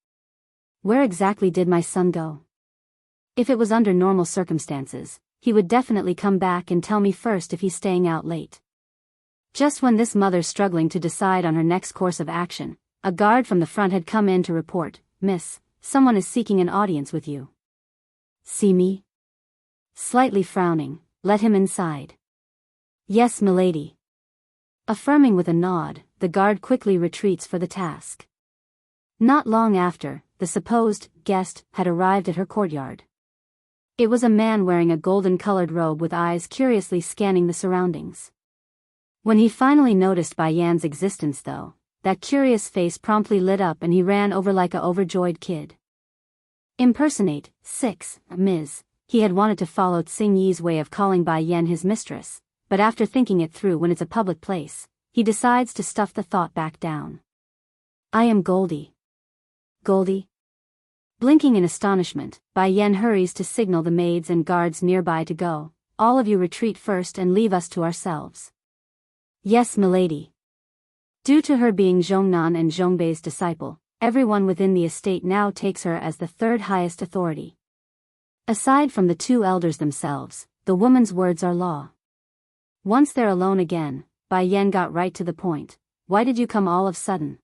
Where exactly did my son go? If it was under normal circumstances, he would definitely come back and tell me first if he's staying out late. Just when this mother's struggling to decide on her next course of action, a guard from the front had come in to report, "Miss, someone is seeking an audience with you." "See me?" Slightly frowning, "Let him inside." "Yes, milady." Affirming with a nod, the guard quickly retreats for the task. Not long after, the supposed guest had arrived at her courtyard. It was a man wearing a golden-colored robe with eyes curiously scanning the surroundings. When he finally noticed Bai Yan's existence though, that curious face promptly lit up and he ran over like a overjoyed kid. Impersonate, 6, Ms. He had wanted to follow Tsing Yi's way of calling Bai Yan his mistress, but after thinking it through, when it's a public place, he decides to stuff the thought back down. "I am Goldie." "Goldie?" Blinking in astonishment, Bai Yan hurries to signal the maids and guards nearby to go. "All of you retreat first and leave us to ourselves." "Yes, milady." Due to her being Zhongnan and Zhongbei's disciple, everyone within the estate now takes her as the third highest authority. Aside from the two elders themselves, the woman's words are law. Once they're alone again, Bai Yan got right to the point. "Why did you come all of a sudden?"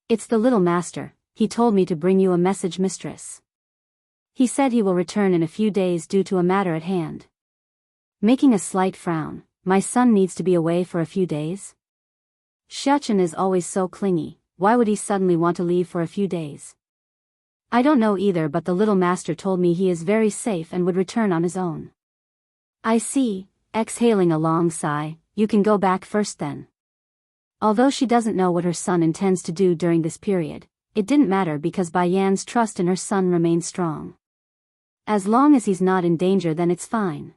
"It's the little master. He told me to bring you a message, mistress. He said he will return in a few days due to a matter at hand." Making a slight frown, "My son needs to be away for a few days?" Xiachen is always so clingy, why would he suddenly want to leave for a few days? "I don't know either, but the little master told me he is very safe and would return on his own." "I see." Exhaling a long sigh, "You can go back first then." Although she doesn't know what her son intends to do during this period, it didn't matter because Bai Yan's trust in her son remained strong. As long as he's not in danger, then it's fine.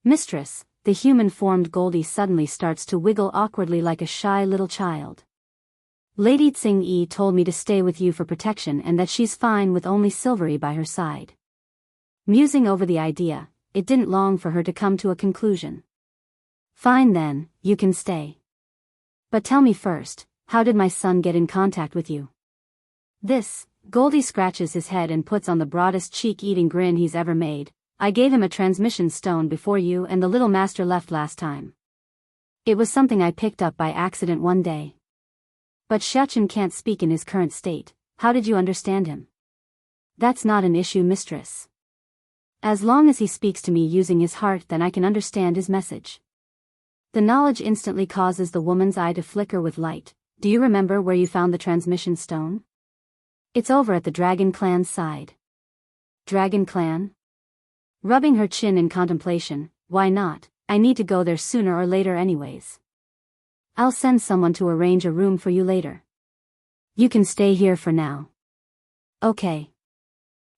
"Mistress," the human-formed Goldie suddenly starts to wiggle awkwardly like a shy little child. "Lady Tsing Yi told me to stay with you for protection and that she's fine with only Silvery by her side." Musing over the idea, it didn't long for her to come to a conclusion. "Fine then, you can stay. But tell me first, how did my son get in contact with you?" This, Goldie scratches his head and puts on the broadest cheek-eating grin he's ever made. "I gave him a transmission stone before you and the little master left last time. It was something I picked up by accident one day." "But Xiachen can't speak in his current state. How did you understand him?" "That's not an issue, mistress. As long as he speaks to me using his heart, then I can understand his message." The knowledge instantly causes the woman's eye to flicker with light. "Do you remember where you found the transmission stone?" "It's over at the Dragon Clan's side." "Dragon Clan?" Rubbing her chin in contemplation, "Why not? I need to go there sooner or later anyways. I'll send someone to arrange a room for you later. You can stay here for now." "Okay."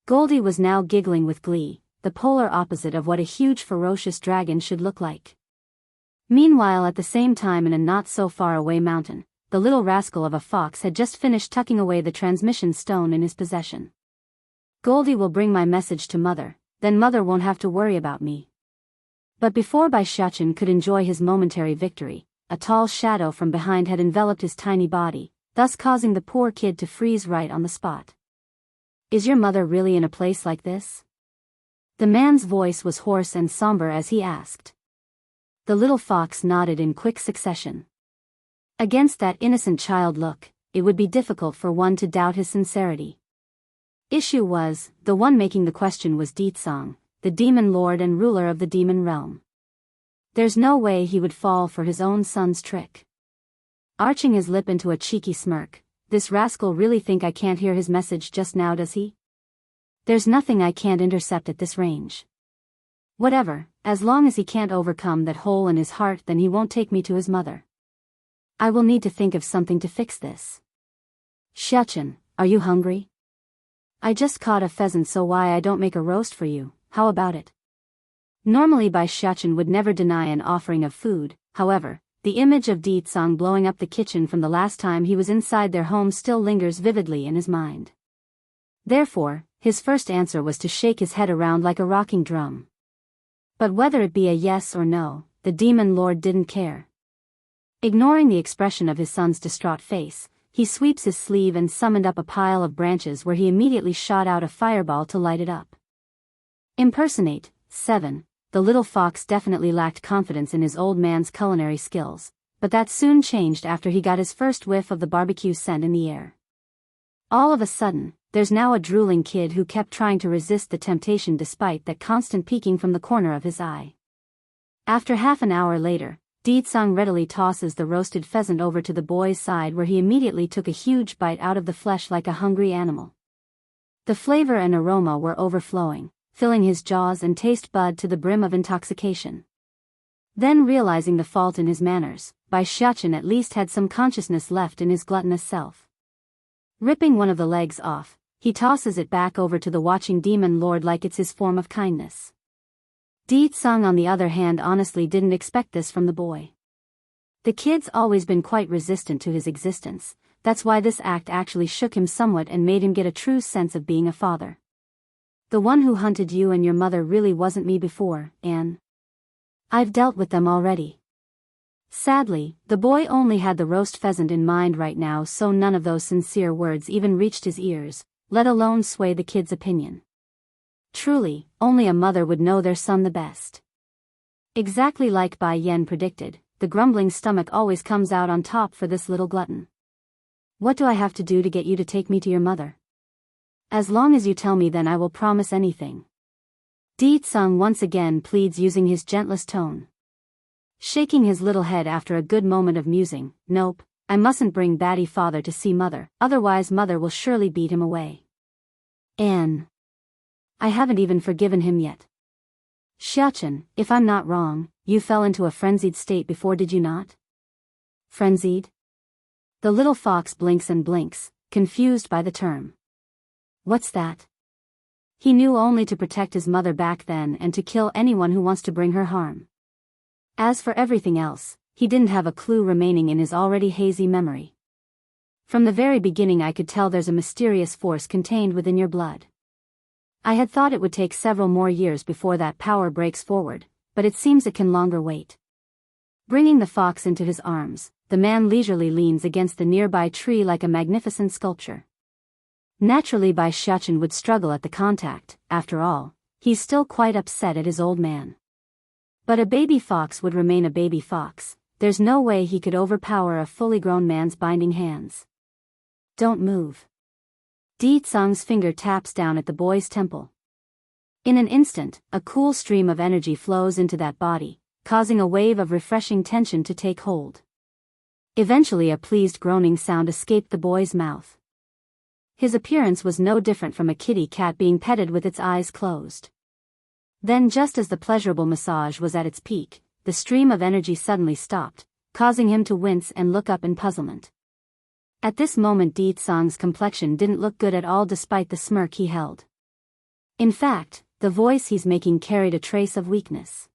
Goldie was now giggling with glee, the polar opposite of what a huge ferocious dragon should look like. Meanwhile, at the same time in a not-so-far-away mountain, the little rascal of a fox had just finished tucking away the transmission stone in his possession. "Goldie will bring my message to Mother, then Mother won't have to worry about me." But before Bai Xiachen could enjoy his momentary victory, a tall shadow from behind had enveloped his tiny body, thus causing the poor kid to freeze right on the spot. "Is your mother really in a place like this?" The man's voice was hoarse and somber as he asked. The little fox nodded in quick succession. Against that innocent child look, it would be difficult for one to doubt his sincerity. Issue was, the one making the question was Deetsong, the demon lord and ruler of the demon realm. There's no way he would fall for his own son's trick. Arching his lip into a cheeky smirk, this rascal really think I can't hear his message just now, does he? There's nothing I can't intercept at this range. Whatever, as long as he can't overcome that hole in his heart, then he won't take me to his mother. I will need to think of something to fix this. Xiachen, are you hungry? I just caught a pheasant, so why I don't make a roast for you, how about it? Normally Bai Xiachen would never deny an offering of food, however, the image of Deetsong blowing up the kitchen from the last time he was inside their home still lingers vividly in his mind. Therefore, his first answer was to shake his head around like a rocking drum. But whether it be a yes or no, the demon lord didn't care. Ignoring the expression of his son's distraught face, he sweeps his sleeve and summoned up a pile of branches where he immediately shot out a fireball to light it up. Impersonate, 7. The little fox definitely lacked confidence in his old man's culinary skills, but that soon changed after he got his first whiff of the barbecue scent in the air. All of a sudden, there's now a drooling kid who kept trying to resist the temptation despite that constant peeking from the corner of his eye. After half an hour later, Deetsong readily tosses the roasted pheasant over to the boy's side, where he immediately took a huge bite out of the flesh like a hungry animal. The flavor and aroma were overflowing, filling his jaws and taste bud to the brim of intoxication. Then, realizing the fault in his manners, Bai Xiachen at least had some consciousness left in his gluttonous self. Ripping one of the legs off, he tosses it back over to the watching demon lord like it's his form of kindness. Deetsong on the other hand honestly didn't expect this from the boy. The kid's always been quite resistant to his existence, that's why this act actually shook him somewhat and made him get a true sense of being a father. The one who hunted you and your mother really wasn't me before, Anne. I've dealt with them already. Sadly, the boy only had the roast pheasant in mind right now, so none of those sincere words even reached his ears, let alone sway the kid's opinion. Truly, only a mother would know their son the best. Exactly like Bai Yen predicted, the grumbling stomach always comes out on top for this little glutton. What do I have to do to get you to take me to your mother? As long as you tell me, then I will promise anything. Deetsong once again pleads using his gentlest tone. Shaking his little head after a good moment of musing, nope, I mustn't bring Batty father to see mother, otherwise mother will surely beat him away. Anne. I haven't even forgiven him yet. Xiachen, if I'm not wrong, you fell into a frenzied state before, did you not? Frenzied? The little fox blinks and blinks, confused by the term. What's that? He knew only to protect his mother back then and to kill anyone who wants to bring her harm. As for everything else, he didn't have a clue remaining in his already hazy memory. From the very beginning I could tell there's a mysterious force contained within your blood. I had thought it would take several more years before that power breaks forward, but it seems it can longer wait. Bringing the fox into his arms, the man leisurely leans against the nearby tree like a magnificent sculpture. Naturally Bai Xiachen would struggle at the contact, after all, he's still quite upset at his old man. But a baby fox would remain a baby fox, there's no way he could overpower a fully grown man's binding hands. Don't move. Deetsong's finger taps down at the boy's temple. In an instant, a cool stream of energy flows into that body, causing a wave of refreshing tension to take hold. Eventually a pleased groaning sound escaped the boy's mouth. His appearance was no different from a kitty cat being petted with its eyes closed. Then, just as the pleasurable massage was at its peak, the stream of energy suddenly stopped, causing him to wince and look up in puzzlement. At this moment Deetsong's complexion didn't look good at all despite the smirk he held. In fact, the voice he's making carried a trace of weakness.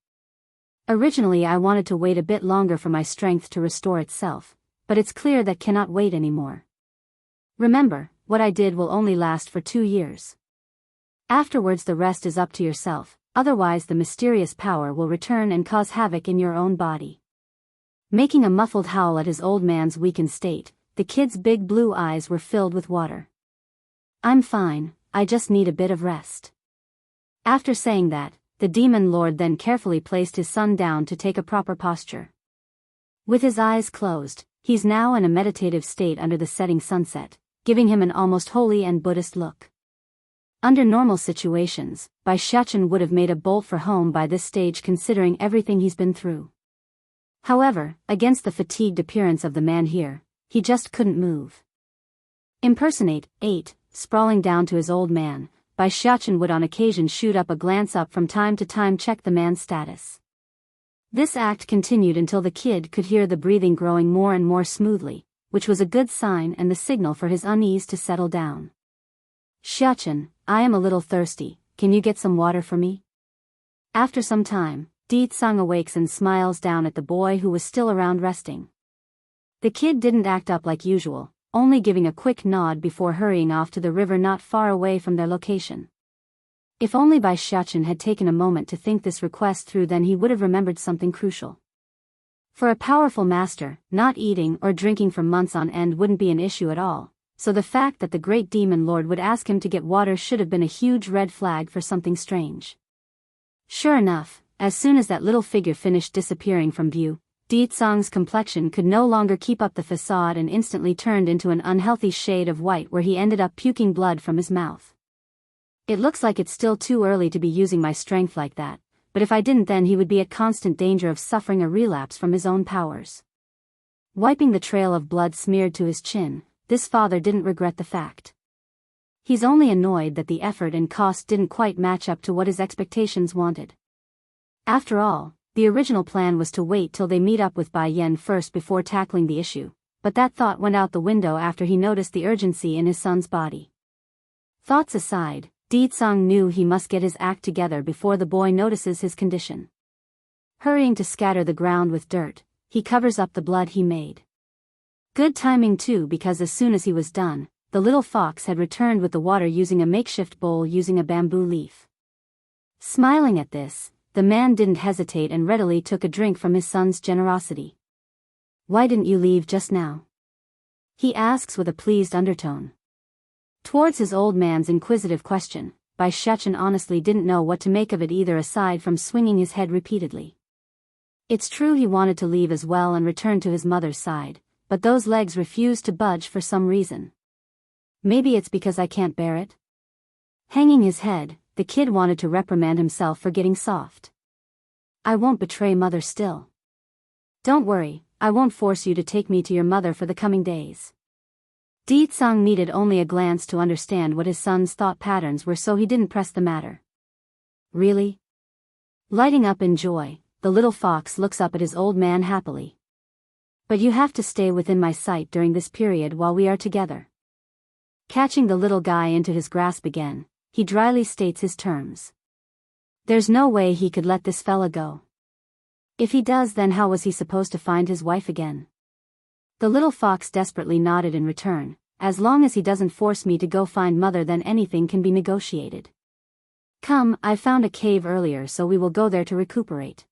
Originally I wanted to wait a bit longer for my strength to restore itself, but it's clear that cannot wait anymore. Remember, what I did will only last for 2 years. Afterwards the rest is up to yourself. Otherwise the mysterious power will return and cause havoc in your own body. Making a muffled howl at his old man's weakened state, the kid's big blue eyes were filled with water. I'm fine, I just need a bit of rest. After saying that, the demon lord then carefully placed his son down to take a proper posture. With his eyes closed, he's now in a meditative state under the setting sunset, giving him an almost holy and Buddhist look. Under normal situations, Bai Xiachen would have made a bolt for home by this stage considering everything he's been through. However, against the fatigued appearance of the man here, he just couldn't move. Impersonate, 8, sprawling down to his old man, Bai Xiachen would on occasion shoot up a glance up from time to time check the man's status. This act continued until the kid could hear the breathing growing more and more smoothly, which was a good sign and the signal for his unease to settle down. Xiachen, I am a little thirsty, can you get some water for me? After some time, Di Tsang awakes and smiles down at the boy who was still around resting. The kid didn't act up like usual, only giving a quick nod before hurrying off to the river not far away from their location. If only Bai Xiachen had taken a moment to think this request through, then he would have remembered something crucial. For a powerful master, not eating or drinking for months on end wouldn't be an issue at all, so the fact that the great demon lord would ask him to get water should have been a huge red flag for something strange. Sure enough, as soon as that little figure finished disappearing from view, Di Tsang's complexion could no longer keep up the facade and instantly turned into an unhealthy shade of white where he ended up puking blood from his mouth. It looks like it's still too early to be using my strength like that, but if I didn't then he would be at constant danger of suffering a relapse from his own powers. Wiping the trail of blood smeared to his chin, this father didn't regret the fact. He's only annoyed that the effort and cost didn't quite match up to what his expectations wanted. After all, the original plan was to wait till they meet up with Bai Yan first before tackling the issue, but that thought went out the window after he noticed the urgency in his son's body. Thoughts aside, Di Tsang knew he must get his act together before the boy notices his condition. Hurrying to scatter the ground with dirt, he covers up the blood he made. Good timing too, because as soon as he was done, the little fox had returned with the water using a makeshift bowl using a bamboo leaf. Smiling at this, the man didn't hesitate and readily took a drink from his son's generosity. Why didn't you leave just now? He asks with a pleased undertone. Towards his old man's inquisitive question, Bai Xiachen honestly didn't know what to make of it either aside from swinging his head repeatedly. It's true he wanted to leave as well and return to his mother's side, but those legs refused to budge for some reason. Maybe it's because I can't bear it? Hanging his head, the kid wanted to reprimand himself for getting soft. I won't betray mother still. Don't worry, I won't force you to take me to your mother for the coming days. Di Tsang needed only a glance to understand what his son's thought patterns were, so he didn't press the matter. Really? Lighting up in joy, the little fox looks up at his old man happily. But you have to stay within my sight during this period while we are together. Catching the little guy into his grasp again, he dryly states his terms. There's no way he could let this fella go. If he does, then how was he supposed to find his wife again? The little fox desperately nodded in return. As long as he doesn't force me to go find mother, then anything can be negotiated. Come, I found a cave earlier, so we will go there to recuperate.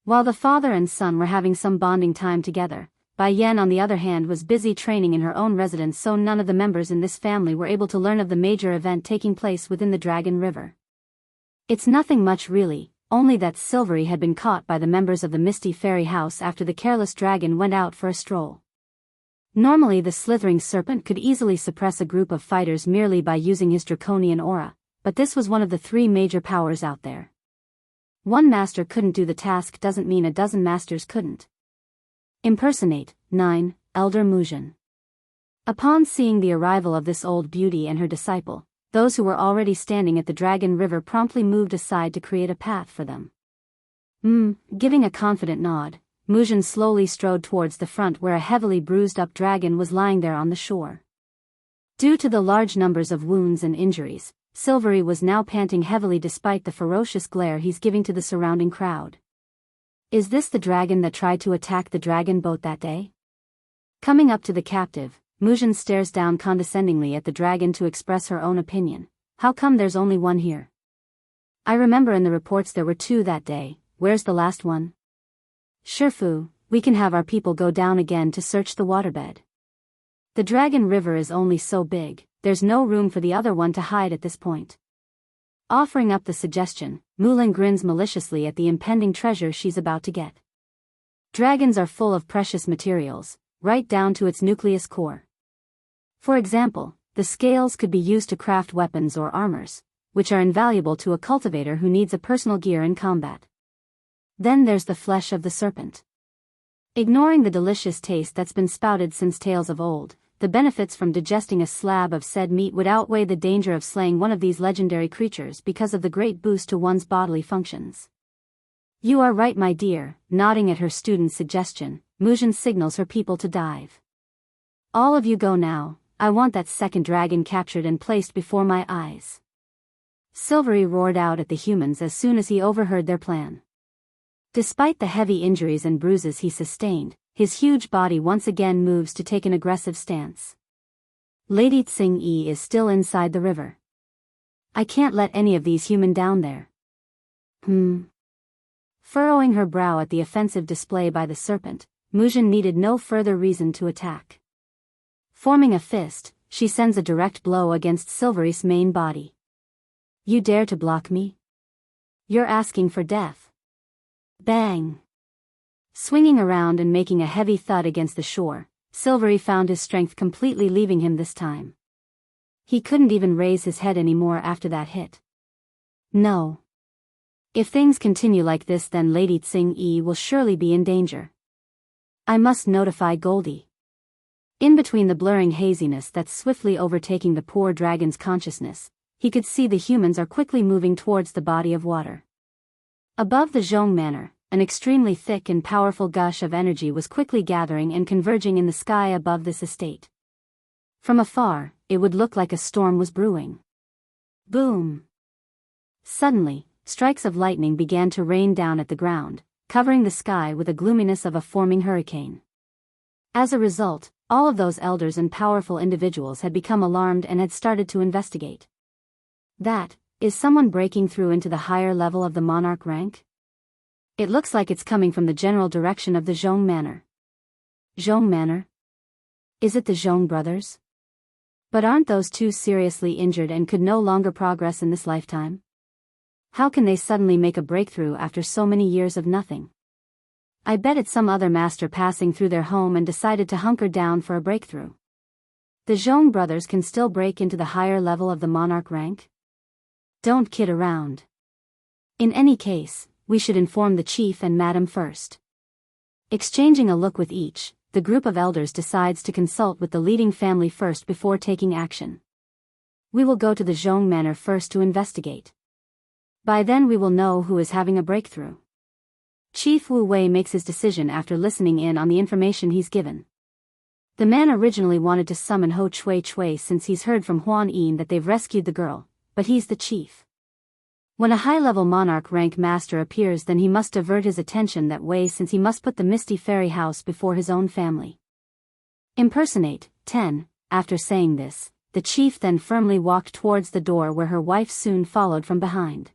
While the father and son were having some bonding time together, Bai Yan on the other hand was busy training in her own residence, so none of the members in this family were able to learn of the major event taking place within the Dragon River. It's nothing much really, only that Silvery had been caught by the members of the Misty Fairy House after the careless dragon went out for a stroll. Normally the slithering serpent could easily suppress a group of fighters merely by using his draconian aura, but this was one of the 3 major powers out there. One master couldn't do the task doesn't mean a dozen masters couldn't. Impersonate, 9, Elder Muzhen. Upon seeing the arrival of this old beauty and her disciple, those who were already standing at the Dragon River promptly moved aside to create a path for them. Giving a confident nod, Muzhen slowly strode towards the front where a heavily bruised-up dragon was lying there on the shore. Due to the large numbers of wounds and injuries, Silvery was now panting heavily despite the ferocious glare he's giving to the surrounding crowd. Is this the dragon that tried to attack the dragon boat that day? Coming up to the captive, Muzhen stares down condescendingly at the dragon to express her own opinion. How come there's only one here? I remember in the reports there were 2 that day. Where's the last one? Shifu, we can have our people go down again to search the waterbed. The Dragon River is only so big, there's no room for the other one to hide at this point. Offering up the suggestion, Mulan grins maliciously at the impending treasure she's about to get. Dragons are full of precious materials, right down to its nucleus core. For example, the scales could be used to craft weapons or armors, which are invaluable to a cultivator who needs a personal gear in combat. Then there's the flesh of the serpent. Ignoring the delicious taste that's been spouted since tales of old, the benefits from digesting a slab of said meat would outweigh the danger of slaying one of these legendary creatures because of the great boost to one's bodily functions. You are right, my dear. Nodding at her student's suggestion, Mujin signals her people to dive. All of you go now, I want that second dragon captured and placed before my eyes. Silvery roared out at the humans as soon as he overheard their plan. Despite the heavy injuries and bruises he sustained, his huge body once again moves to take an aggressive stance. Lady Tsing-yi is still inside the river. I can't let any of these human down there. Furrowing her brow at the offensive display by the serpent, Mujin needed no further reason to attack. Forming a fist, she sends a direct blow against Silvery's main body. You dare to block me? You're asking for death. Bang! Swinging around and making a heavy thud against the shore, Silvery found his strength completely leaving him this time. He couldn't even raise his head anymore after that hit. No. If things continue like this, then Lady Tsing-yi will surely be in danger. I must notify Goldie. In between the blurring haziness that's swiftly overtaking the poor dragon's consciousness, he could see the humans are quickly moving towards the body of water. Above the Zhong Manor, an extremely thick and powerful gush of energy was quickly gathering and converging in the sky above this estate. From afar, it would look like a storm was brewing. Boom! Suddenly, strikes of lightning began to rain down at the ground, covering the sky with the gloominess of a forming hurricane. As a result, all of those elders and powerful individuals had become alarmed and had started to investigate. That, is someone breaking through into the higher level of the monarch rank? It looks like it's coming from the general direction of the Zhong Manor. Zhong Manor? Is it the Zhong brothers? But aren't those two seriously injured and could no longer progress in this lifetime? How can they suddenly make a breakthrough after so many years of nothing? I bet it's some other master passing through their home and decided to hunker down for a breakthrough. The Zhong brothers can still break into the higher level of the monarch rank? Don't kid around. In any case, we should inform the chief and madam first. Exchanging a look with each, the group of elders decides to consult with the leading family first before taking action. We will go to the Zhong Manor first to investigate. By then we will know who is having a breakthrough. Chief Wu Wei makes his decision after listening in on the information he's given. The man originally wanted to summon Ho Chui Chui since he's heard from Huan Yin that they've rescued the girl, but he's the chief. When a high-level monarch rank master appears, then he must divert his attention that way since he must put the Misty Fairy House before his own family. Impersonate, 10. After saying this, the chief then firmly walked towards the door where her wife soon followed from behind.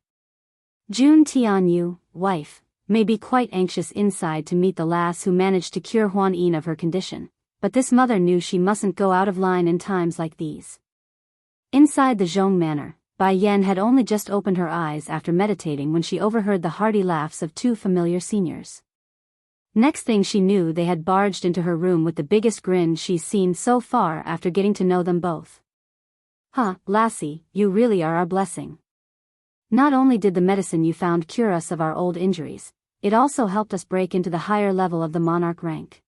Jun Tianyu, wife, may be quite anxious inside to meet the lass who managed to cure Huan Yin of her condition, but this mother knew she mustn't go out of line in times like these. Inside the Zhong Manor, Bai Yan had only just opened her eyes after meditating when she overheard the hearty laughs of two familiar seniors. Next thing she knew, they had barged into her room with the biggest grin she's seen so far after getting to know them both. Huh, lassie, you really are our blessing. Not only did the medicine you found cure us of our old injuries, it also helped us break into the higher level of the monarch rank.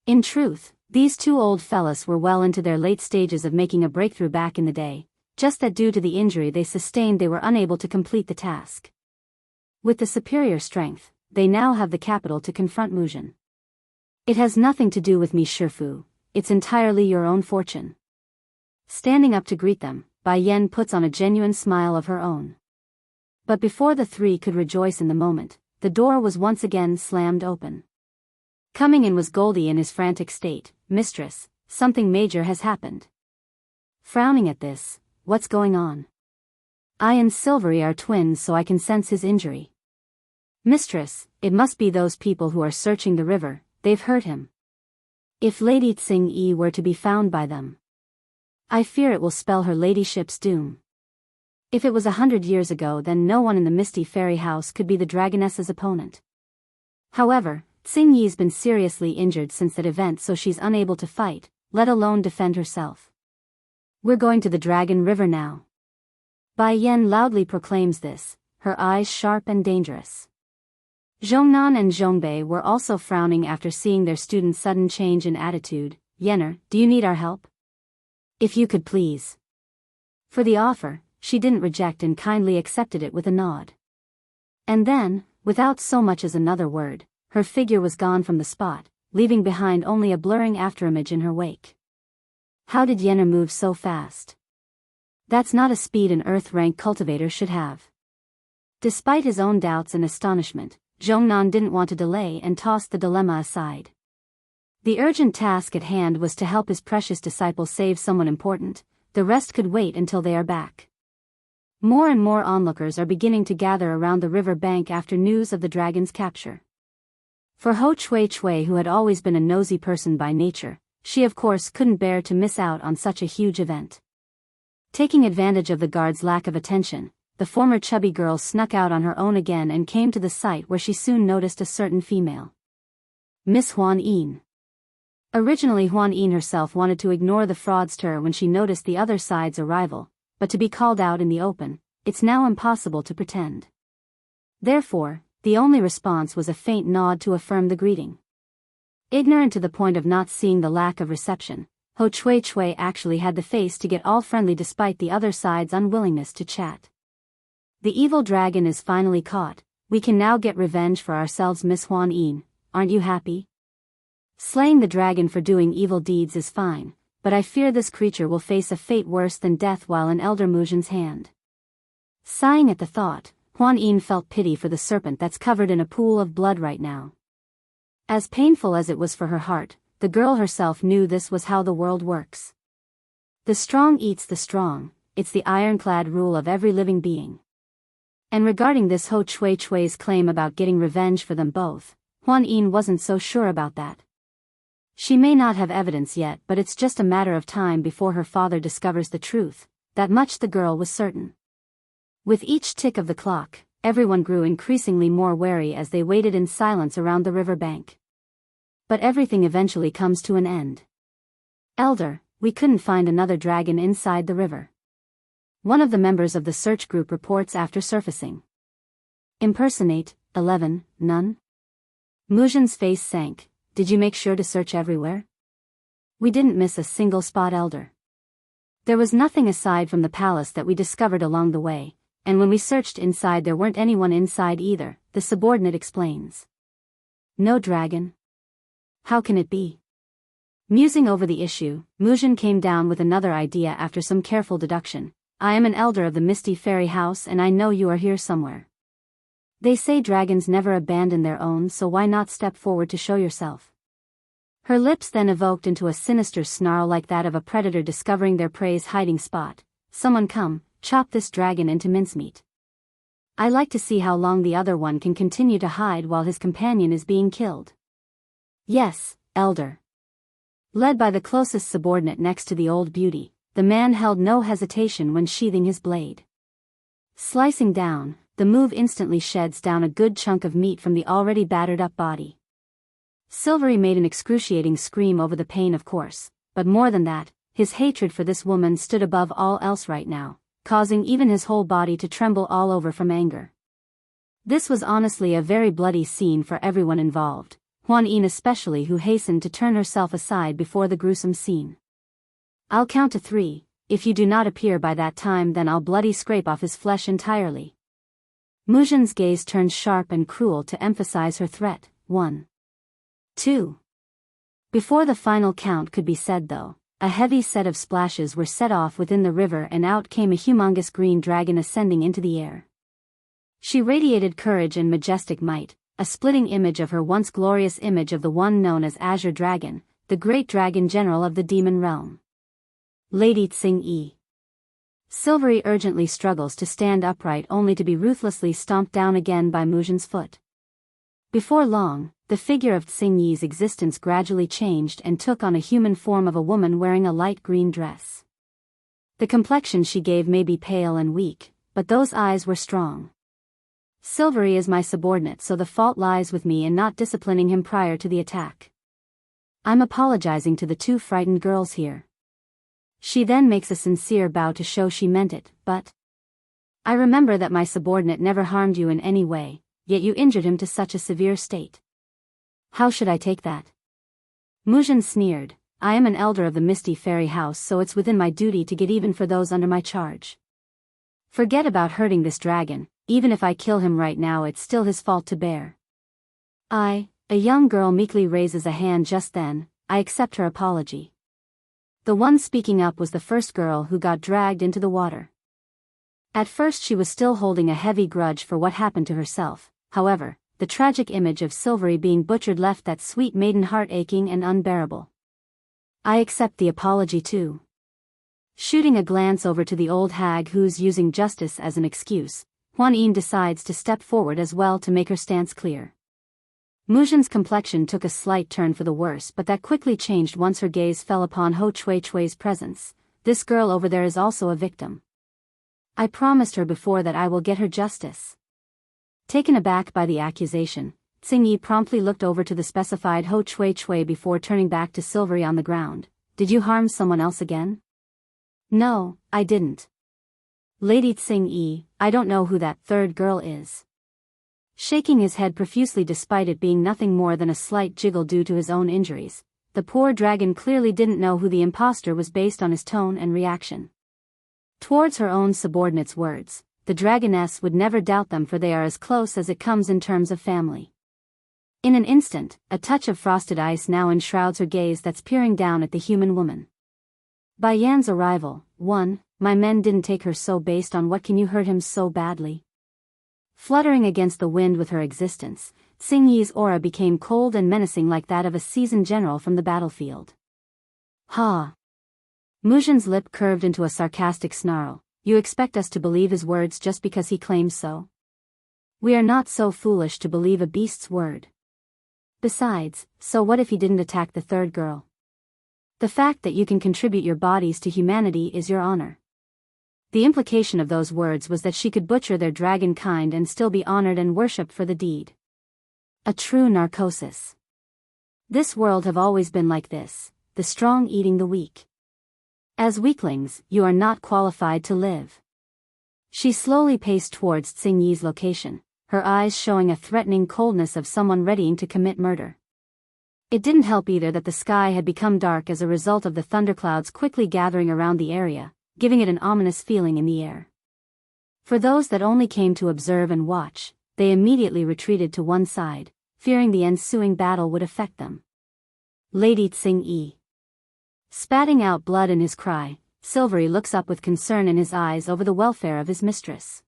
In truth, these two old fellas were well into their late stages of making a breakthrough back in the day, just that due to the injury they sustained they were unable to complete the task. With the superior strength, they now have the capital to confront Mujin. It has nothing to do with me, Shifu, it's entirely your own fortune. Standing up to greet them, Bai Yan puts on a genuine smile of her own. But before the three could rejoice in the moment, the door was once again slammed open. Coming in was Goldie in his frantic state. Mistress, something major has happened. Frowning at this, what's going on? I and Silvery are twins, so I can sense his injury. Mistress, it must be those people who are searching the river, they've hurt him. If Lady Tsing-yi were to be found by them, I fear it will spell her ladyship's doom. If it was 100 years ago, then no one in the Misty Fairy House could be the dragoness's opponent. However, Xing Yi's been seriously injured since that event, so she's unable to fight, let alone defend herself. We're going to the Dragon River now. Bai Yan loudly proclaims this, her eyes sharp and dangerous. Zhongnan and Zhongbei were also frowning after seeing their student's sudden change in attitude. Yenner, do you need our help? If you could please. For the offer, she didn't reject and kindly accepted it with a nod. And then, without so much as another word, her figure was gone from the spot, leaving behind only a blurring afterimage in her wake. How did Yenner move so fast? That's not a speed an Earth-rank cultivator should have. Despite his own doubts and astonishment, Zhongnan didn't want to delay and tossed the dilemma aside. The urgent task at hand was to help his precious disciple save someone important. The rest could wait until they are back. More and more onlookers are beginning to gather around the river bank after news of the dragon's capture. For Ho Chui, who had always been a nosy person by nature, she of course couldn't bear to miss out on such a huge event. Taking advantage of the guard's lack of attention, the former chubby girl snuck out on her own again and came to the site, where she soon noticed a certain female. Miss Huan Yin. Originally Huan Yin herself wanted to ignore the fraudster when she noticed the other side's arrival, but to be called out in the open, it's now impossible to pretend. Therefore, the only response was a faint nod to affirm the greeting. Ignorant to the point of not seeing the lack of reception, Ho Chui actually had the face to get all friendly despite the other side's unwillingness to chat. The evil dragon is finally caught. We can now get revenge for ourselves, Miss Huan Yin, aren't you happy? Slaying the dragon for doing evil deeds is fine, but I fear this creature will face a fate worse than death while in Elder Muzhin's hand. Sighing at the thought, Huan Yin felt pity for the serpent that's covered in a pool of blood right now. As painful as it was for her heart, the girl herself knew this was how the world works. The strong eats the strong, it's the ironclad rule of every living being. And regarding this Ho Chui's claim about getting revenge for them both, Huan Yin wasn't so sure about that. She may not have evidence yet, but it's just a matter of time before her father discovers the truth. That much the girl was certain. With each tick of the clock, everyone grew increasingly more wary as they waited in silence around the river bank. But everything eventually comes to an end. Elder, we couldn't find another dragon inside the river. One of the members of the search group reports after surfacing. Impersonate, 11, none? Muzhin's face sank. Did you make sure to search everywhere? We didn't miss a single spot, Elder. There was nothing aside from the palace that we discovered along the way, and when we searched inside there weren't anyone inside either, the subordinate explains. No dragon? How can it be? Musing over the issue, Muzhin came down with another idea after some careful deduction. I am an elder of the Misty Fairy House and I know you are here somewhere. They say dragons never abandon their own, so why not step forward to show yourself? Her lips then evoked into a sinister snarl like that of a predator discovering their prey's hiding spot. Someone come, chop this dragon into mincemeat. I like to see how long the other one can continue to hide while his companion is being killed. Yes, Elder. Led by the closest subordinate next to the old beauty, the man held no hesitation when sheathing his blade. Slicing down, the move instantly sheds down a good chunk of meat from the already battered-up body. Silvery made an excruciating scream over the pain, of course, but more than that, his hatred for this woman stood above all else right now, causing even his whole body to tremble all over from anger. This was honestly a very bloody scene for everyone involved, Huan Yin especially, who hastened to turn herself aside before the gruesome scene. I'll count to 3, if you do not appear by that time then I'll bloody scrape off his flesh entirely. Muzhin's gaze turned sharp and cruel to emphasize her threat. 1. 2. Before the final count could be said though, a heavy set of splashes were set off within the river and out came a humongous green dragon ascending into the air. She radiated courage and majestic might, a splitting image of her once glorious image of the one known as Azure Dragon, the great dragon general of the demon realm. Lady Xing Yi. Silvery urgently struggles to stand upright only to be ruthlessly stomped down again by Muzhin's foot. Before long, the figure of Xing Yi's existence gradually changed and took on a human form of a woman wearing a light green dress. The complexion she gave may be pale and weak, but those eyes were strong. Silvery is my subordinate, so the fault lies with me in not disciplining him prior to the attack. I'm apologizing to the two frightened girls here. She then makes a sincere bow to show she meant it, but I remember that my subordinate never harmed you in any way, yet you injured him to such a severe state. How should I take that? Mujin sneered. I am an elder of the Misty Fairy House, so it's within my duty to get even for those under my charge. Forget about hurting this dragon. Even if I kill him right now, it's still his fault to bear. A young girl meekly raises a hand just then. I accept her apology. The one speaking up was the first girl who got dragged into the water. At first she was still holding a heavy grudge for what happened to herself. However, the tragic image of Silvery being butchered left that sweet maiden heart aching and unbearable. I accept the apology too. Shooting a glance over to the old hag who's using justice as an excuse, Huan Yin decides to step forward as well to make her stance clear. Mujin's complexion took a slight turn for the worse, but that quickly changed once her gaze fell upon Ho Chui-Chui's presence. This girl over there is also a victim. I promised her before that I will get her justice. Taken aback by the accusation, Xing Yi promptly looked over to the specified Ho Chui-Chui before turning back to Silvery on the ground. Did you harm someone else again? No, I didn't. Lady Xing Yi, I don't know who that third girl is. Shaking his head profusely despite it being nothing more than a slight jiggle due to his own injuries, the poor dragon clearly didn't know who the imposter was based on his tone and reaction. Towards her own subordinate's words, the dragoness would never doubt them, for they are as close as it comes in terms of family. In an instant, a touch of frosted ice now enshrouds her gaze that's peering down at the human woman. By Yan's arrival, my men didn't take her so based on what can you hurt him so badly? Fluttering against the wind with her existence, Xing Yi's aura became cold and menacing like that of a seasoned general from the battlefield. Ha! Mujin's lip curved into a sarcastic snarl. You expect us to believe his words just because he claims so? We are not so foolish to believe a beast's word. Besides, so what if he didn't attack the third girl? The fact that you can contribute your bodies to humanity is your honor. The implication of those words was that she could butcher their dragon kind and still be honored and worshipped for the deed. A true narcosis. This world have always been like this, the strong eating the weak. As weaklings, you are not qualified to live. She slowly paced towards Xing Yi's location, her eyes showing a threatening coldness of someone readying to commit murder. It didn't help either that the sky had become dark as a result of the thunderclouds quickly gathering around the area, giving it an ominous feeling in the air. For those that only came to observe and watch, they immediately retreated to one side, fearing the ensuing battle would affect them. Lady Xing Yi. Spatting out blood in his cry, Silvery looks up with concern in his eyes over the welfare of his mistress.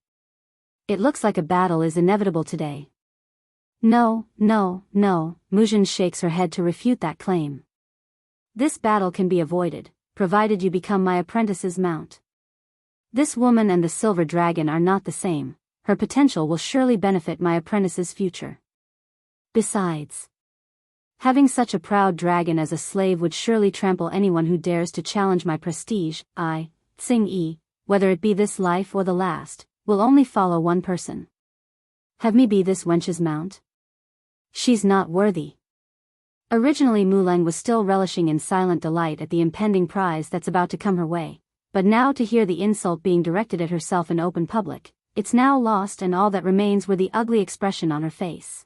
It looks like a battle is inevitable today. No, Mujin shakes her head to refute that claim. This battle can be avoided, provided you become my apprentice's mount. This woman and the silver dragon are not the same. Her potential will surely benefit my apprentice's future. Besides, having such a proud dragon as a slave would surely trample anyone who dares to challenge my prestige. I, Xing Yi, whether it be this life or the last, will only follow one person. Have me be this wench's mount? She's not worthy. Originally Muleng was still relishing in silent delight at the impending prize that's about to come her way, but now to hear the insult being directed at herself in open public, it's now lost, and all that remains were the ugly expression on her face.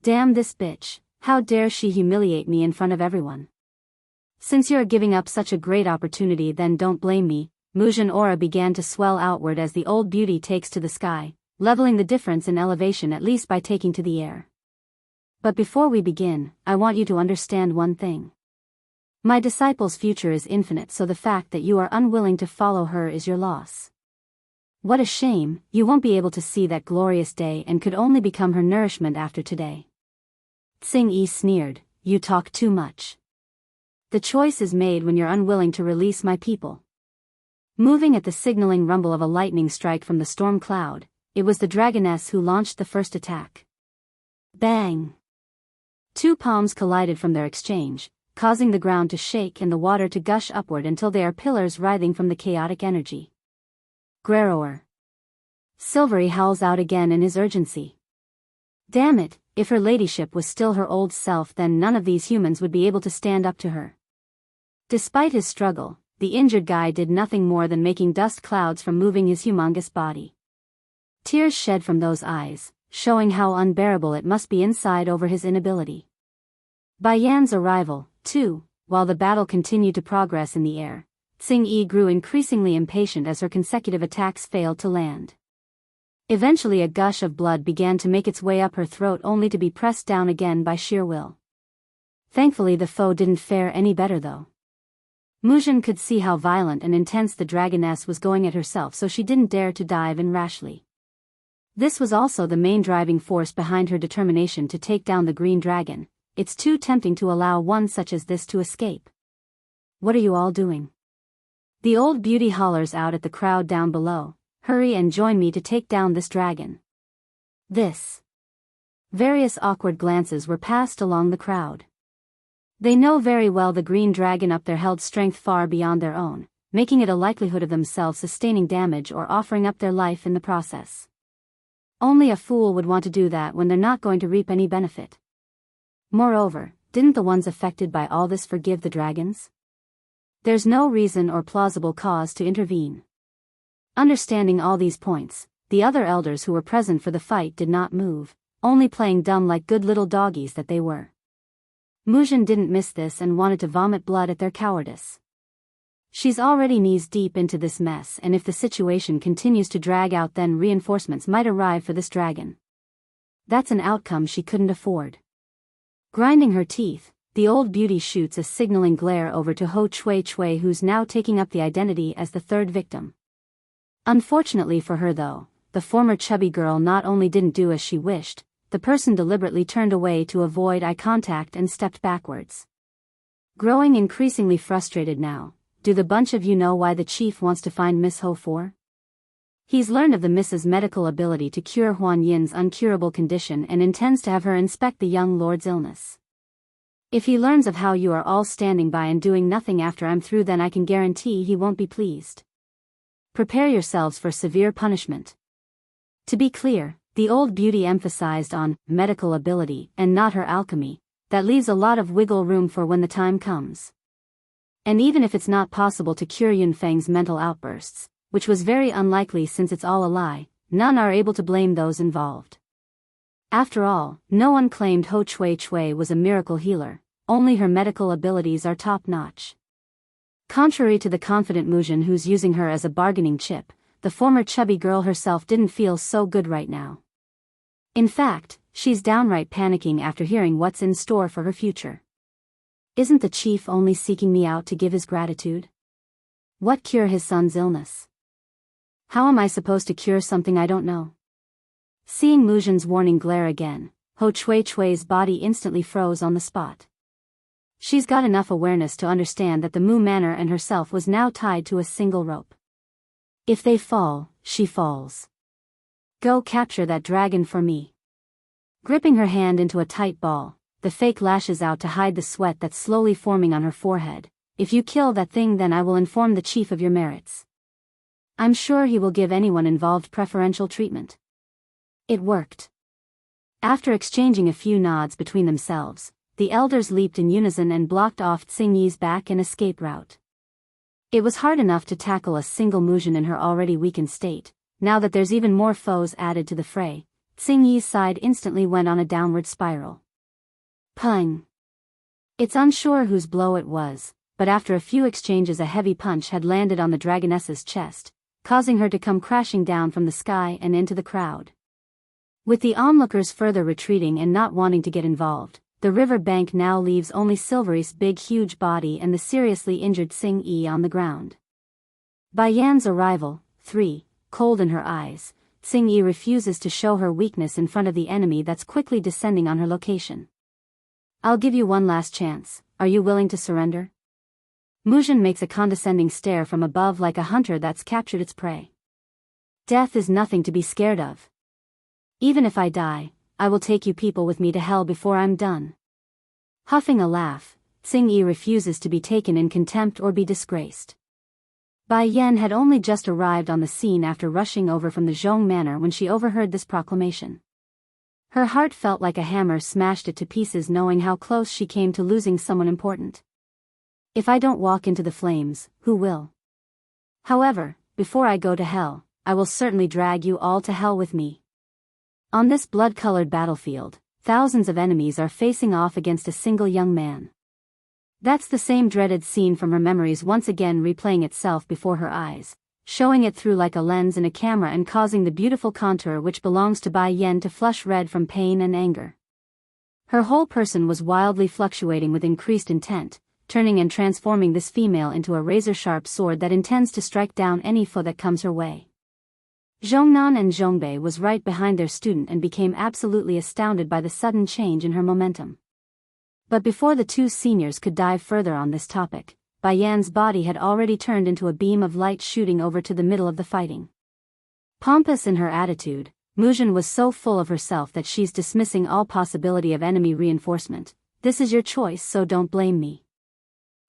Damn this bitch, how dare she humiliate me in front of everyone? Since you're giving up such a great opportunity, then don't blame me. Mujin aura began to swell outward as the old beauty takes to the sky, leveling the difference in elevation at least by taking to the air. But before we begin, I want you to understand one thing. My disciple's future is infinite, so the fact that you are unwilling to follow her is your loss. What a shame, you won't be able to see that glorious day and could only become her nourishment after today. Xing Yi sneered, you talk too much. The choice is made when you're unwilling to release my people. Moving at the signaling rumble of a lightning strike from the storm cloud, it was the dragoness who launched the first attack. Bang! Two palms collided from their exchange, causing the ground to shake and the water to gush upward until they are pillars writhing from the chaotic energy. Grerrower. Silvery howls out again in his urgency. Damn it, if her ladyship was still her old self, then none of these humans would be able to stand up to her. Despite his struggle, the injured guy did nothing more than making dust clouds from moving his humongous body. Tears shed from those eyes, showing how unbearable it must be inside over his inability. By Yan's arrival, too, while the battle continued to progress in the air, Tsing-Yi grew increasingly impatient as her consecutive attacks failed to land. Eventually a gush of blood began to make its way up her throat, only to be pressed down again by sheer will. Thankfully the foe didn't fare any better though. Muzhen could see how violent and intense the dragoness was going at herself, so she didn't dare to dive in rashly. This was also the main driving force behind her determination to take down the green dragon. It's too tempting to allow one such as this to escape. What are you all doing? The old beauty hollers out at the crowd down below. Hurry and join me to take down this dragon. This. Various awkward glances were passed along the crowd. They know very well the green dragon up there held strength far beyond their own, making it a likelihood of themselves sustaining damage or offering up their life in the process. Only a fool would want to do that when they're not going to reap any benefit. Moreover, didn't the ones affected by all this forgive the dragons? There's no reason or plausible cause to intervene. Understanding all these points, the other elders who were present for the fight did not move, only playing dumb like good little doggies that they were. Muzhen didn't miss this and wanted to vomit blood at their cowardice. She's already knees deep into this mess, and if the situation continues to drag out, then reinforcements might arrive for this dragon. That's an outcome she couldn't afford. Grinding her teeth, the old beauty shoots a signaling glare over to Ho Chui Chui, who's now taking up the identity as the third victim. Unfortunately for her though, the former chubby girl not only didn't do as she wished, the person deliberately turned away to avoid eye contact and stepped backwards. Growing increasingly frustrated now, do the bunch of you know why the chief wants to find Miss Ho for? He's learned of the Mrs. medical ability to cure Huan Yin's uncurable condition and intends to have her inspect the young lord's illness. If he learns of how you are all standing by and doing nothing after I'm through, then I can guarantee he won't be pleased. Prepare yourselves for severe punishment. To be clear, the old beauty emphasized on medical ability and not her alchemy. That leaves a lot of wiggle room for when the time comes. And even if it's not possible to cure Yunfeng's mental outbursts, which was very unlikely since it's all a lie, none are able to blame those involved. After all, no one claimed Ho Chui Chui was a miracle healer, only her medical abilities are top-notch. Contrary to the confident Muzhen who's using her as a bargaining chip, the former chubby girl herself didn't feel so good right now. In fact, she's downright panicking after hearing what's in store for her future. Isn't the chief only seeking me out to give his gratitude? What cure his son's illness? How am I supposed to cure something I don't know? Seeing Muzhen's warning glare again, Ho Chui Chui's body instantly froze on the spot. She's got enough awareness to understand that the Mu Manor and herself was now tied to a single rope. If they fall, she falls. Go capture that dragon for me. Gripping her hand into a tight ball, the fake lashes out to hide the sweat that's slowly forming on her forehead. If you kill that thing, then I will inform the chief of your merits. I'm sure he will give anyone involved preferential treatment. It worked. After exchanging a few nods between themselves, the elders leaped in unison and blocked off Tsing-Yi's back and escape route. It was hard enough to tackle a single Muzhen in her already weakened state. Now that there's even more foes added to the fray, Tsing-Yi's side instantly went on a downward spiral. Pung! It's unsure whose blow it was, but after a few exchanges a heavy punch had landed on the dragoness's chest, causing her to come crashing down from the sky and into the crowd. With the onlookers further retreating and not wanting to get involved, the river bank now leaves only Silvery's big huge body and the seriously injured Tsing-Yi on the ground. By Yan's arrival, cold in her eyes, Tsing-Yi refuses to show her weakness in front of the enemy that's quickly descending on her location. I'll give you one last chance, are you willing to surrender? Muzhen makes a condescending stare from above like a hunter that's captured its prey. Death is nothing to be scared of. Even if I die, I will take you people with me to hell before I'm done. Huffing a laugh, Tsing-Yi refuses to be taken in contempt or be disgraced. Bai Yan had only just arrived on the scene after rushing over from the Zhong manor when she overheard this proclamation. Her heart felt like a hammer smashed it to pieces knowing how close she came to losing someone important. If I don't walk into the flames, who will? However, before I go to hell, I will certainly drag you all to hell with me. On this blood-colored battlefield, thousands of enemies are facing off against a single young man. That's the same dreaded scene from her memories once again replaying itself before her eyes, showing it through like a lens in a camera and causing the beautiful contour which belongs to Bai Yan to flush red from pain and anger. Her whole person was wildly fluctuating with increased intent, turning and transforming this female into a razor-sharp sword that intends to strike down any foe that comes her way. Zhongnan and Zhongbei was right behind their student and became absolutely astounded by the sudden change in her momentum. But before the two seniors could dive further on this topic, Bai Yan's body had already turned into a beam of light shooting over to the middle of the fighting. Pompous in her attitude, Muzhen was so full of herself that she's dismissing all possibility of enemy reinforcement. This is your choice, so don't blame me.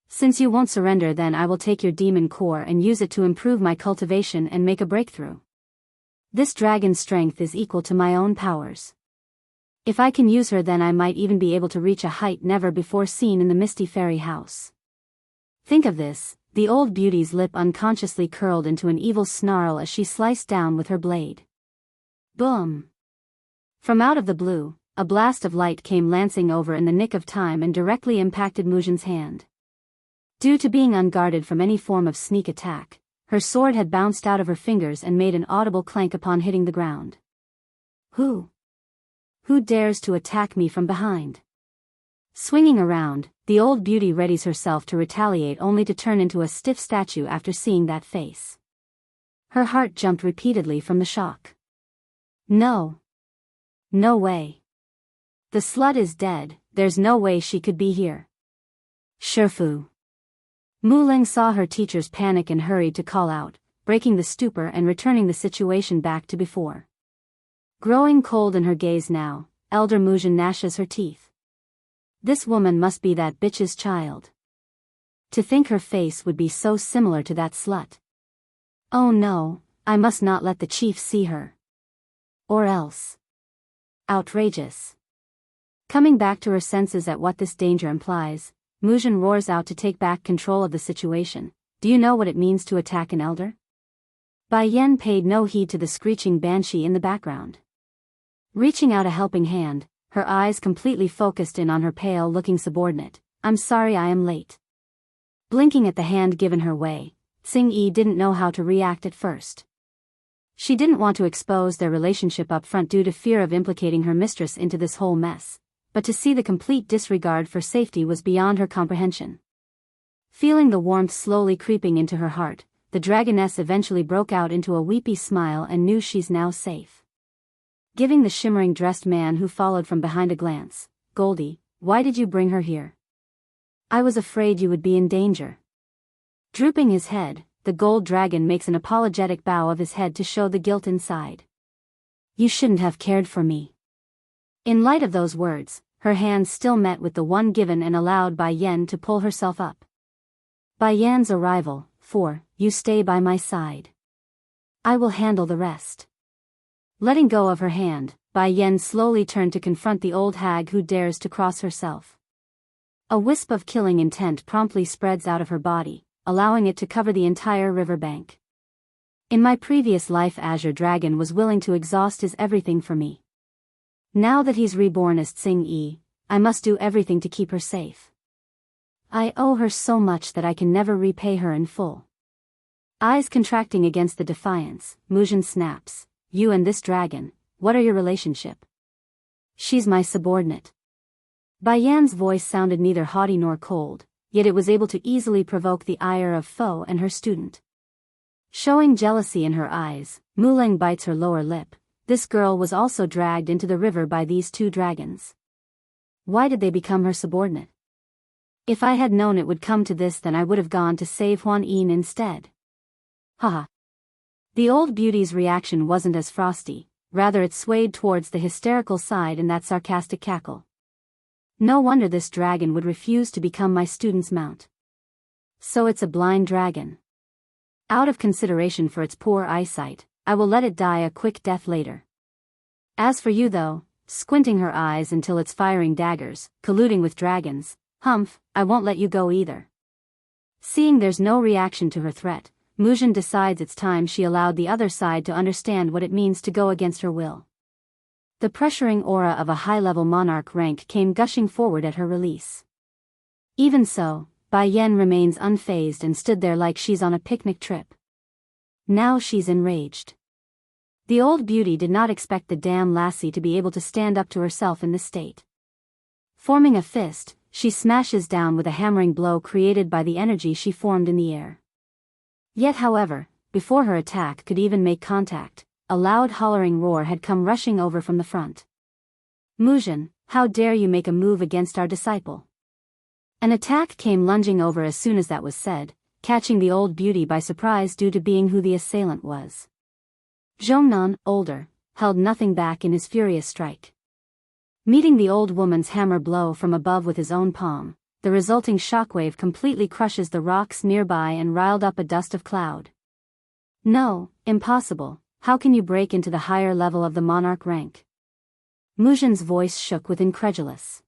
Since you won't surrender, then I will take your demon core and use it to improve my cultivation and make a breakthrough. This dragon's strength is equal to my own powers. If I can use her, then I might even be able to reach a height never before seen in the Misty Fairy House. Think of this, the old beauty's lip unconsciously curled into an evil snarl as she sliced down with her blade. Boom! From out of the blue, a blast of light came lancing over in the nick of time and directly impacted Muzhen's hand. Due to being unguarded from any form of sneak attack, her sword had bounced out of her fingers and made an audible clank upon hitting the ground. Who dares to attack me from behind? Swinging around, the old beauty readies herself to retaliate only to turn into a stiff statue after seeing that face. Her heart jumped repeatedly from the shock. No. No way. The slut is dead, there's no way she could be here. Shifu. Mu Ling saw her teacher's panic and hurried to call out, breaking the stupor and returning the situation back to before. Growing cold in her gaze now, Elder Muzhen gnashes her teeth. This woman must be that bitch's child. To think her face would be so similar to that slut. Oh no, I must not let the chief see her. Or else. Outrageous. Coming back to her senses at what this danger implies, Muzhen roars out to take back control of the situation. Do you know what it means to attack an elder? Bai Yan paid no heed to the screeching banshee in the background. Reaching out a helping hand, her eyes completely focused in on her pale-looking subordinate. I'm sorry I am late. Blinking at the hand given her way, Xing Yi didn't know how to react at first. She didn't want to expose their relationship up front due to fear of implicating her mistress into this whole mess, but to see the complete disregard for safety was beyond her comprehension. Feeling the warmth slowly creeping into her heart, the dragoness eventually broke out into a weepy smile and knew she's now safe. Giving the shimmering dressed man who followed from behind a glance, Goldie, why did you bring her here? I was afraid you would be in danger. Drooping his head, the gold dragon makes an apologetic bow of his head to show the guilt inside. You shouldn't have cared for me. In light of those words, her hands still met with the one given and allowed Bai Yan to pull herself up. Bai Yan's arrival, 4, you stay by my side. I will handle the rest. Letting go of her hand, Bai Yan slowly turned to confront the old hag who dares to cross herself. A wisp of killing intent promptly spreads out of her body, allowing it to cover the entire riverbank. In my previous life, Azure Dragon was willing to exhaust his everything for me. Now that he's reborn as Xing Yi, I must do everything to keep her safe. I owe her so much that I can never repay her in full. Eyes contracting against the defiance, Muzhen snaps, you and this dragon, what are your relationship? She's my subordinate. Bai Yan's voice sounded neither haughty nor cold, yet it was able to easily provoke the ire of foe and her student. Showing jealousy in her eyes, Mu Ling bites her lower lip. This girl was also dragged into the river by these two dragons. Why did they become her subordinate? If I had known it would come to this, then I would have gone to save Huan Yin instead. Haha. The old beauty's reaction wasn't as frosty, rather it swayed towards the hysterical side in that sarcastic cackle. No wonder this dragon would refuse to become my student's mount. So it's a blind dragon. Out of consideration for its poor eyesight, I will let it die a quick death later. As for you though, squinting her eyes until it's firing daggers, colluding with dragons, humph, I won't let you go either. Seeing there's no reaction to her threat, Mujin decides it's time she allowed the other side to understand what it means to go against her will. The pressuring aura of a high-level monarch rank came gushing forward at her release. Even so, Bai Yan remains unfazed and stood there like she's on a picnic trip. Now she's enraged. The old beauty did not expect the damn lassie to be able to stand up to herself in this state. Forming a fist, she smashes down with a hammering blow created by the energy she formed in the air. Yet however, before her attack could even make contact, a loud hollering roar had come rushing over from the front. Mujin, how dare you make a move against our disciple? An attack came lunging over as soon as that was said, catching the old beauty by surprise due to being who the assailant was. Zhongnan, older, held nothing back in his furious strike. Meeting the old woman's hammer blow from above with his own palm, the resulting shockwave completely crushes the rocks nearby and riled up a dust of cloud. No, impossible, how can you break into the higher level of the monarch rank? Mujin's voice shook with incredulous.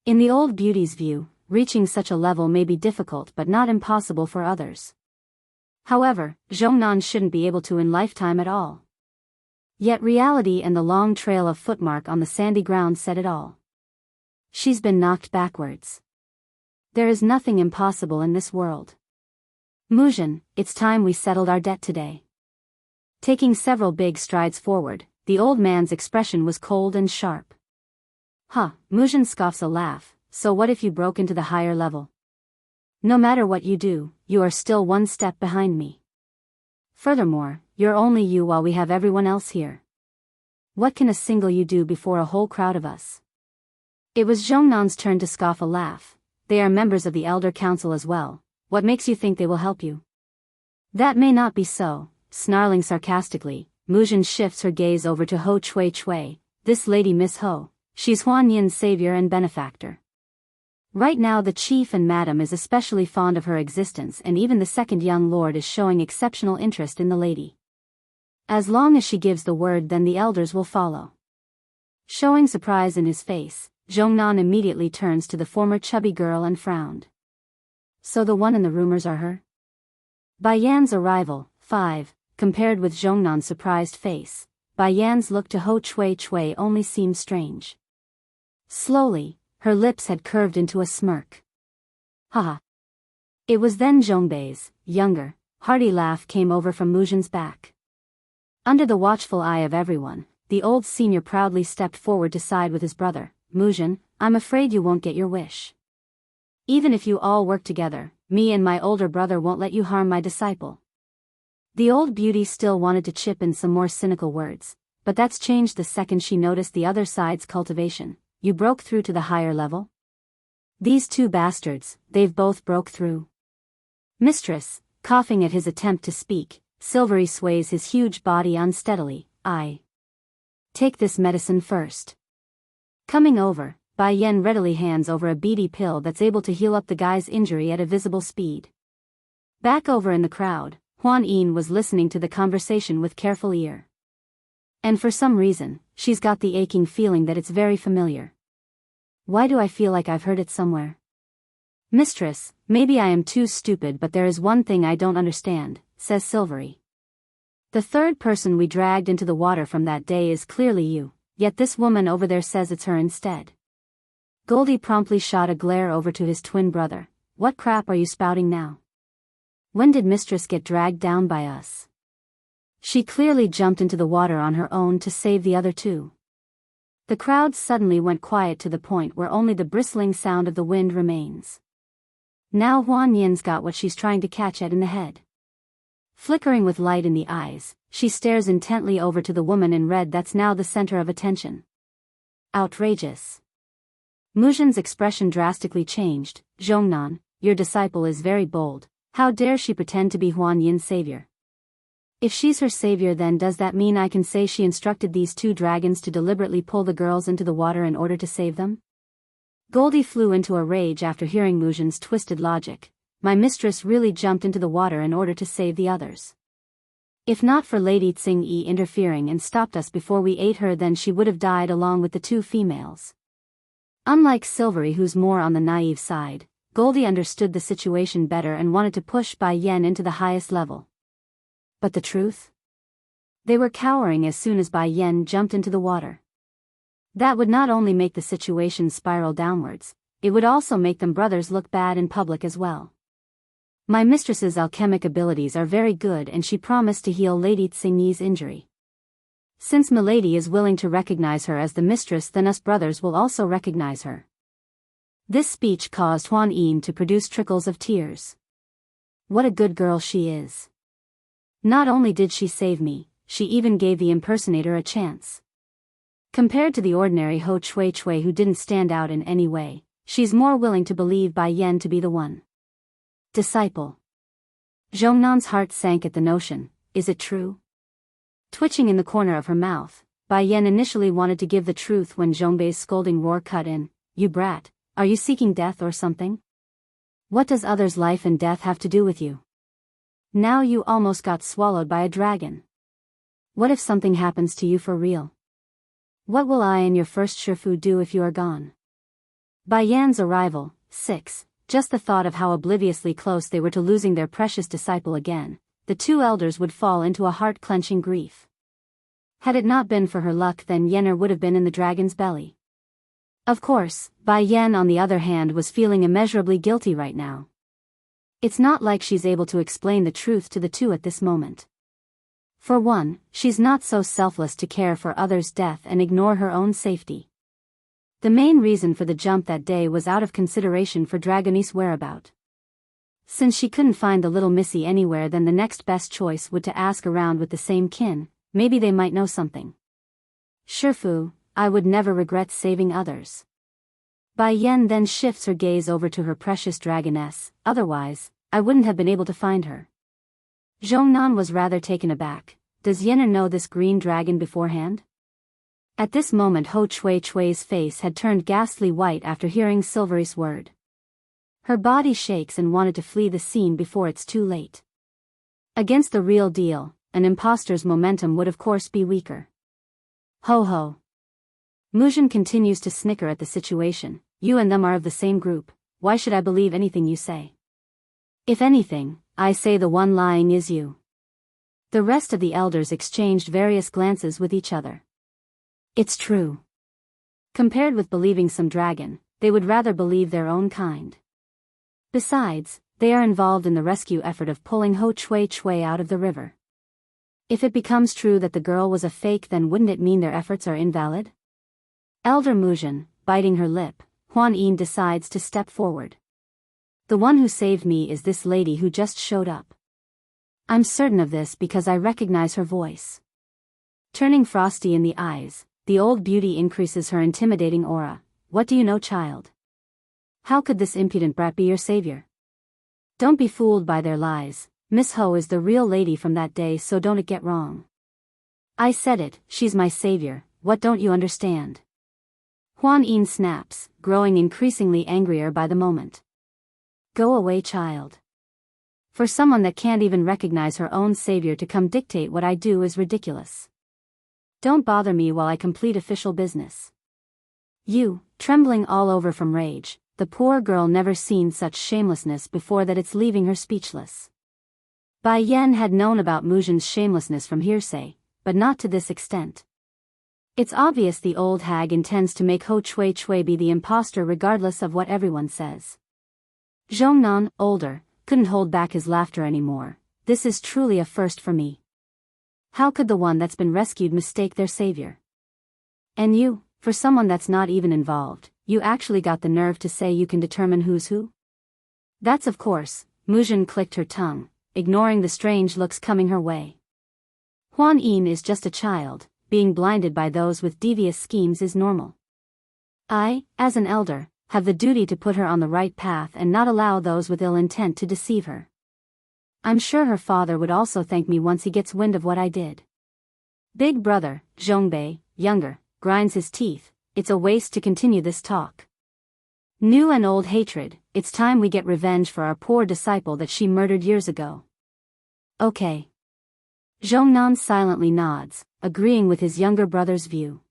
In the old beauty's view, reaching such a level may be difficult but not impossible for others. However, Zhongnan shouldn't be able to in lifetime at all. Yet reality and the long trail of footmark on the sandy ground said it all. She's been knocked backwards. There is nothing impossible in this world. Mujin, it's time we settled our debt today. Taking several big strides forward, the old man's expression was cold and sharp. Mujin scoffs a laugh. So what if you broke into the higher level? No matter what you do, you are still one step behind me. Furthermore, you're only you while we have everyone else here. What can a single you do before a whole crowd of us? It was Zhongnan's turn to scoff a laugh. They are members of the Elder Council as well. What makes you think they will help you? That may not be so. Snarling sarcastically, Mujin shifts her gaze over to Ho Chui, this lady Miss Ho. She's Huan Yin's savior and benefactor. Right now the chief and madam is especially fond of her existence, and even the second young lord is showing exceptional interest in the lady. As long as she gives the word, then the elders will follow. Showing surprise in his face, Zhongnan immediately turns to the former chubby girl and frowned. So the one in the rumors are her? Bai Yan's arrival, 5, compared with Zhongnan's surprised face, Bai Yan's look to Ho Chui only seemed strange. Slowly, her lips had curved into a smirk. Haha. It was then Zhongbei's, younger, hearty laugh came over from Mujin's back. Under the watchful eye of everyone, the old senior proudly stepped forward to side with his brother. Mujin, I'm afraid you won't get your wish. Even if you all work together, me and my older brother won't let you harm my disciple. The old beauty still wanted to chip in some more cynical words, but that's changed the second she noticed the other side's cultivation. You broke through to the higher level? These two bastards, they've both broke through. Mistress, coughing at his attempt to speak, Silvery sways his huge body unsteadily. I take this medicine first. Coming over, Bai Yan readily hands over a beady pill that's able to heal up the guy's injury at a visible speed. Back over in the crowd, Huan Yin was listening to the conversation with careful ear. And for some reason, she's got the aching feeling that it's very familiar. Why do I feel like I've heard it somewhere? Mistress, maybe I am too stupid, but there is one thing I don't understand, says Silvery. The third person we dragged into the water from that day is clearly you, yet this woman over there says it's her instead. Goldie promptly shot a glare over to his twin brother. What crap are you spouting now? When did Mistress get dragged down by us? She clearly jumped into the water on her own to save the other two. The crowd suddenly went quiet to the point where only the bristling sound of the wind remains. Now Huan Yin's got what she's trying to catch at in the head. Flickering with light in the eyes, she stares intently over to the woman in red that's now the center of attention. Outrageous. Mujin's expression drastically changed. Zhongnan, your disciple is very bold. How dare she pretend to be Huan Yin's savior? If she's her savior, then does that mean I can say she instructed these two dragons to deliberately pull the girls into the water in order to save them? Goldie flew into a rage after hearing Mujin's twisted logic. my mistress really jumped into the water in order to save the others. If not for Lady Tsing-yi interfering and stopped us before we ate her, then she would have died along with the two females. Unlike Silvery, who's more on the naive side, Goldie understood the situation better and wanted to push Bai Yen into the highest level. But the truth? They were cowering as soon as Bai Yen jumped into the water. That would not only make the situation spiral downwards, it would also make them brothers look bad in public as well. My mistress's alchemic abilities are very good, and she promised to heal Lady Tsing-yi's injury. Since Milady is willing to recognize her as the mistress, then us brothers will also recognize her. This speech caused Huan Yin to produce trickles of tears. What a good girl she is. Not only did she save me, she even gave the impersonator a chance. Compared to the ordinary Ho Chui Chui, who didn't stand out in any way, she's more willing to believe Bai Yen to be the one. Disciple. Zhongnan's heart sank at the notion. Is it true? Twitching in the corner of her mouth, Bai Yen initially wanted to give the truth when Zhongbei's scolding roar cut in. You brat, are you seeking death or something? What does others' life and death have to do with you? Now you almost got swallowed by a dragon. What if something happens to you for real? What will I and your first Shifu do if you are gone? Bai Yan's arrival. 6. Just the thought of how obliviously close they were to losing their precious disciple again, the two elders would fall into a heart-clenching grief. Had it not been for her luck, then Yenner would have been in the dragon's belly. Of course, Bai Yen on the other hand was feeling immeasurably guilty right now. It's not like she's able to explain the truth to the two at this moment. For one, she's not so selfless to care for others' death and ignore her own safety. The main reason for the jump that day was out of consideration for Dragonis' whereabout. Since she couldn't find the little missy anywhere, then the next best choice would to ask around with the same kin, maybe they might know something. Shifu, I would never regret saving others. Bai Yen then shifts her gaze over to her precious dragoness, otherwise, I wouldn't have been able to find her. Zhongnan was rather taken aback. Does Yenner know this green dragon beforehand? At this moment Ho Chui Chui's face had turned ghastly white after hearing Silvery's word. Her body shakes and wanted to flee the scene before it's too late. Against the real deal, an imposter's momentum would of course be weaker. Ho ho. Muzhin continues to snicker at the situation. You and them are of the same group, why should I believe anything you say? If anything, I say the one lying is you. The rest of the elders exchanged various glances with each other. It's true. Compared with believing some dragon, they would rather believe their own kind. Besides, they are involved in the rescue effort of pulling Ho Chui Chui out of the river. If it becomes true that the girl was a fake, then wouldn't it mean their efforts are invalid? Elder Muzhin, biting her lip, Huan Yin decides to step forward. The one who saved me is this lady who just showed up. I'm certain of this because I recognize her voice. Turning frosty in the eyes, the old beauty increases her intimidating aura. What do you know, child? How could this impudent brat be your savior? Don't be fooled by their lies. Miss Ho is the real lady from that day, so don't it get wrong. I said it, she's my savior, what don't you understand? Huan Yin snaps, growing increasingly angrier by the moment. Go away, child. For someone that can't even recognize her own savior to come dictate what I do is ridiculous. Don't bother me while I complete official business. You, trembling all over from rage, the poor girl never seen such shamelessness before that it's leaving her speechless. Bai Yen had known about Muzhin's shamelessness from hearsay, but not to this extent. It's obvious the old hag intends to make Ho Chui Chui be the imposter regardless of what everyone says. Zhongnan, older, couldn't hold back his laughter anymore. This is truly a first for me. How could the one that's been rescued mistake their savior? And you, for someone that's not even involved, you actually got the nerve to say you can determine who's who? That's of course. Muzhin clicked her tongue, ignoring the strange looks coming her way. Huan Yin is just a child, being blinded by those with devious schemes is normal. I, as an elder, have the duty to put her on the right path and not allow those with ill intent to deceive her. I'm sure her father would also thank me once he gets wind of what I did. Big brother, Zhongbei, younger, grinds his teeth. It's a waste to continue this talk. New and old hatred, it's time we get revenge for our poor disciple that she murdered years ago. Okay. Zhongnan silently nods, agreeing with his younger brother's view.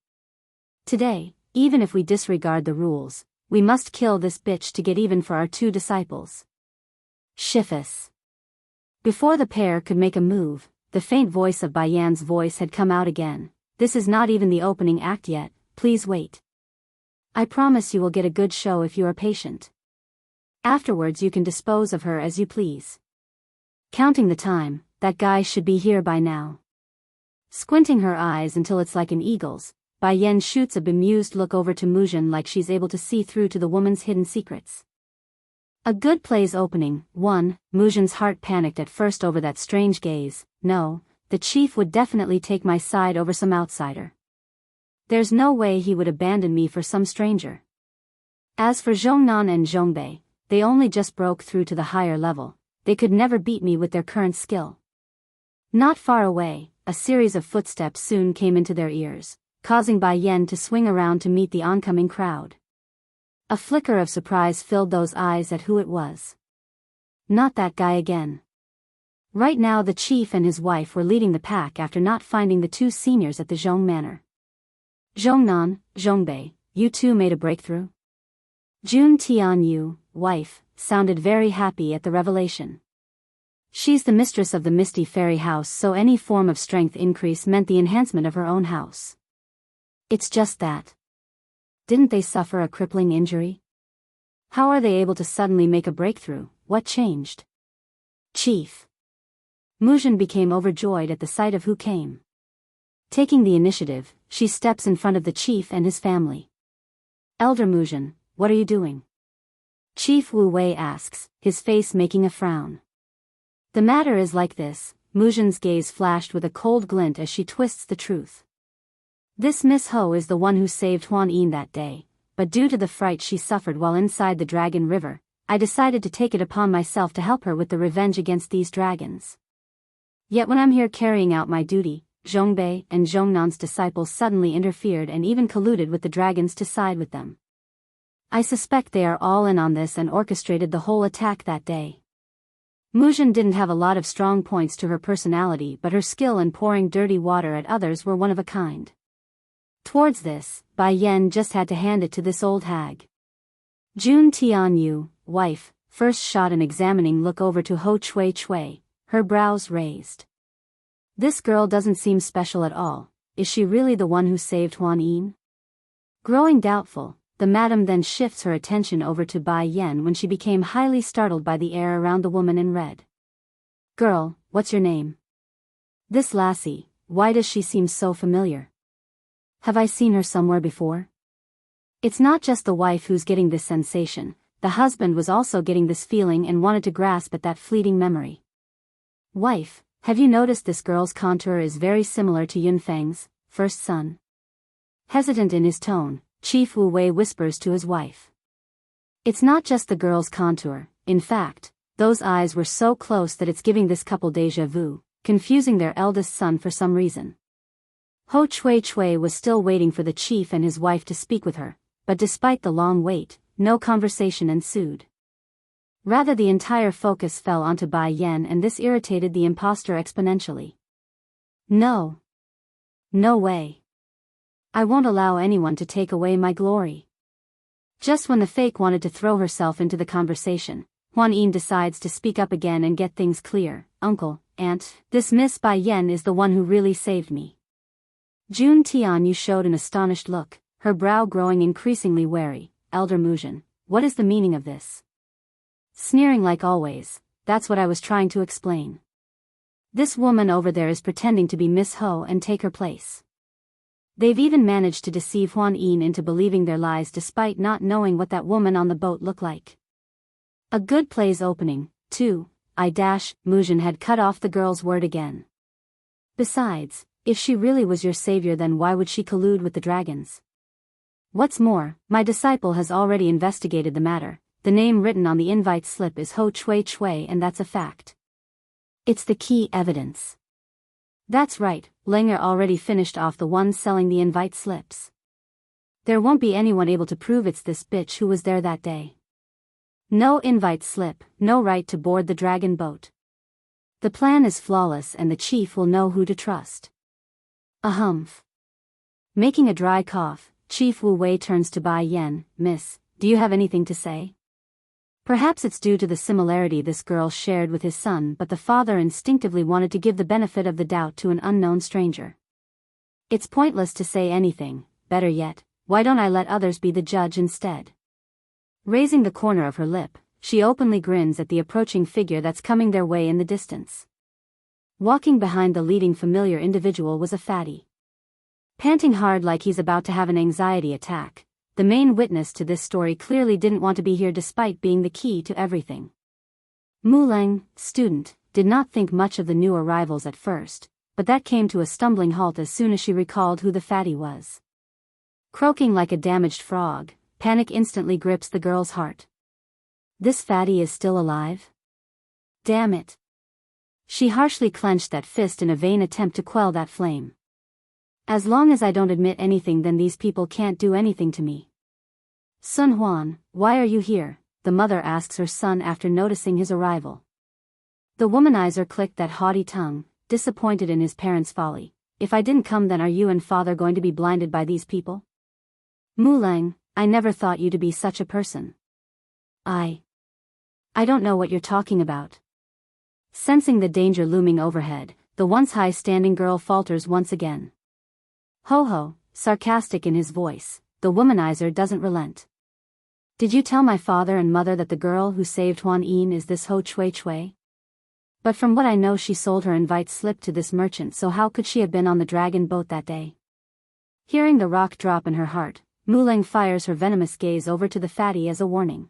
Today, even if we disregard the rules, we must kill this bitch to get even for our two disciples. Shifus. Before the pair could make a move, the faint voice of Bayan's voice had come out again. This is not even the opening act yet, please wait. I promise you will get a good show if you are patient. Afterwards you can dispose of her as you please. Counting the time, that guy should be here by now. Squinting her eyes until it's like an eagle's, Bayan shoots a bemused look over to Muzhen like she's able to see through to the woman's hidden secrets. A good play's opening. 1. Muzhen's heart panicked at first over that strange gaze. No, the chief would definitely take my side over some outsider. There's no way he would abandon me for some stranger. As for Zhongnan and Zhongbei, they only just broke through to the higher level. They could never beat me with their current skill. Not far away, a series of footsteps soon came into their ears, causing Bayan to swing around to meet the oncoming crowd. A flicker of surprise filled those eyes at who it was. Not that guy again. Right now the chief and his wife were leading the pack after not finding the two seniors at the Zhong Manor. Zhongnan, Zhongbei, you two made a breakthrough? Jun Tianyu, wife, sounded very happy at the revelation. She's the mistress of the Misty Fairy House, so any form of strength increase meant the enhancement of her own house. It's just that. Didn't they suffer a crippling injury? How are they able to suddenly make a breakthrough? What changed? Chief. Muzhen became overjoyed at the sight of who came. Taking the initiative, she steps in front of the chief and his family. Elder Muzhen, what are you doing? Chief Wu Wei asks, his face making a frown. The matter is like this. Muzhen's gaze flashed with a cold glint as she twists the truth. This Miss Ho is the one who saved Huan Yin that day, but due to the fright she suffered while inside the Dragon River, I decided to take it upon myself to help her with the revenge against these dragons. Yet when I'm here carrying out my duty, Zhongbei and Zhongnan's disciples suddenly interfered and even colluded with the dragons to side with them. I suspect they are all in on this and orchestrated the whole attack that day. Muzhen didn't have a lot of strong points to her personality, but her skill in pouring dirty water at others were one of a kind. Towards this, Bai Yan just had to hand it to this old hag. Jun Tianyu, wife, first shot an examining look over to Ho Chui Chui, her brows raised. This girl doesn't seem special at all. Is she really the one who saved Huan Yin? Growing doubtful, the madam then shifts her attention over to Bai Yan when she became highly startled by the air around the woman in red. Girl, what's your name? This lassie, why does she seem so familiar? Have I seen her somewhere before? It's not just the wife who's getting this sensation, the husband was also getting this feeling and wanted to grasp at that fleeting memory. Wife, have you noticed this girl's contour is very similar to Yunfeng's, first son? Hesitant in his tone, Chief Wu Wei whispers to his wife. It's not just the girl's contour, in fact, those eyes were so close that it's giving this couple déjà vu, confusing their eldest son for some reason. Ho Chui Chui was still waiting for the chief and his wife to speak with her, but despite the long wait, no conversation ensued. Rather, the entire focus fell onto Bai Yan, and this irritated the impostor exponentially. No. No way. I won't allow anyone to take away my glory. Just when the fake wanted to throw herself into the conversation, Huan Yin decides to speak up again and get things clear. Uncle, aunt, this Miss Bai Yan is the one who really saved me. Jun Tianyu showed an astonished look, her brow growing increasingly wary. Elder Muzhen, what is the meaning of this? Sneering like always, that's what I was trying to explain. This woman over there is pretending to be Miss Ho and take her place. They've even managed to deceive Huan Yin into believing their lies despite not knowing what that woman on the boat looked like. A good play's opening, too. Muzhen had cut off the girl's word again. Besides, if she really was your savior, then why would she collude with the dragons? What's more, my disciple has already investigated the matter. The name written on the invite slip is Ho Chui Chui, and that's a fact. It's the key evidence. That's right, Langer already finished off the one selling the invite slips. There won't be anyone able to prove it's this bitch who was there that day. No invite slip, no right to board the dragon boat. The plan is flawless and the chief will know who to trust. A humph. Making a dry cough, Chief Wu Wei turns to Bai Yen. Miss, do you have anything to say? Perhaps it's due to the similarity this girl shared with his son, but the father instinctively wanted to give the benefit of the doubt to an unknown stranger. It's pointless to say anything. Better yet, why don't I let others be the judge instead? Raising the corner of her lip, she openly grins at the approaching figure that's coming their way in the distance. Walking behind the leading familiar individual was a fatty. Panting hard like he's about to have an anxiety attack, the main witness to this story clearly didn't want to be here despite being the key to everything. Muleng, student, did not think much of the new arrivals at first, but that came to a stumbling halt as soon as she recalled who the fatty was. Croaking like a damaged frog, panic instantly grips the girl's heart. This fatty is still alive? Damn it. She harshly clenched that fist in a vain attempt to quell that flame. As long as I don't admit anything, then these people can't do anything to me. Sun Huan, why are you here? The mother asks her son after noticing his arrival. The womanizer clicked that haughty tongue, disappointed in his parents' folly. If I didn't come, then are you and father going to be blinded by these people? Muleng, I never thought you to be such a person. I don't know what you're talking about. Sensing the danger looming overhead, the once high-standing girl falters once again. Ho ho, sarcastic in his voice, the womanizer doesn't relent. Did you tell my father and mother that the girl who saved Huan Yin is this Ho Chui Chui? But from what I know, she sold her invite slip to this merchant, so how could she have been on the dragon boat that day? Hearing the rock drop in her heart, Muleng fires her venomous gaze over to the fatty as a warning.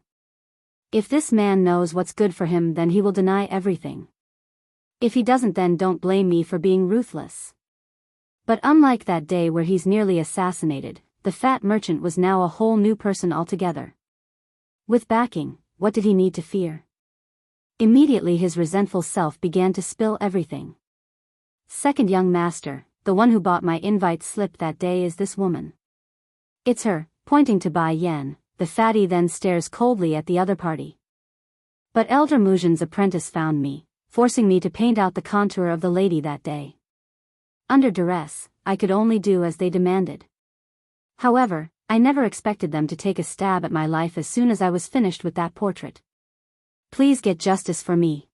If this man knows what's good for him, then he will deny everything. If he doesn't, then don't blame me for being ruthless. But unlike that day where he's nearly assassinated, the fat merchant was now a whole new person altogether. With backing, what did he need to fear? Immediately his resentful self began to spill everything. Second young master, the one who bought my invite slip that day is this woman. It's her, pointing to Bai Yen. The fatty then stares coldly at the other party. But Elder Muzhin's apprentice found me, forcing me to paint out the contour of the lady that day. Under duress, I could only do as they demanded. However, I never expected them to take a stab at my life as soon as I was finished with that portrait. Please get justice for me.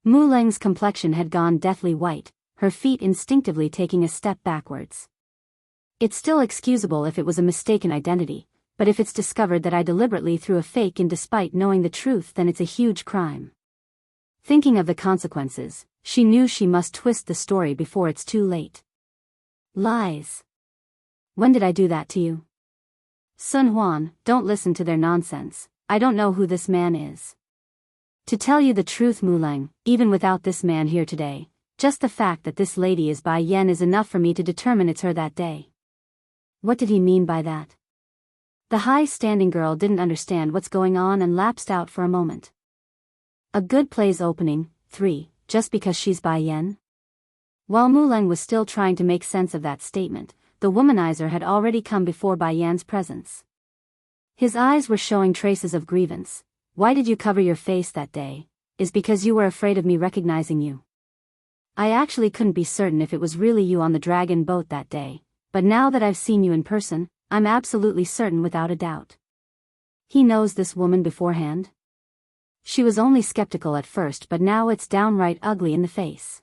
Muleng's complexion had gone deathly white, her feet instinctively taking a step backwards. It's still excusable if it was a mistaken identity, but if it's discovered that I deliberately threw a fake in despite knowing the truth, then it's a huge crime. Thinking of the consequences, she knew she must twist the story before it's too late. Lies. When did I do that to you? Sun Huan, don't listen to their nonsense. I don't know who this man is. To tell you the truth, Muleng, even without this man here today, just the fact that this lady is Bai Yen is enough for me to determine it's her that day. What did he mean by that? The high-standing girl didn't understand what's going on and lapsed out for a moment. A good play's opening, 3, just because she's Bai Yen? While Muleng was still trying to make sense of that statement, the womanizer had already come before Bai Yan's presence. His eyes were showing traces of grievance. Why did you cover your face that day? Is because you were afraid of me recognizing you. I actually couldn't be certain if it was really you on the dragon boat that day, but now that I've seen you in person, I'm absolutely certain without a doubt. He knows this woman beforehand? She was only skeptical at first, but now it's downright ugly in the face.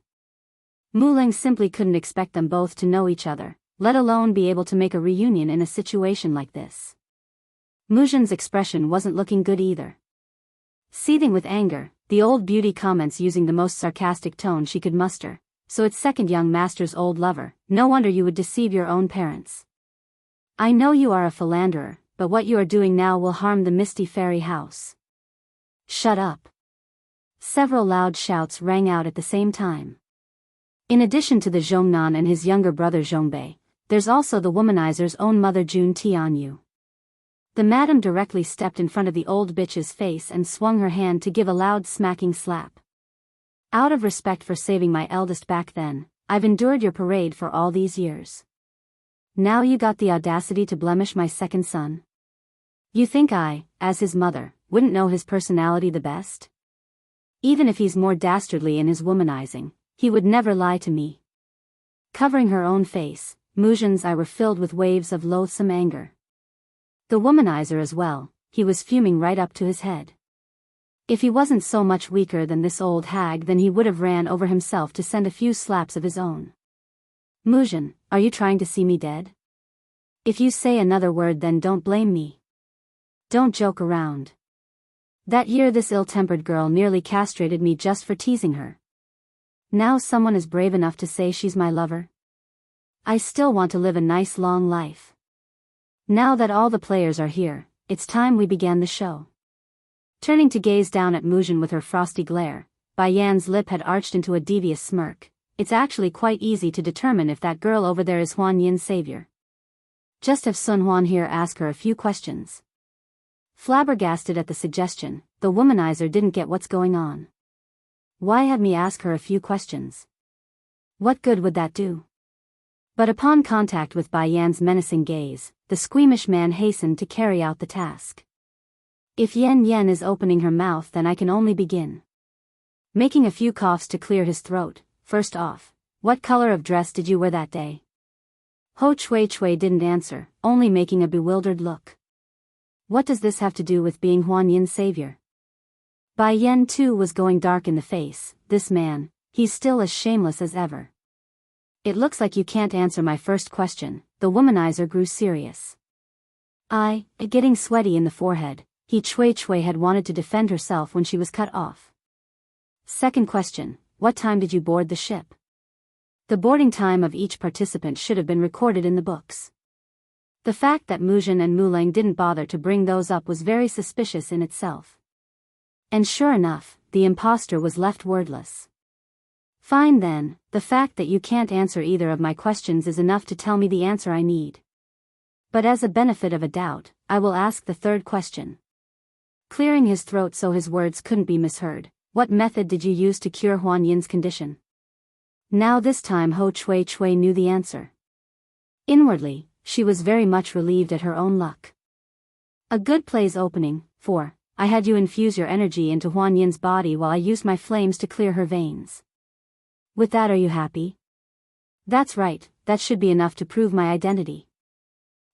Muleng simply couldn't expect them both to know each other, let alone be able to make a reunion in a situation like this. Muzhin's expression wasn't looking good either. Seething with anger, the old beauty comments using the most sarcastic tone she could muster. So it's second young master's old lover, no wonder you would deceive your own parents. I know you are a philanderer, but what you are doing now will harm the Misty Fairy House. Shut up. Several loud shouts rang out at the same time. In addition to the Zhongnan and his younger brother Zhongbei, there's also the womanizer's own mother Jun Tianyu. The madam directly stepped in front of the old bitch's face and swung her hand to give a loud smacking slap. Out of respect for saving my eldest back then, I've endured your parade for all these years. Now you got the audacity to blemish my second son? You think I, as his mother, wouldn't know his personality the best? Even if he's more dastardly in his womanizing, he would never lie to me. Covering her own face, Muzhin's eyes were filled with waves of loathsome anger. The womanizer as well, he was fuming right up to his head. If he wasn't so much weaker than this old hag, then he would have ran over himself to send a few slaps of his own. Muzhin, are you trying to see me dead? If you say another word, then don't blame me. Don't joke around. That year this ill-tempered girl nearly castrated me just for teasing her. Now someone is brave enough to say she's my lover? I still want to live a nice long life. Now that all the players are here, it's time we began the show. Turning to gaze down at Muzhin with her frosty glare, Bai Yan's lip had arched into a devious smirk. It's actually quite easy to determine if that girl over there is Huan Yin's savior. Just have Sun Huan here ask her a few questions. Flabbergasted at the suggestion, the womanizer didn't get what's going on. Why have me ask her a few questions? What good would that do? But upon contact with Bai Yan's menacing gaze, the squeamish man hastened to carry out the task. If Yan Yan is opening her mouth, then I can only begin. Making a few coughs to clear his throat, first off, what color of dress did you wear that day? Ho Chui Chui didn't answer, only making a bewildered look. What does this have to do with being Huan Yin's savior? Bai Yan too was going dark in the face. This man, he's still as shameless as ever. It looks like you can't answer my first question. The womanizer grew serious. Getting sweaty in the forehead. He Chui Chui had wanted to defend herself when she was cut off. Second question, what time did you board the ship? The boarding time of each participant should have been recorded in the books. The fact that Muzhin and Muleng didn't bother to bring those up was very suspicious in itself. And sure enough, the impostor was left wordless. Fine then, the fact that you can't answer either of my questions is enough to tell me the answer I need. But as a benefit of a doubt, I will ask the third question. Clearing his throat so his words couldn't be misheard, what method did you use to cure Huan Yin's condition? Now this time Ho Chui Chui knew the answer. Inwardly, she was very much relieved at her own luck. A good play's opening. 4. I had you infuse your energy into Huan Yin's body while I used my flames to clear her veins. With that, are you happy? That's right, that should be enough to prove my identity.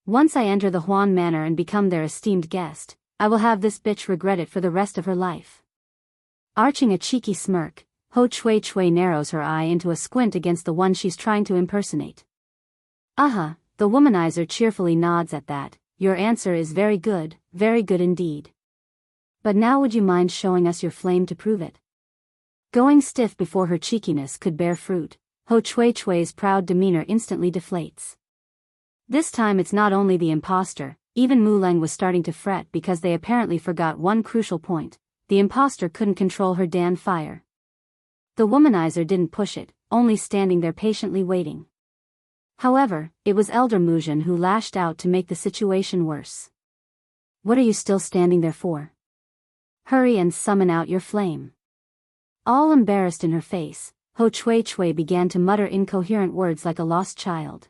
Once I enter the Huan Manor and become their esteemed guest, I will have this bitch regret it for the rest of her life. Arching a cheeky smirk, Ho Chui Chui narrows her eye into a squint against the one she's trying to impersonate. The womanizer cheerfully nods at that. Your answer is very good indeed. But now would you mind showing us your flame to prove it? Going stiff before her cheekiness could bear fruit, Ho Chui Chui's proud demeanor instantly deflates. This time it's not only the impostor, even Muleng was starting to fret because they apparently forgot one crucial point. The impostor couldn't control her Dan fire. The womanizer didn't push it, only standing there patiently waiting. However, it was Elder Muzhin who lashed out to make the situation worse. What are you still standing there for? Hurry and summon out your flame. All embarrassed in her face, Ho Chui Chui began to mutter incoherent words like a lost child.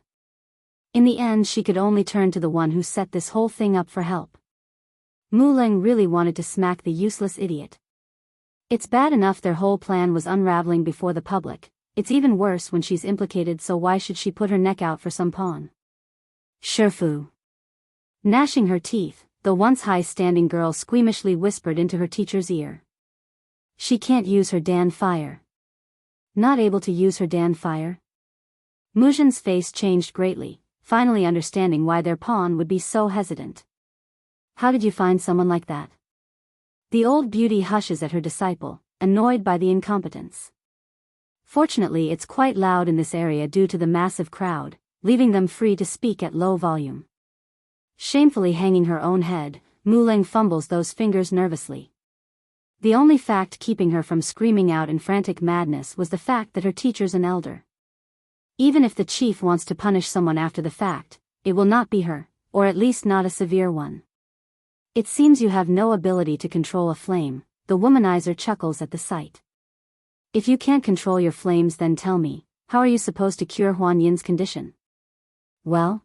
In the end she could only turn to the one who set this whole thing up for help. Muleng really wanted to smack the useless idiot. It's bad enough their whole plan was unraveling before the public, it's even worse when she's implicated, so why should she put her neck out for some pawn? Sherfu. Gnashing her teeth, the once high-standing girl squeamishly whispered into her teacher's ear. She can't use her Dan fire. Not able to use her Dan fire? Muzhin's face changed greatly, finally understanding why their pawn would be so hesitant. How did you find someone like that? The old beauty hushes at her disciple, annoyed by the incompetence. Fortunately it's quite loud in this area due to the massive crowd, leaving them free to speak at low volume. Shamefully hanging her own head, Muleng fumbles those fingers nervously. The only fact keeping her from screaming out in frantic madness was the fact that her teacher's an elder. Even if the chief wants to punish someone after the fact, it will not be her, or at least not a severe one. It seems you have no ability to control a flame, the womanizer chuckles at the sight. If you can't control your flames, then tell me, how are you supposed to cure Huan Yin's condition? Well?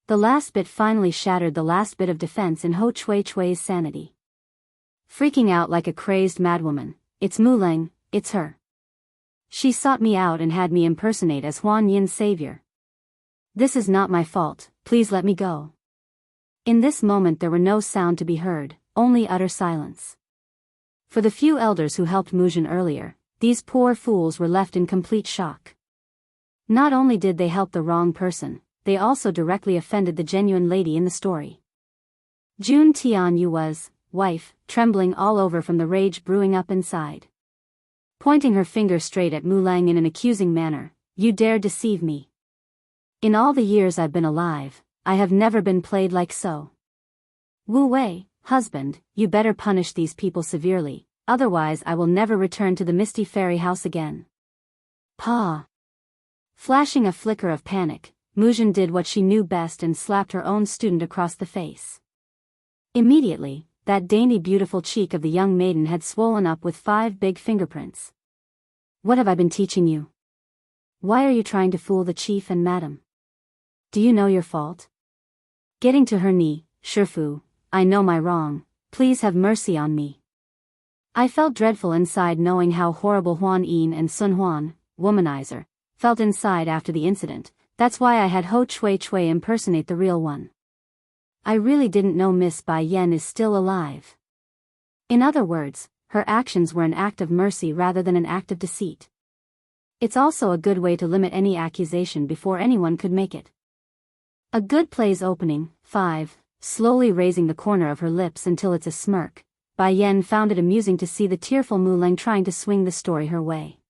The last bit finally shattered the last bit of defense in Ho Chui Chui's sanity. freaking out like a crazed madwoman. It's Muleng, it's her. She sought me out and had me impersonate as Huan Yin's savior. This is not my fault, please let me go. In this moment there were no sound to be heard, only utter silence. For the few elders who helped Mujin earlier, these poor fools were left in complete shock. Not only did they help the wrong person, they also directly offended the genuine lady in the story. Jun Tianyu was, wife, trembling all over from the rage brewing up inside. Pointing her finger straight at Muleng in an accusing manner, you dare deceive me. In all the years I've been alive, I have never been played like so. Wu Wei, husband, you better punish these people severely, otherwise I will never return to the Misty Fairy House again. Pa! Flashing a flicker of panic, Mujin did what she knew best and slapped her own student across the face. Immediately, that dainty beautiful cheek of the young maiden had swollen up with 5 big fingerprints. What have I been teaching you? Why are you trying to fool the chief and madam? Do you know your fault? Getting to her knee, Shifu, I know my wrong, please have mercy on me. I felt dreadful inside knowing how horrible Huan Yin and Sun Huan, womanizer, felt inside after the incident. That's why I had Ho Chui Chui impersonate the real one. I really didn't know Miss Bai Yan is still alive. In other words, her actions were an act of mercy rather than an act of deceit. It's also a good way to limit any accusation before anyone could make it. A good play's opening. 5. Slowly raising the corner of her lips until it's a smirk, Bai Yan found it amusing to see the tearful Muleng trying to swing the story her way.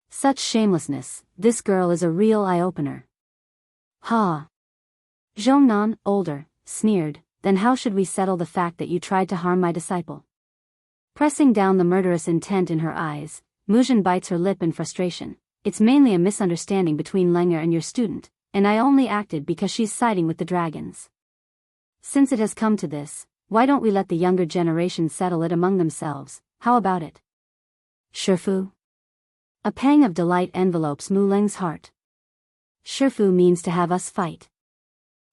Such shamelessness, this girl is a real eye-opener. Ha! Zhongnan, older, sneered, then how should we settle the fact that you tried to harm my disciple? Pressing down the murderous intent in her eyes, Mujin bites her lip in frustration. It's mainly a misunderstanding between Lenger and your student, and I only acted because she's siding with the dragons. Since it has come to this, why don't we let the younger generation settle it among themselves? How about it? Shifu? A pang of delight envelopes Muleng's heart. Shifu means to have us fight.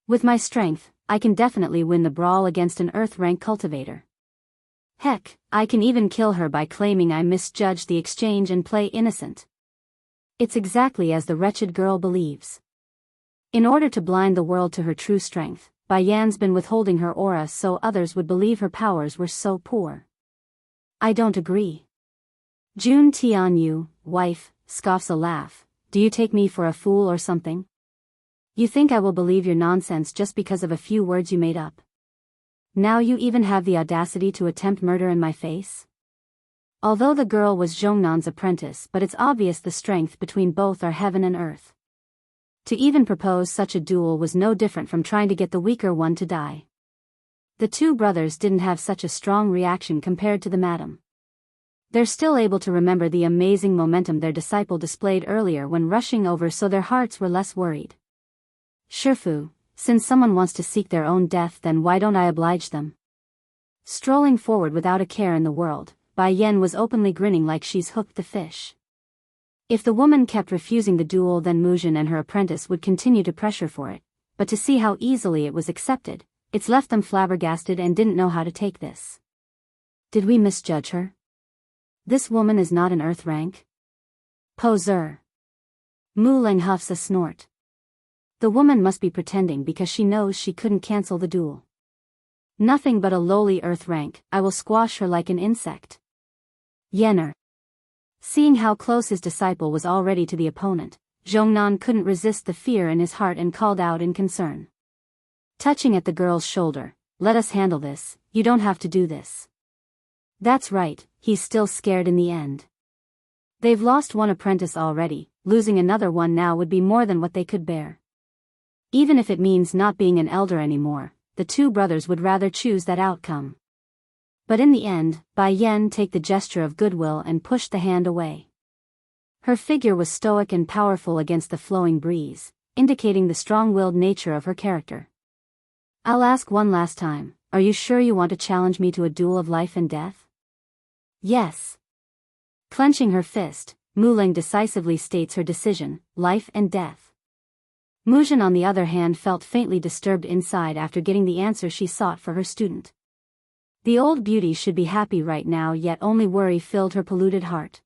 With my strength, I can definitely win the brawl against an Earth-rank cultivator. Heck, I can even kill her by claiming I misjudged the exchange and play innocent. It's exactly as the wretched girl believes. In order to blind the world to her true strength, Bai Yan's been withholding her aura so others would believe her powers were so poor. I don't agree. Jun Tianyu, wife, scoffs a laugh. Do you take me for a fool or something? You think I will believe your nonsense just because of a few words you made up? Now you even have the audacity to attempt murder in my face? Although the girl was Zhongnan's apprentice, but it's obvious the strength between both are heaven and earth. To even propose such a duel was no different from trying to get the weaker one to die. The two brothers didn't have such a strong reaction compared to the madam. They're still able to remember the amazing momentum their disciple displayed earlier when rushing over, so their hearts were less worried. Shifu, since someone wants to seek their own death, then why don't I oblige them? Strolling forward without a care in the world, Bai Yan was openly grinning like she's hooked the fish. If the woman kept refusing the duel, then Mujin and her apprentice would continue to pressure for it, but to see how easily it was accepted, it's left them flabbergasted and didn't know how to take this. Did we misjudge her? This woman is not an earth rank? Poser. Muleng huffs a snort. The woman must be pretending because she knows she couldn't cancel the duel. Nothing but a lowly earth rank, I will squash her like an insect. Yenner. Seeing how close his disciple was already to the opponent, Zhongnan couldn't resist the fear in his heart and called out in concern. Touching at the girl's shoulder, let us handle this, you don't have to do this. That's right, he's still scared in the end. They've lost one apprentice already, losing another one now would be more than what they could bear. Even if it means not being an elder anymore, the two brothers would rather choose that outcome. But in the end, Bai Yan take the gesture of goodwill and pushed the hand away. Her figure was stoic and powerful against the flowing breeze, indicating the strong-willed nature of her character. I'll ask one last time, are you sure you want to challenge me to a duel of life and death? Yes. Clenching her fist, Muleng decisively states her decision, life and death. Mujin on the other hand felt faintly disturbed inside after getting the answer she sought for her student. The old beauty should be happy right now, yet only worry filled her polluted heart.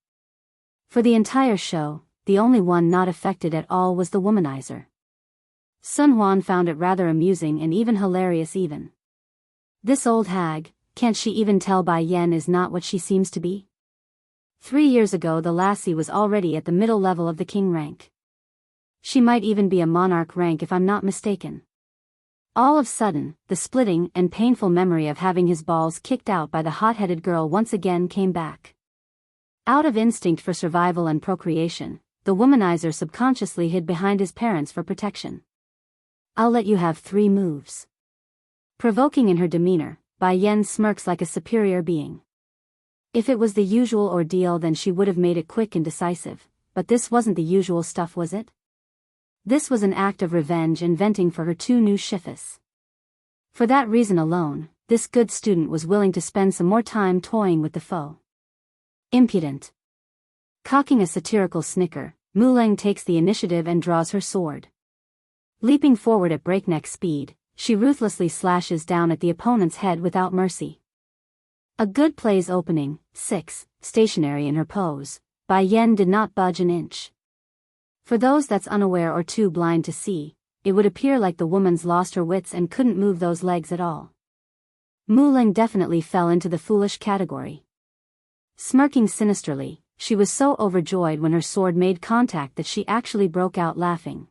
For the entire show, the only one not affected at all was the womanizer. Sun Huan found it rather amusing and even hilarious even. This old hag, can't she even tell Bai Yan is not what she seems to be? 3 years ago the lassie was already at the middle level of the king rank. She might even be a monarch rank if I'm not mistaken. All of a sudden, the splitting and painful memory of having his balls kicked out by the hot-headed girl once again came back. Out of instinct for survival and procreation, the womanizer subconsciously hid behind his parents for protection. I'll let you have 3 moves. Provoking in her demeanor, Bai Yan smirks like a superior being. If it was the usual ordeal then she would have made it quick and decisive, but this wasn't the usual stuff, was it? This was an act of revenge and venting for her 2 new shifts. For that reason alone, this good student was willing to spend some more time toying with the foe. Impudent. Cocking a satirical snicker, Muleng takes the initiative and draws her sword. Leaping forward at breakneck speed, she ruthlessly slashes down at the opponent's head without mercy. A good play's opening, 6, stationary in her pose, Bai Yan did not budge an inch. For those that's unaware or too blind to see, it would appear like the woman's lost her wits and couldn't move those legs at all. Muleng definitely fell into the foolish category. Smirking sinisterly, she was so overjoyed when her sword made contact that she actually broke out laughing.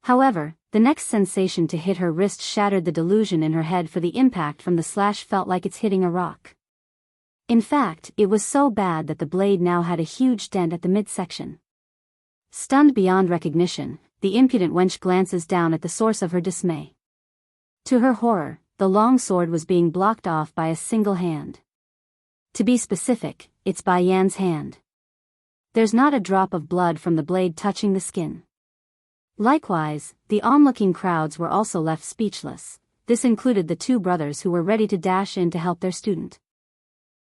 However, the next sensation to hit her wrist shattered the delusion in her head, for the impact from the slash felt like it's hitting a rock. In fact, it was so bad that the blade now had a huge dent at the midsection. Stunned beyond recognition, the impudent wench glances down at the source of her dismay. To her horror, the long sword was being blocked off by a single hand. To be specific, it's Bai Yan's hand. There's not a drop of blood from the blade touching the skin. Likewise, the onlooking crowds were also left speechless. This included the 2 brothers who were ready to dash in to help their student.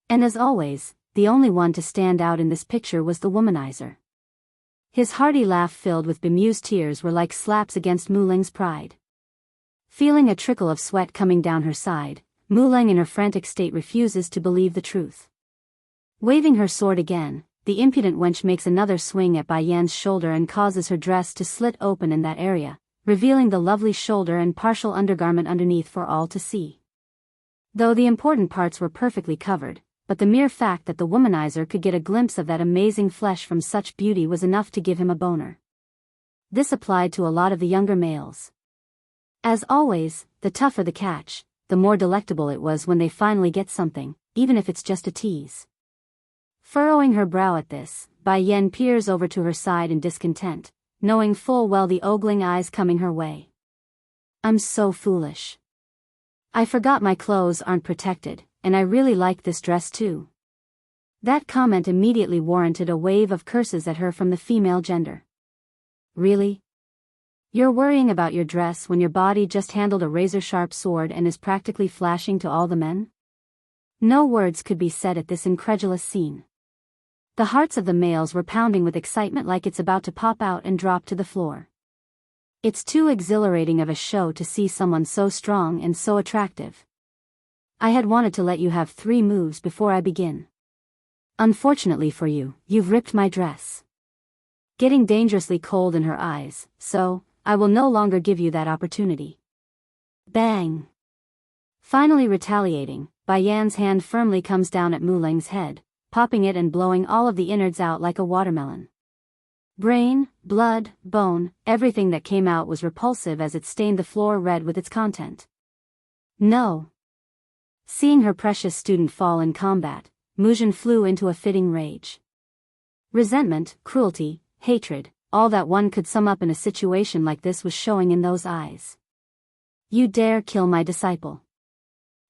And as always, the only one to stand out in this picture was the womanizer. His hearty laugh filled with bemused tears were like slaps against Muleng's pride. Feeling a trickle of sweat coming down her side, Muleng in her frantic state refuses to believe the truth. Waving her sword again, the impudent wench makes another swing at Bai Yan's shoulder and causes her dress to slit open in that area, revealing the lovely shoulder and partial undergarment underneath for all to see. Though the important parts were perfectly covered, but the mere fact that the womanizer could get a glimpse of that amazing flesh from such beauty was enough to give him a boner. This applied to a lot of the younger males. As always, the tougher the catch, the more delectable it was when they finally get something, even if it's just a tease. Furrowing her brow at this, Bai Yan peers over to her side in discontent, knowing full well the ogling eyes coming her way. I'm so foolish. I forgot my clothes aren't protected, and I really like this dress too. That comment immediately warranted a wave of curses at her from the female gender. Really? You're worrying about your dress when your body just handled a razor-sharp sword and is practically flashing to all the men? No words could be said at this incredulous scene. The hearts of the males were pounding with excitement like it's about to pop out and drop to the floor. It's too exhilarating of a show to see someone so strong and so attractive. I had wanted to let you have 3 moves before I begin. Unfortunately for you, you've ripped my dress. Getting dangerously cold in her eyes, so, I will no longer give you that opportunity. Bang! Finally retaliating, Bai Yan's hand firmly comes down at Muleng's head, popping it and blowing all of the innards out like a watermelon. Brain, blood, bone, everything that came out was repulsive as it stained the floor red with its content. No! Seeing her precious student fall in combat, Muzhen flew into a fitting rage. Resentment, cruelty, hatred, all that one could sum up in a situation like this was showing in those eyes. You dare kill my disciple.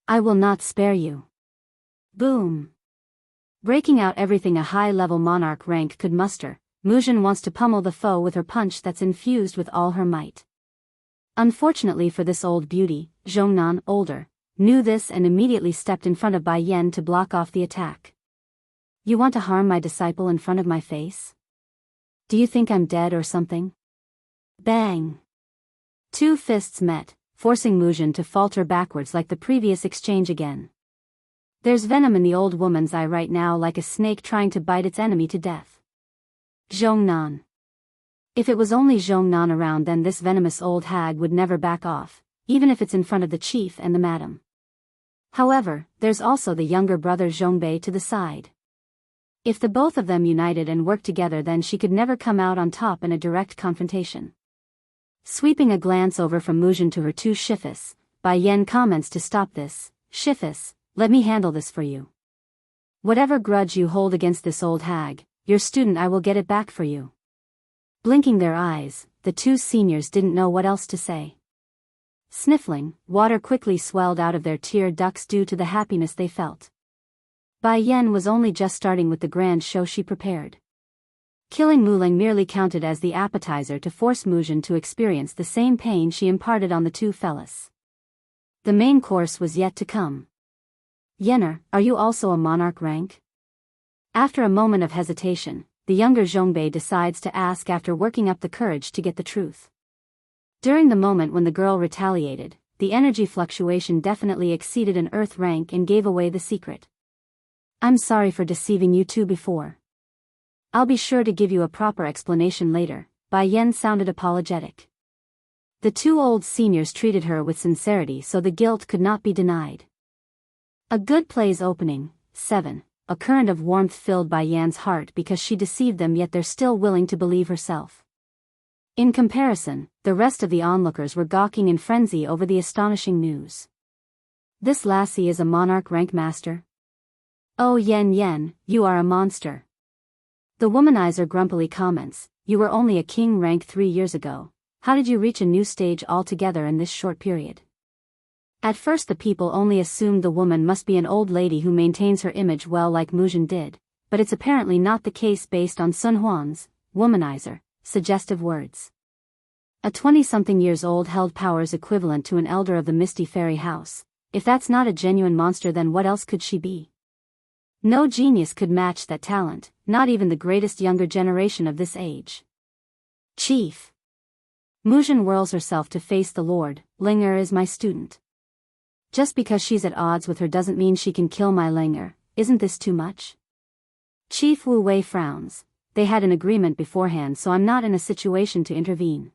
I will not spare you. Boom! Breaking out everything a high-level monarch rank could muster, Muzhen wants to pummel the foe with her punch that's infused with all her might. Unfortunately for this old beauty, Zhongnan, older, knew this and immediately stepped in front of Bai Yan to block off the attack. You want to harm my disciple in front of my face? Do you think I'm dead or something? Bang! 2 fists met, forcing Muzhen to falter backwards like the previous exchange again. There's venom in the old woman's eye right now, like a snake trying to bite its enemy to death. Zhongnan. If it was only Zhongnan around, then this venomous old hag would never back off, even if it's in front of the chief and the madam. However, there's also the younger brother Zhongbei to the side. If the both of them united and worked together, then she could never come out on top in a direct confrontation. Sweeping a glance over from Muzhen to her two Shifis, Bai Yan comments to stop this. Shifis, let me handle this for you. Whatever grudge you hold against this old hag, your student, I will get it back for you. Blinking their eyes, the two seniors didn't know what else to say. Sniffling, water quickly swelled out of their tear ducts due to the happiness they felt. Bai Yan was only just starting with the grand show she prepared. Killing Muling merely counted as the appetizer to force Muzhen to experience the same pain she imparted on the two fellas. The main course was yet to come. Yenner, are you also a monarch rank? After a moment of hesitation, the younger Zhongbei decides to ask after working up the courage to get the truth. During the moment when the girl retaliated, the energy fluctuation definitely exceeded an earth rank and gave away the secret. I'm sorry for deceiving you two before. I'll be sure to give you a proper explanation later. Bai Yan sounded apologetic. The two old seniors treated her with sincerity, so the guilt could not be denied. A good play's opening. 7. A current of warmth filled Bai Yan's heart because she deceived them, yet they're still willing to believe herself. In comparison, the rest of the onlookers were gawking in frenzy over the astonishing news. This lassie is a monarch rank master? Oh Yen, you are a monster. The womanizer grumpily comments, you were only a king rank 3 years ago. How did you reach a new stage altogether in this short period? At first the people only assumed the woman must be an old lady who maintains her image well like Muzhen did, but it's apparently not the case based on Sun Huan's, womanizer, suggestive words. A 20-something years old held powers equivalent to an elder of the Misty Fairy House. If that's not a genuine monster, then what else could she be? No genius could match that talent, not even the greatest younger generation of this age. Chief. Muzhen whirls herself to face the Lord. Linger is my student. Just because she's at odds with her doesn't mean she can kill my Linger. Isn't this too much? Chief Wu Wei frowns. They had an agreement beforehand, so I'm not in a situation to intervene.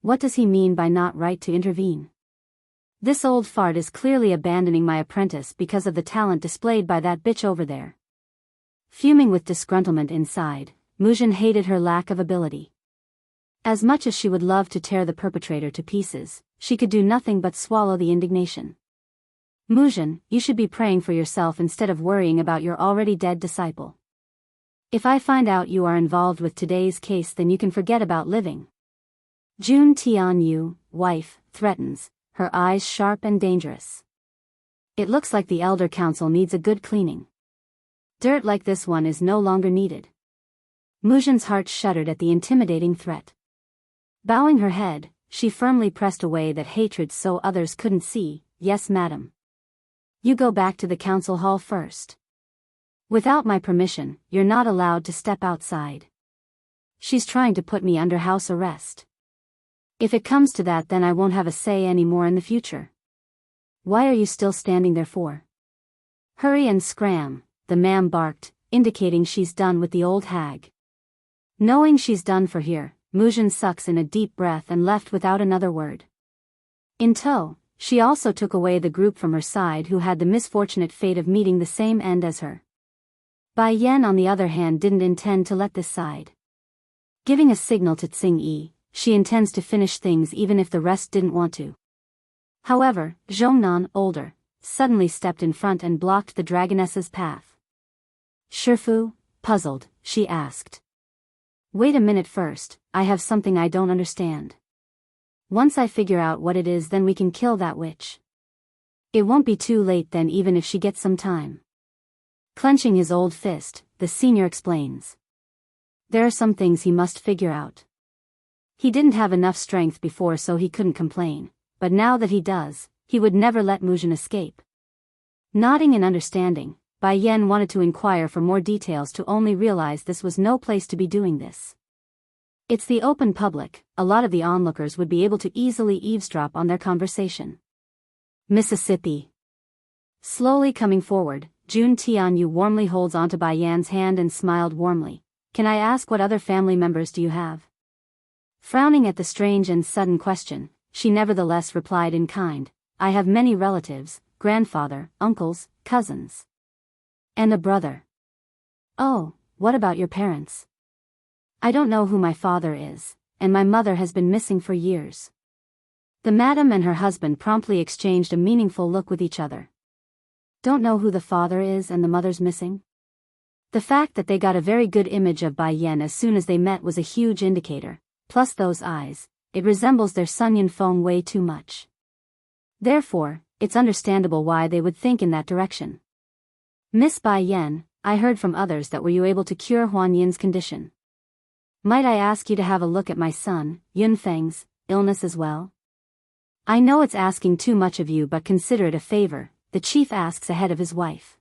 What does he mean by not right to intervene? This old fart is clearly abandoning my apprentice because of the talent displayed by that bitch over there. Fuming with disgruntlement inside, Muzhen hated her lack of ability. As much as she would love to tear the perpetrator to pieces, she could do nothing but swallow the indignation. Muzhen, you should be praying for yourself instead of worrying about your already dead disciple. If I find out you are involved with today's case, then you can forget about living. Jun Tianyu, wife, threatens, her eyes sharp and dangerous. It looks like the Elder Council needs a good cleaning. Dirt like this one is no longer needed. Muzhen's heart shuddered at the intimidating threat. Bowing her head, she firmly pressed away that hatred so others couldn't see. Yes, madam. You go back to the council hall first. Without my permission, you're not allowed to step outside. She's trying to put me under house arrest. If it comes to that, then I won't have a say anymore in the future. Why are you still standing there for? Hurry and scram, the ma'am barked, indicating she's done with the old hag. Knowing she's done for here, Muzhen sucks in a deep breath and left without another word. In tow, she also took away the group from her side who had the misfortunate fate of meeting the same end as her. Bai Yan, on the other hand, didn't intend to let this side. Giving a signal to Tsing Yi, she intends to finish things even if the rest didn't want to. However, Zhongnan, older, suddenly stepped in front and blocked the dragoness's path. Shifu, puzzled, she asked. Wait a minute first, I have something I don't understand. Once I figure out what it is, then we can kill that witch. It won't be too late then, even if she gets some time. Clenching his old fist, the senior explains. There are some things he must figure out. He didn't have enough strength before, so he couldn't complain, but now that he does, he would never let Muzhen escape. Nodding in understanding, Bai Yan wanted to inquire for more details to only realize this was no place to be doing this. It's the open public, a lot of the onlookers would be able to easily eavesdrop on their conversation. Mississippi. Slowly coming forward, Jun Tianyu warmly holds onto Bai Yan's hand and smiled warmly. Can I ask what other family members do you have? Frowning at the strange and sudden question, she nevertheless replied in kind. I have many relatives, grandfather, uncles, cousins. And a brother. Oh, what about your parents? I don't know who my father is, and my mother has been missing for years. The madam and her husband promptly exchanged a meaningful look with each other. Don't know who the father is and the mother's missing? The fact that they got a very good image of Bai Yan as soon as they met was a huge indicator, plus those eyes, it resembles their son Yunfeng way too much. Therefore, it's understandable why they would think in that direction. Miss Bai Yan, I heard from others that were you able to cure Huan Yin's condition? Might I ask you to have a look at my son, Yunfeng's, illness as well? I know it's asking too much of you, but consider it a favor, the chief asks ahead of his wife.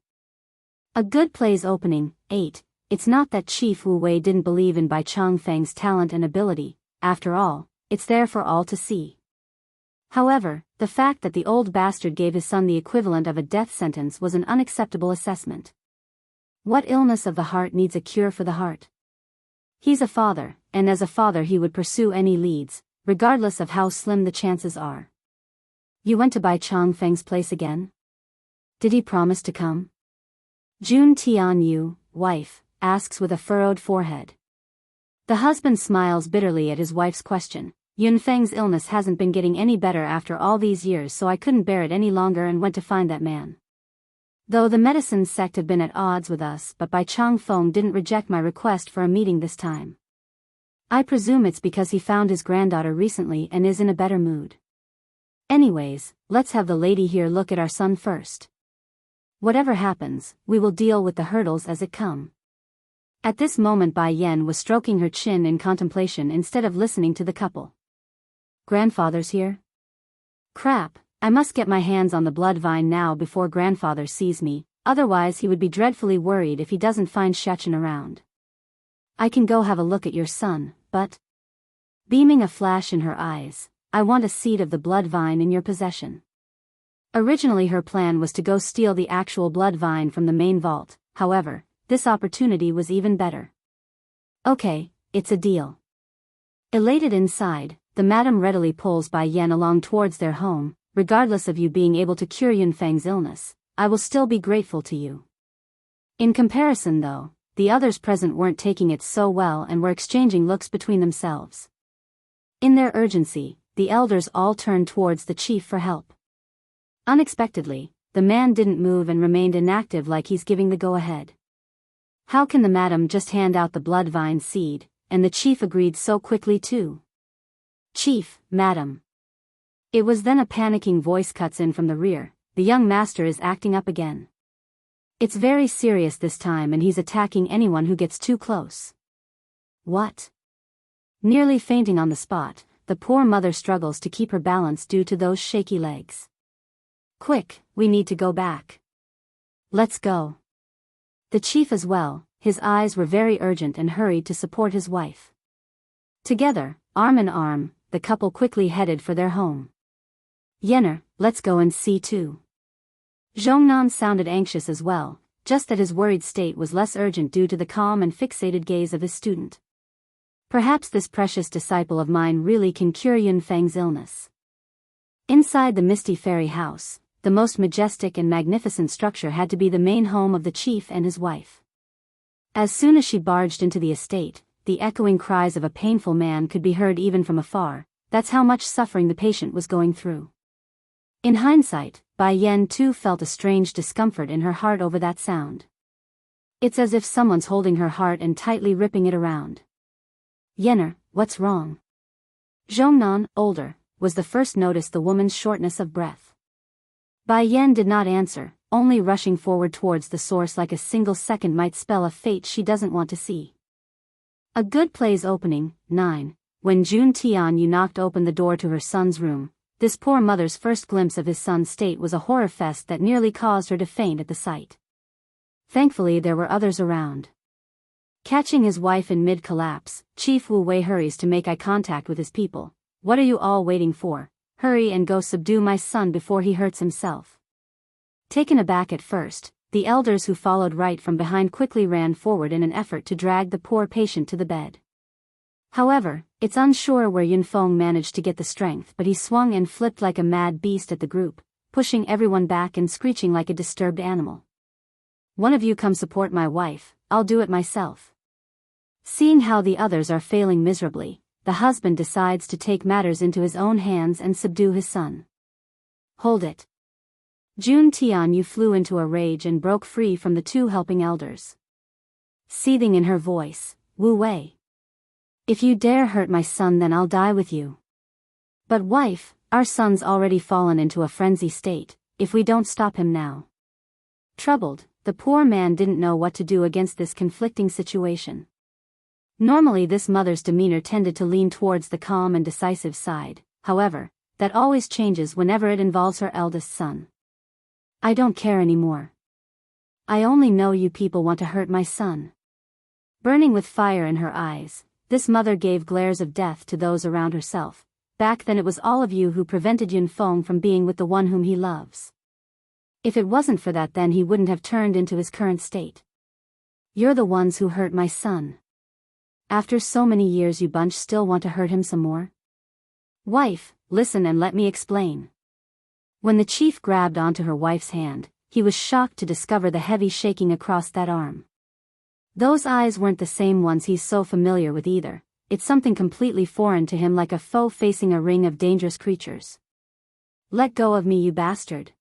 A good play's opening. 8. It's not that Chief Wu Wei didn't believe in Bai Changfeng's talent and ability, after all, it's there for all to see. However, the fact that the old bastard gave his son the equivalent of a death sentence was an unacceptable assessment. What illness of the heart needs a cure for the heart? He's a father, and as a father he would pursue any leads, regardless of how slim the chances are. You went to Bai Changfeng's place again? Did he promise to come? Jun Tianyu, wife, asks with a furrowed forehead. The husband smiles bitterly at his wife's question. Yunfeng's illness hasn't been getting any better after all these years, so I couldn't bear it any longer and went to find that man. Though the medicine sect have been at odds with us, but Bai Changfeng didn't reject my request for a meeting this time. I presume it's because he found his granddaughter recently and is in a better mood. Anyways, let's have the lady here look at our son first. Whatever happens, we will deal with the hurdles as it come. At this moment Bai Yan was stroking her chin in contemplation instead of listening to the couple. Grandfather's here? Crap, I must get my hands on the blood vine now before grandfather sees me, otherwise he would be dreadfully worried if he doesn't find Shechen around. I can go have a look at your son, but... Beaming a flash in her eyes, I want a seed of the blood vine in your possession. Originally her plan was to go steal the actual blood vine from the main vault, however, this opportunity was even better. Okay, it's a deal. Elated inside, the madam readily pulls Bai Yan along towards their home. Regardless of you being able to cure Yunfeng's illness, I will still be grateful to you. In comparison though, the others present weren't taking it so well and were exchanging looks between themselves. In their urgency, the elders all turned towards the chief for help. Unexpectedly, the man didn't move and remained inactive like he's giving the go-ahead. How can the madam just hand out the blood vine seed, and the chief agreed so quickly too? Chief, madam. It was then a panicking voice cuts in from the rear. The young master is acting up again. It's very serious this time and he's attacking anyone who gets too close. What? Nearly fainting on the spot, the poor mother struggles to keep her balance due to those shaky legs. Quick, we need to go back. Let's go. The chief as well, his eyes were very urgent and hurried to support his wife. Together, arm in arm, the couple quickly headed for their home. Yenner, let's go and see too. Zhongnan sounded anxious as well, just that his worried state was less urgent due to the calm and fixated gaze of his student. Perhaps this precious disciple of mine really can cure Yunfeng's illness. Inside the misty fairy house, the most majestic and magnificent structure had to be the main home of the chief and his wife. As soon as she barged into the estate, the echoing cries of a painful man could be heard even from afar. That's how much suffering the patient was going through. In hindsight, Bai Yan too felt a strange discomfort in her heart over that sound. It's as if someone's holding her heart and tightly ripping it around. Yenner, what's wrong? Zhongnan, older, was the first notice the woman's shortness of breath. Bai Yan did not answer, only rushing forward towards the source like a single second might spell a fate she doesn't want to see. A good play's opening. 9. When Jun Tianyu knocked open the door to her son's room, this poor mother's first glimpse of his son's state was a horror fest that nearly caused her to faint at the sight. Thankfully there were others around. Catching his wife in mid-collapse, Chief Wu Wei hurries to make eye contact with his people. What are you all waiting for? Hurry and go subdue my son before he hurts himself. Taken aback at first, the elders who followed right from behind quickly ran forward in an effort to drag the poor patient to the bed. However, it's unsure where Yunfeng managed to get the strength, but he swung and flipped like a mad beast at the group, pushing everyone back and screeching like a disturbed animal. "One of you come support my wife, I'll do it myself." Seeing how the others are failing miserably, the husband decides to take matters into his own hands and subdue his son. "Hold it." Jun Tianyu flew into a rage and broke free from the two helping elders. Seething in her voice, "Wu Wei. If you dare hurt my son, then I'll die with you." "But wife, our son's already fallen into a frenzy state, if we don't stop him now." Troubled, the poor man didn't know what to do against this conflicting situation. Normally this mother's demeanor tended to lean towards the calm and decisive side, however, that always changes whenever it involves her eldest son. "I don't care anymore. I only know you people want to hurt my son." Burning with fire in her eyes, this mother gave glares of death to those around herself. "Back then it was all of you who prevented Yunfeng from being with the one whom he loves. If it wasn't for that, then he wouldn't have turned into his current state. You're the ones who hurt my son. After so many years you bunch still want to hurt him some more?" "Wife, listen and let me explain." When the chief grabbed onto her wife's hand, he was shocked to discover the heavy shaking across that arm. Those eyes weren't the same ones he's so familiar with either. It's something completely foreign to him, like a foe facing a ring of dangerous creatures. "Let go of me, you bastard."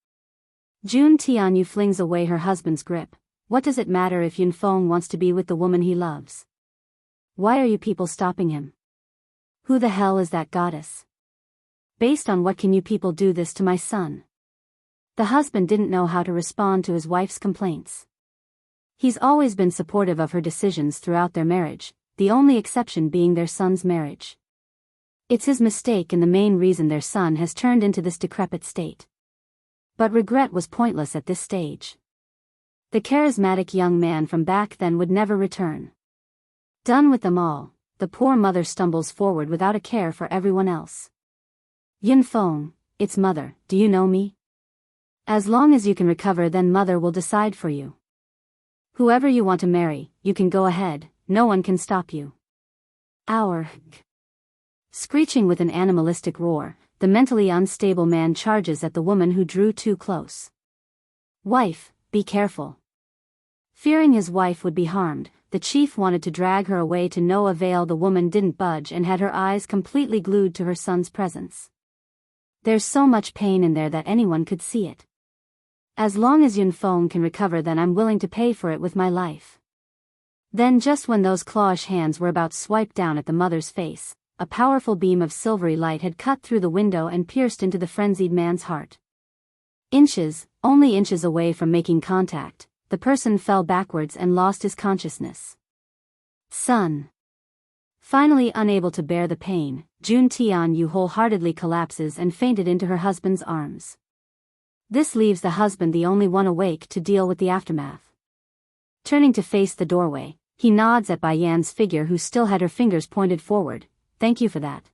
Jun Tianyu flings away her husband's grip. What does it matter if Yunfeng wants to be with the woman he loves? Why are you people stopping him? Who the hell is that goddess? Based on what can you people do this to my son? The husband didn't know how to respond to his wife's complaints. He's always been supportive of her decisions throughout their marriage, the only exception being their son's marriage. It's his mistake and the main reason their son has turned into this decrepit state. But regret was pointless at this stage. The charismatic young man from back then would never return. Done with them all, the poor mother stumbles forward without a care for everyone else. "Yunfeng, it's mother, do you know me? As long as you can recover, then mother will decide for you. Whoever you want to marry, you can go ahead, no one can stop you." "Our." Screeching with an animalistic roar, the mentally unstable man charges at the woman who drew too close. "Wife, be careful." Fearing his wife would be harmed, the chief wanted to drag her away to no avail. The woman didn't budge and had her eyes completely glued to her son's presence. There's so much pain in there that anyone could see it. "As long as Yunfeng can recover, then I'm willing to pay for it with my life." Then just when those clawish hands were about to swipe down at the mother's face, a powerful beam of silvery light had cut through the window and pierced into the frenzied man's heart. Only inches away from making contact, the person fell backwards and lost his consciousness. "Son." Finally unable to bear the pain, Jun Tianyu wholeheartedly collapses and fainted into her husband's arms. This leaves the husband the only one awake to deal with the aftermath. Turning to face the doorway, he nods at Bai Yan's figure, who still had her fingers pointed forward. "Thank you for that."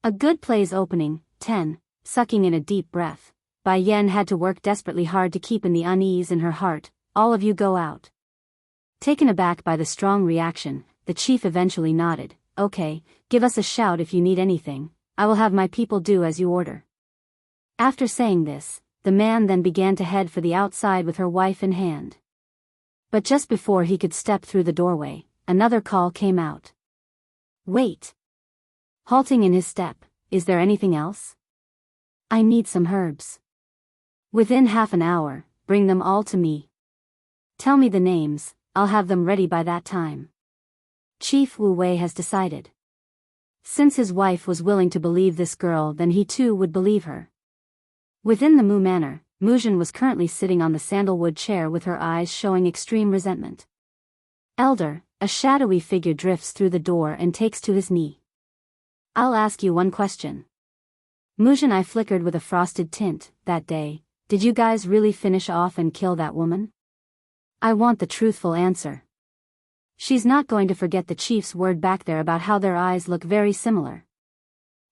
A good play's opening. 10. Sucking in a deep breath, Bai Yan had to work desperately hard to keep in the unease in her heart. "All of you go out." Taken aback by the strong reaction, the chief eventually nodded. "Okay, give us a shout if you need anything, I will have my people do as you order." After saying this, the man then began to head for the outside with her wife in hand. But just before he could step through the doorway, another call came out. "Wait." Halting in his step, "Is there anything else?" "I need some herbs. Within half an hour, bring them all to me. Tell me the names, I'll have them ready by that time." Chief Wu Wei has decided. Since his wife was willing to believe this girl, then he too would believe her. Within the Mu Manor, Muzhen was currently sitting on the sandalwood chair with her eyes showing extreme resentment. "Elder," a shadowy figure drifts through the door and takes to his knee. "I'll ask you one question." Muzhen eye flickered with a frosted tint. "That day, did you guys really finish off and kill that woman? I want the truthful answer." She's not going to forget the chief's word back there about how their eyes look very similar.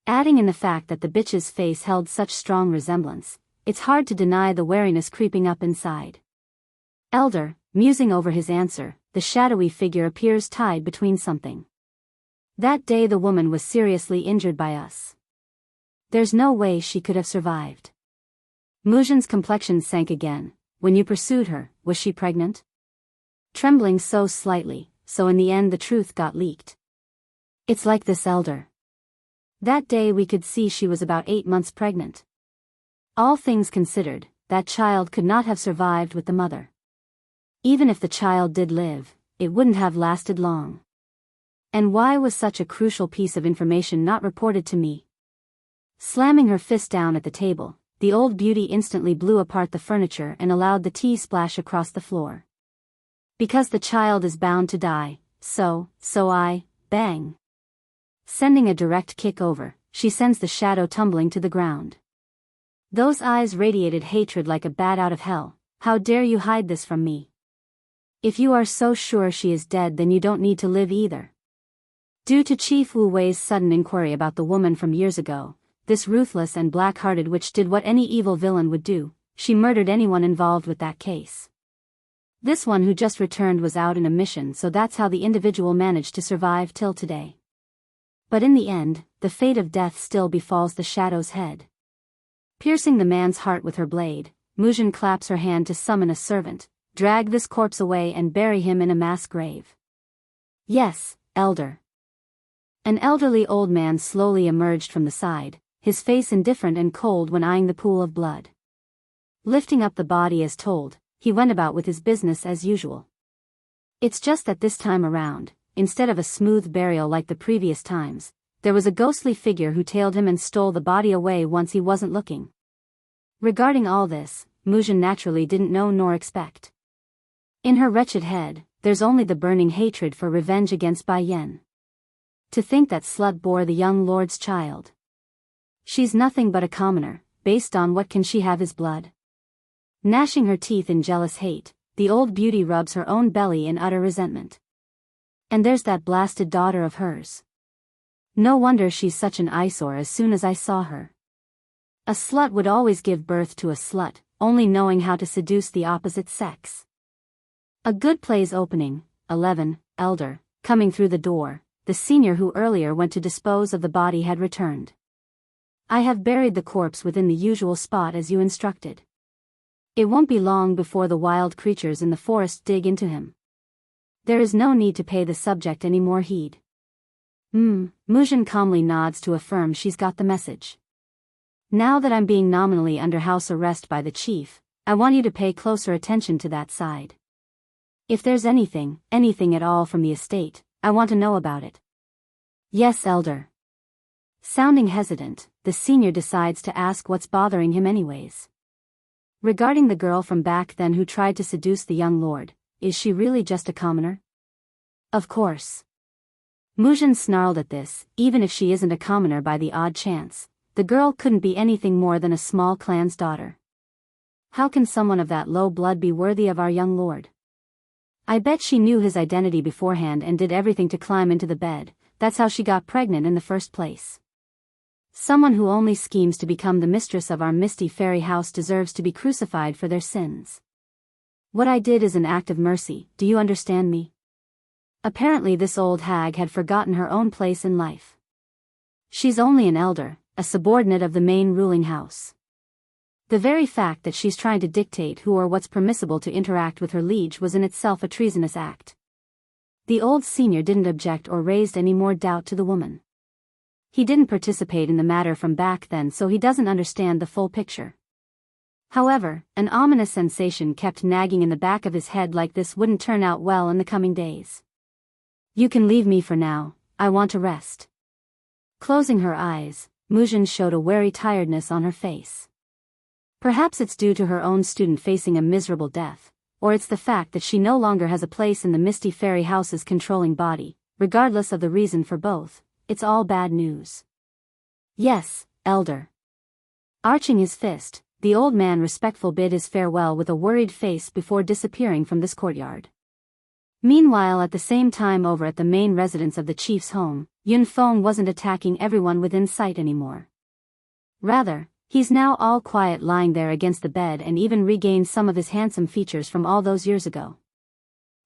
Adding in the fact that the bitch's face held such strong resemblance, it's hard to deny the wariness creeping up inside. Elder, musing over his answer, the shadowy figure appears tied between something. That day the woman was seriously injured by us. There's no way she could have survived. Mujin's complexion sank again. When you pursued her, was she pregnant? Trembling so slightly, so in the end the truth got leaked. It's like this, Elder. That day we could see she was about 8 months pregnant. All things considered, that child could not have survived with the mother. Even if the child did live, it wouldn't have lasted long. And why was such a crucial piece of information not reported to me? Slamming her fist down at the table, the old beauty instantly blew apart the furniture and allowed the tea splash across the floor. Because the child is bound to die, so I, bang. Sending a direct kick over, she sends the shadow tumbling to the ground. Those eyes radiated hatred like a bat out of hell. How dare you hide this from me? If you are so sure she is dead, then you don't need to live either. Due to Chief Wu Wei's sudden inquiry about the woman from years ago, this ruthless and black-hearted witch did what any evil villain would do. She murdered anyone involved with that case. This one who just returned was out in a mission, so that's how the individual managed to survive till today. But in the end, the fate of death still befalls the shadow's head. Piercing the man's heart with her blade, Mujin claps her hand to summon a servant, drag this corpse away and bury him in a mass grave. Yes, Elder. An elderly old man slowly emerged from the side, his face indifferent and cold when eyeing the pool of blood. Lifting up the body as told, he went about with his business as usual. It's just that this time around, instead of a smooth burial like the previous times, there was a ghostly figure who tailed him and stole the body away once he wasn't looking. Regarding all this, Mujin naturally didn't know nor expect. In her wretched head, there's only the burning hatred for revenge against Bai Yen. To think that slut bore the young lord's child. She's nothing but a commoner, based on what can she have his blood? Gnashing her teeth in jealous hate, the old beauty rubs her own belly in utter resentment. And there's that blasted daughter of hers. No wonder she's such an eyesore. As soon as I saw her. A slut would always give birth to a slut, only knowing how to seduce the opposite sex. A good play's opening. 11, Elder, coming through the door, the senior who earlier went to dispose of the body had returned. I have buried the corpse within the usual spot as you instructed. It won't be long before the wild creatures in the forest dig into him. There is no need to pay the subject any more heed. Mujin calmly nods to affirm she's got the message. Now that I'm being nominally under house arrest by the chief, I want you to pay closer attention to that side. If there's anything at all from the estate, I want to know about it. Yes, Elder. Sounding hesitant, the senior decides to ask what's bothering him anyways. Regarding the girl from back then who tried to seduce the young lord, is she really just a commoner? Of course. Mujin snarled at this. Even if she isn't a commoner by the odd chance, the girl couldn't be anything more than a small clan's daughter. How can someone of that low blood be worthy of our young lord? I bet she knew his identity beforehand and did everything to climb into the bed. That's how she got pregnant in the first place. Someone who only schemes to become the mistress of our misty fairy house deserves to be crucified for their sins. What I did is an act of mercy, do you understand me? Apparently this old hag had forgotten her own place in life. She's only an elder, a subordinate of the main ruling house. The very fact that she's trying to dictate who or what's permissible to interact with her liege was in itself a treasonous act. The old senior didn't object or raised any more doubt to the woman. He didn't participate in the matter from back then, so he doesn't understand the full picture. However, an ominous sensation kept nagging in the back of his head like this wouldn't turn out well in the coming days. You can leave me for now, I want to rest. Closing her eyes, Mujin showed a wary tiredness on her face. Perhaps it's due to her own student facing a miserable death, or it's the fact that she no longer has a place in the Misty Fairy House's controlling body. Regardless of the reason for both, it's all bad news. Yes, Elder. Arching his fist, the old man respectfully bid his farewell with a worried face before disappearing from this courtyard. Meanwhile, at the same time over at the main residence of the chief's home, Yun Feng wasn't attacking everyone within sight anymore. Rather, He's now all quiet lying there against the bed and even regained some of his handsome features from all those years ago.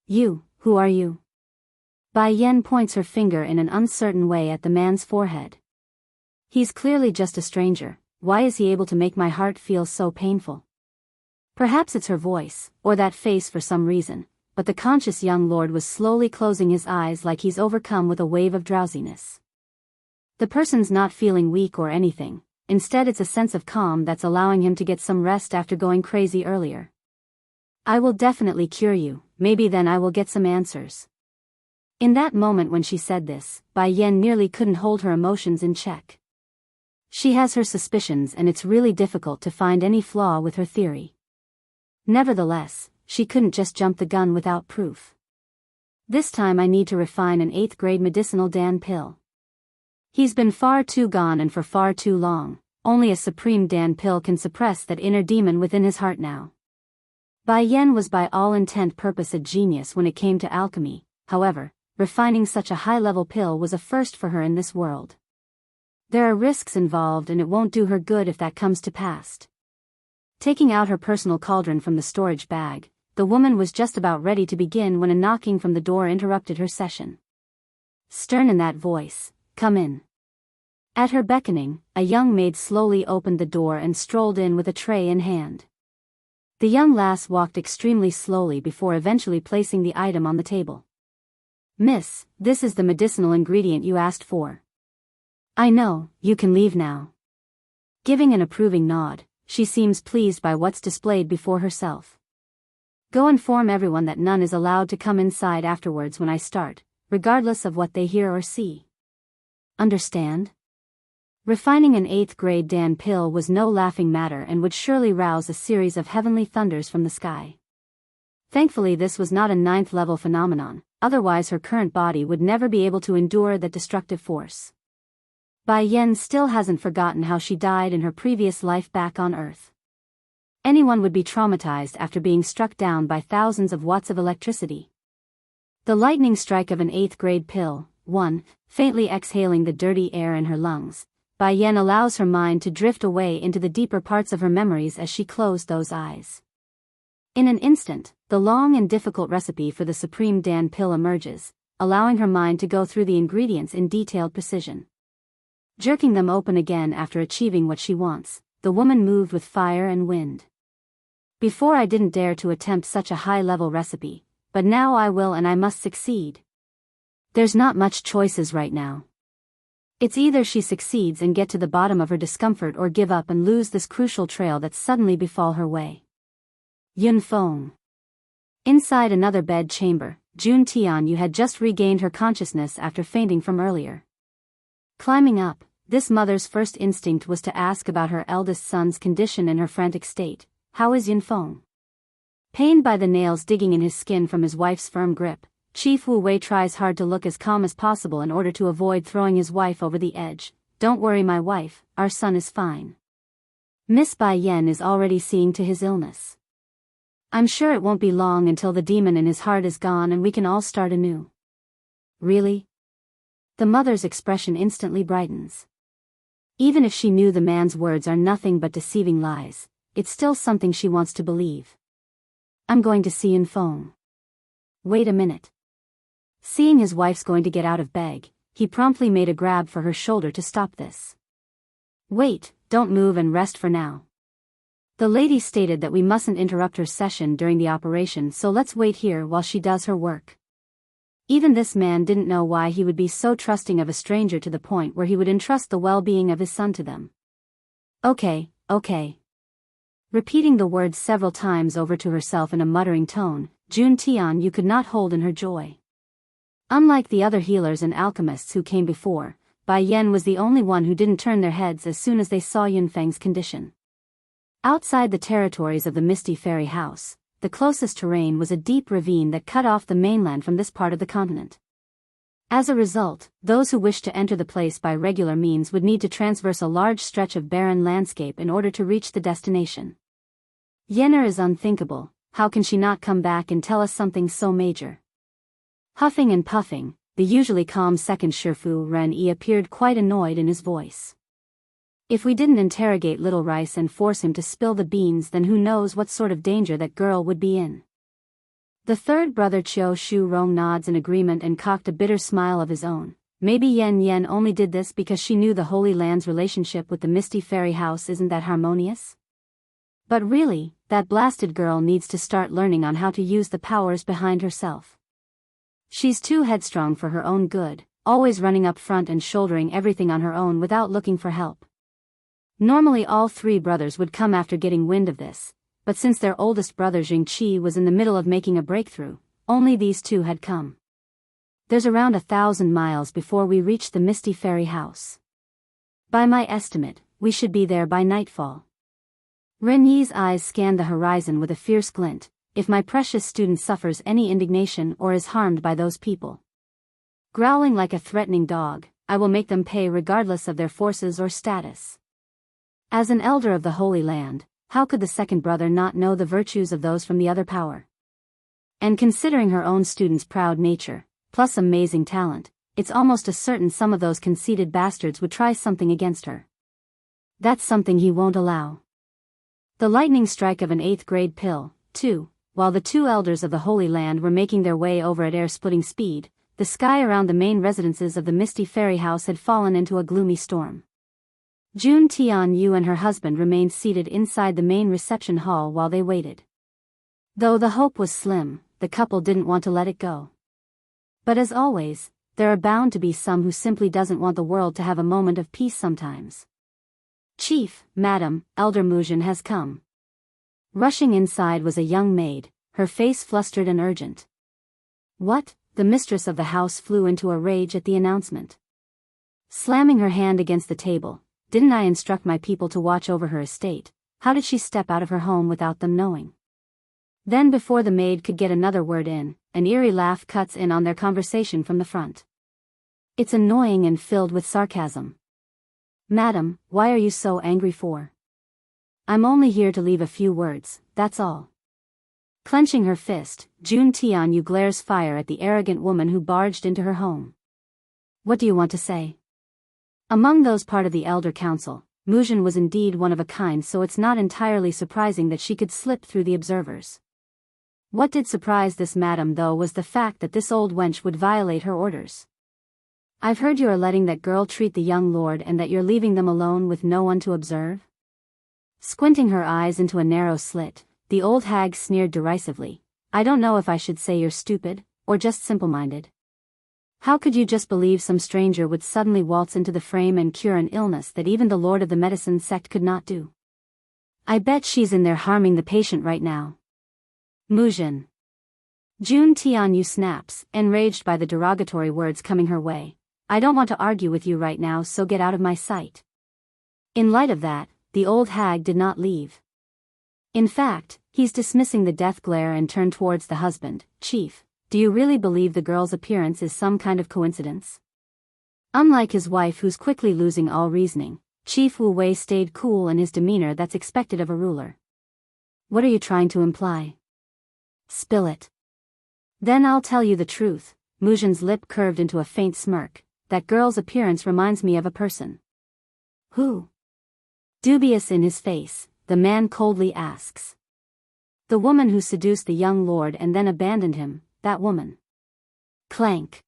You, who are you? Bai Yen points her finger in an uncertain way at the man's forehead. He's clearly just a stranger, why is he able to make my heart feel so painful? Perhaps it's her voice, or that face for some reason, but the conscious young lord was slowly closing his eyes like he's overcome with a wave of drowsiness. The person's not feeling weak or anything, instead it's a sense of calm that's allowing him to get some rest after going crazy earlier. I will definitely cure you, maybe then I will get some answers. In that moment when she said this, Bai Yen nearly couldn't hold her emotions in check. She has her suspicions and it's really difficult to find any flaw with her theory. Nevertheless, she couldn't just jump the gun without proof. This time I need to refine an 8th grade medicinal Dan pill. He's been far too gone and for far too long, only a supreme Dan pill can suppress that inner demon within his heart now. Bai Yen was by all intent purpose a genius when it came to alchemy, however, refining such a high-level pill was a first for her in this world. There are risks involved and it won't do her good if that comes to pass. Taking out her personal cauldron from the storage bag, the woman was just about ready to begin when a knocking from the door interrupted her session. Stern in that voice, "Come in." At her beckoning, a young maid slowly opened the door and strolled in with a tray in hand. The young lass walked extremely slowly before eventually placing the item on the table. "Miss, this is the medicinal ingredient you asked for." "I know, you can leave now." Giving an approving nod, she seems pleased by what's displayed before herself. "Go inform everyone that none is allowed to come inside afterwards when I start, regardless of what they hear or see. Understand?" Refining an 8th grade Dan pill was no laughing matter and would surely rouse a series of heavenly thunders from the sky. Thankfully this was not a 9th level phenomenon, otherwise her current body would never be able to endure that destructive force. Bai Yen still hasn't forgotten how she died in her previous life back on Earth. Anyone would be traumatized after being struck down by thousands of watts of electricity. The lightning strike of an 8th grade pill, faintly exhaling the dirty air in her lungs, Bai Yen allows her mind to drift away into the deeper parts of her memories as she closed those eyes. In an instant, the long and difficult recipe for the Supreme Dan pill emerges, allowing her mind to go through the ingredients in detailed precision. Jerking them open again after achieving what she wants, the woman moved with fire and wind. "Before I didn't dare to attempt such a high-level recipe, but now I will and I must succeed. There's not much choices right now. It's either she succeeds and get to the bottom of her discomfort or give up and lose this crucial trail that suddenly befall her way." Yun Feng. Inside another bed chamber, Jun Tianyu had just regained her consciousness after fainting from earlier. Climbing up, this mother's first instinct was to ask about her eldest son's condition in her frantic state. "How is Yun Feng?" Pained by the nails digging in his skin from his wife's firm grip, Chief Wu Wei tries hard to look as calm as possible in order to avoid throwing his wife over the edge. "Don't worry my wife, our son is fine. Miss Bai Yen is already seeing to his illness. I'm sure it won't be long until the demon in his heart is gone and we can all start anew." "Really?" The mother's expression instantly brightens. Even if she knew the man's words are nothing but deceiving lies, it's still something she wants to believe. "I'm going to see Yun Feng." "Wait a minute." Seeing his wife's going to get out of bed, he promptly made a grab for her shoulder to stop this. "Wait, don't move and rest for now. The lady stated that we mustn't interrupt her session during the operation, so let's wait here while she does her work." Even this man didn't know why he would be so trusting of a stranger to the point where he would entrust the well-being of his son to them. Okay. Repeating the words several times over to herself in a muttering tone, Jun Tianyu could not hold in her joy. Unlike the other healers and alchemists who came before, Bai Yen was the only one who didn't turn their heads as soon as they saw Yun Feng's condition. Outside the territories of the Misty Fairy House, the closest terrain was a deep ravine that cut off the mainland from this part of the continent. As a result, those who wished to enter the place by regular means would need to traverse a large stretch of barren landscape in order to reach the destination. Yenner is unthinkable, how can she not come back and tell us something so major? Huffing and puffing, the usually calm second Shifu Ren-Yi appeared quite annoyed in his voice. If we didn't interrogate Little Rice and force him to spill the beans, then who knows what sort of danger that girl would be in. The third brother Chiu Shu Rong nods in agreement and cocked a bitter smile of his own. Maybe Yen Yen only did this because she knew the Holy Land's relationship with the Misty Fairy House isn't that harmonious. But really, that blasted girl needs to start learning on how to use the powers behind herself. She's too headstrong for her own good, always running up front and shouldering everything on her own without looking for help. Normally all three brothers would come after getting wind of this, but since their oldest brother Jingqi was in the middle of making a breakthrough, only these two had come. There's around 1,000 miles before we reach the Misty Fairy House. By my estimate, we should be there by nightfall. Ren Yi's eyes scanned the horizon with a fierce glint. If my precious student suffers any indignation or is harmed by those people, growling like a threatening dog, I will make them pay regardless of their forces or status. As an elder of the Holy Land, how could the second brother not know the virtues of those from the other power? And considering her own student's proud nature, plus amazing talent, it's almost a certain some of those conceited bastards would try something against her. That's something he won't allow. The lightning strike of an 8th grade pill, too, while the two elders of the Holy Land were making their way over at air-splitting speed, the sky around the main residences of the Misty Fairy House had fallen into a gloomy storm. Jun Tianyu and her husband remained seated inside the main reception hall while they waited. Though the hope was slim, the couple didn't want to let it go. But as always, there are bound to be some who simply doesn't want the world to have a moment of peace sometimes. Chief, Madam, Elder Muzhin has come. Rushing inside was a young maid, her face flustered and urgent. What? The mistress of the house flew into a rage at the announcement. Slamming her hand against the table, didn't I instruct my people to watch over her estate? How did she step out of her home without them knowing? Then before the maid could get another word in, an eerie laugh cuts in on their conversation from the front. It's annoying and filled with sarcasm. Madam, why are you so angry for? I'm only here to leave a few words, that's all. Clenching her fist, Jun Tianyu glares fire at the arrogant woman who barged into her home. What do you want to say? Among those part of the Elder Council, Muzhin was indeed one of a kind, so it's not entirely surprising that she could slip through the observers. What did surprise this madam though was the fact that this old wench would violate her orders. I've heard you are letting that girl treat the young lord and that you're leaving them alone with no one to observe. Squinting her eyes into a narrow slit, the old hag sneered derisively. I don't know if I should say you're stupid, or just simple-minded. How could you just believe some stranger would suddenly waltz into the frame and cure an illness that even the lord of the medicine sect could not do? I bet she's in there harming the patient right now. Muzhin. Jun Tianyu snaps, enraged by the derogatory words coming her way. I don't want to argue with you right now, so get out of my sight. In light of that, the old hag did not leave. In fact, he's dismissing the death glare and turned towards the husband. Chief, do you really believe the girl's appearance is some kind of coincidence? Unlike his wife who's quickly losing all reasoning, Chief Wu Wei stayed cool in his demeanor that's expected of a ruler. What are you trying to imply? Spill it. Then I'll tell you the truth. Muzhin's lip curved into a faint smirk. That girl's appearance reminds me of a person. Who? Dubious in his face, the man coldly asks. The woman who seduced the young lord and then abandoned him, that woman. Clank.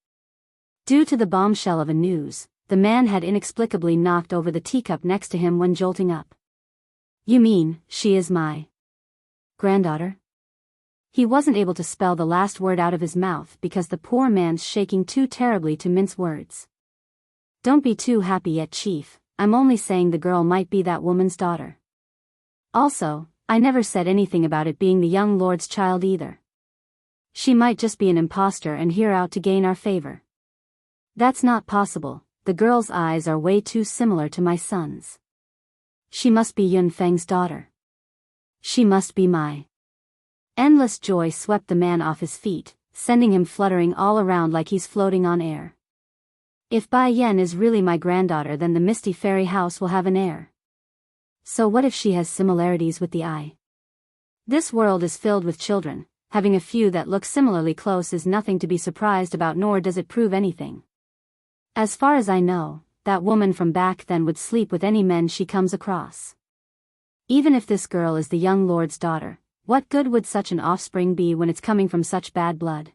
Due to the bombshell of a news, the man had inexplicably knocked over the teacup next to him when jolting up. You mean, she is my granddaughter? He wasn't able to spell the last word out of his mouth because the poor man's shaking too terribly to mince words. Don't be too happy yet, Chief. I'm only saying the girl might be that woman's daughter. Also, I never said anything about it being the young lord's child either. She might just be an imposter and here out to gain our favor. That's not possible. The girl's eyes are way too similar to my son's. She must be Yun Feng's daughter. She must be my. Endless joy swept the man off his feet, sending him fluttering all around like he's floating on air. If Bai Yen is really my granddaughter, then the Misty Fairy House will have an heir. So what if she has similarities with the eye? This world is filled with children. Having a few that look similarly close is nothing to be surprised about, nor does it prove anything. As far as I know, that woman from back then would sleep with any men she comes across. Even if this girl is the young lord's daughter, what good would such an offspring be when it's coming from such bad blood?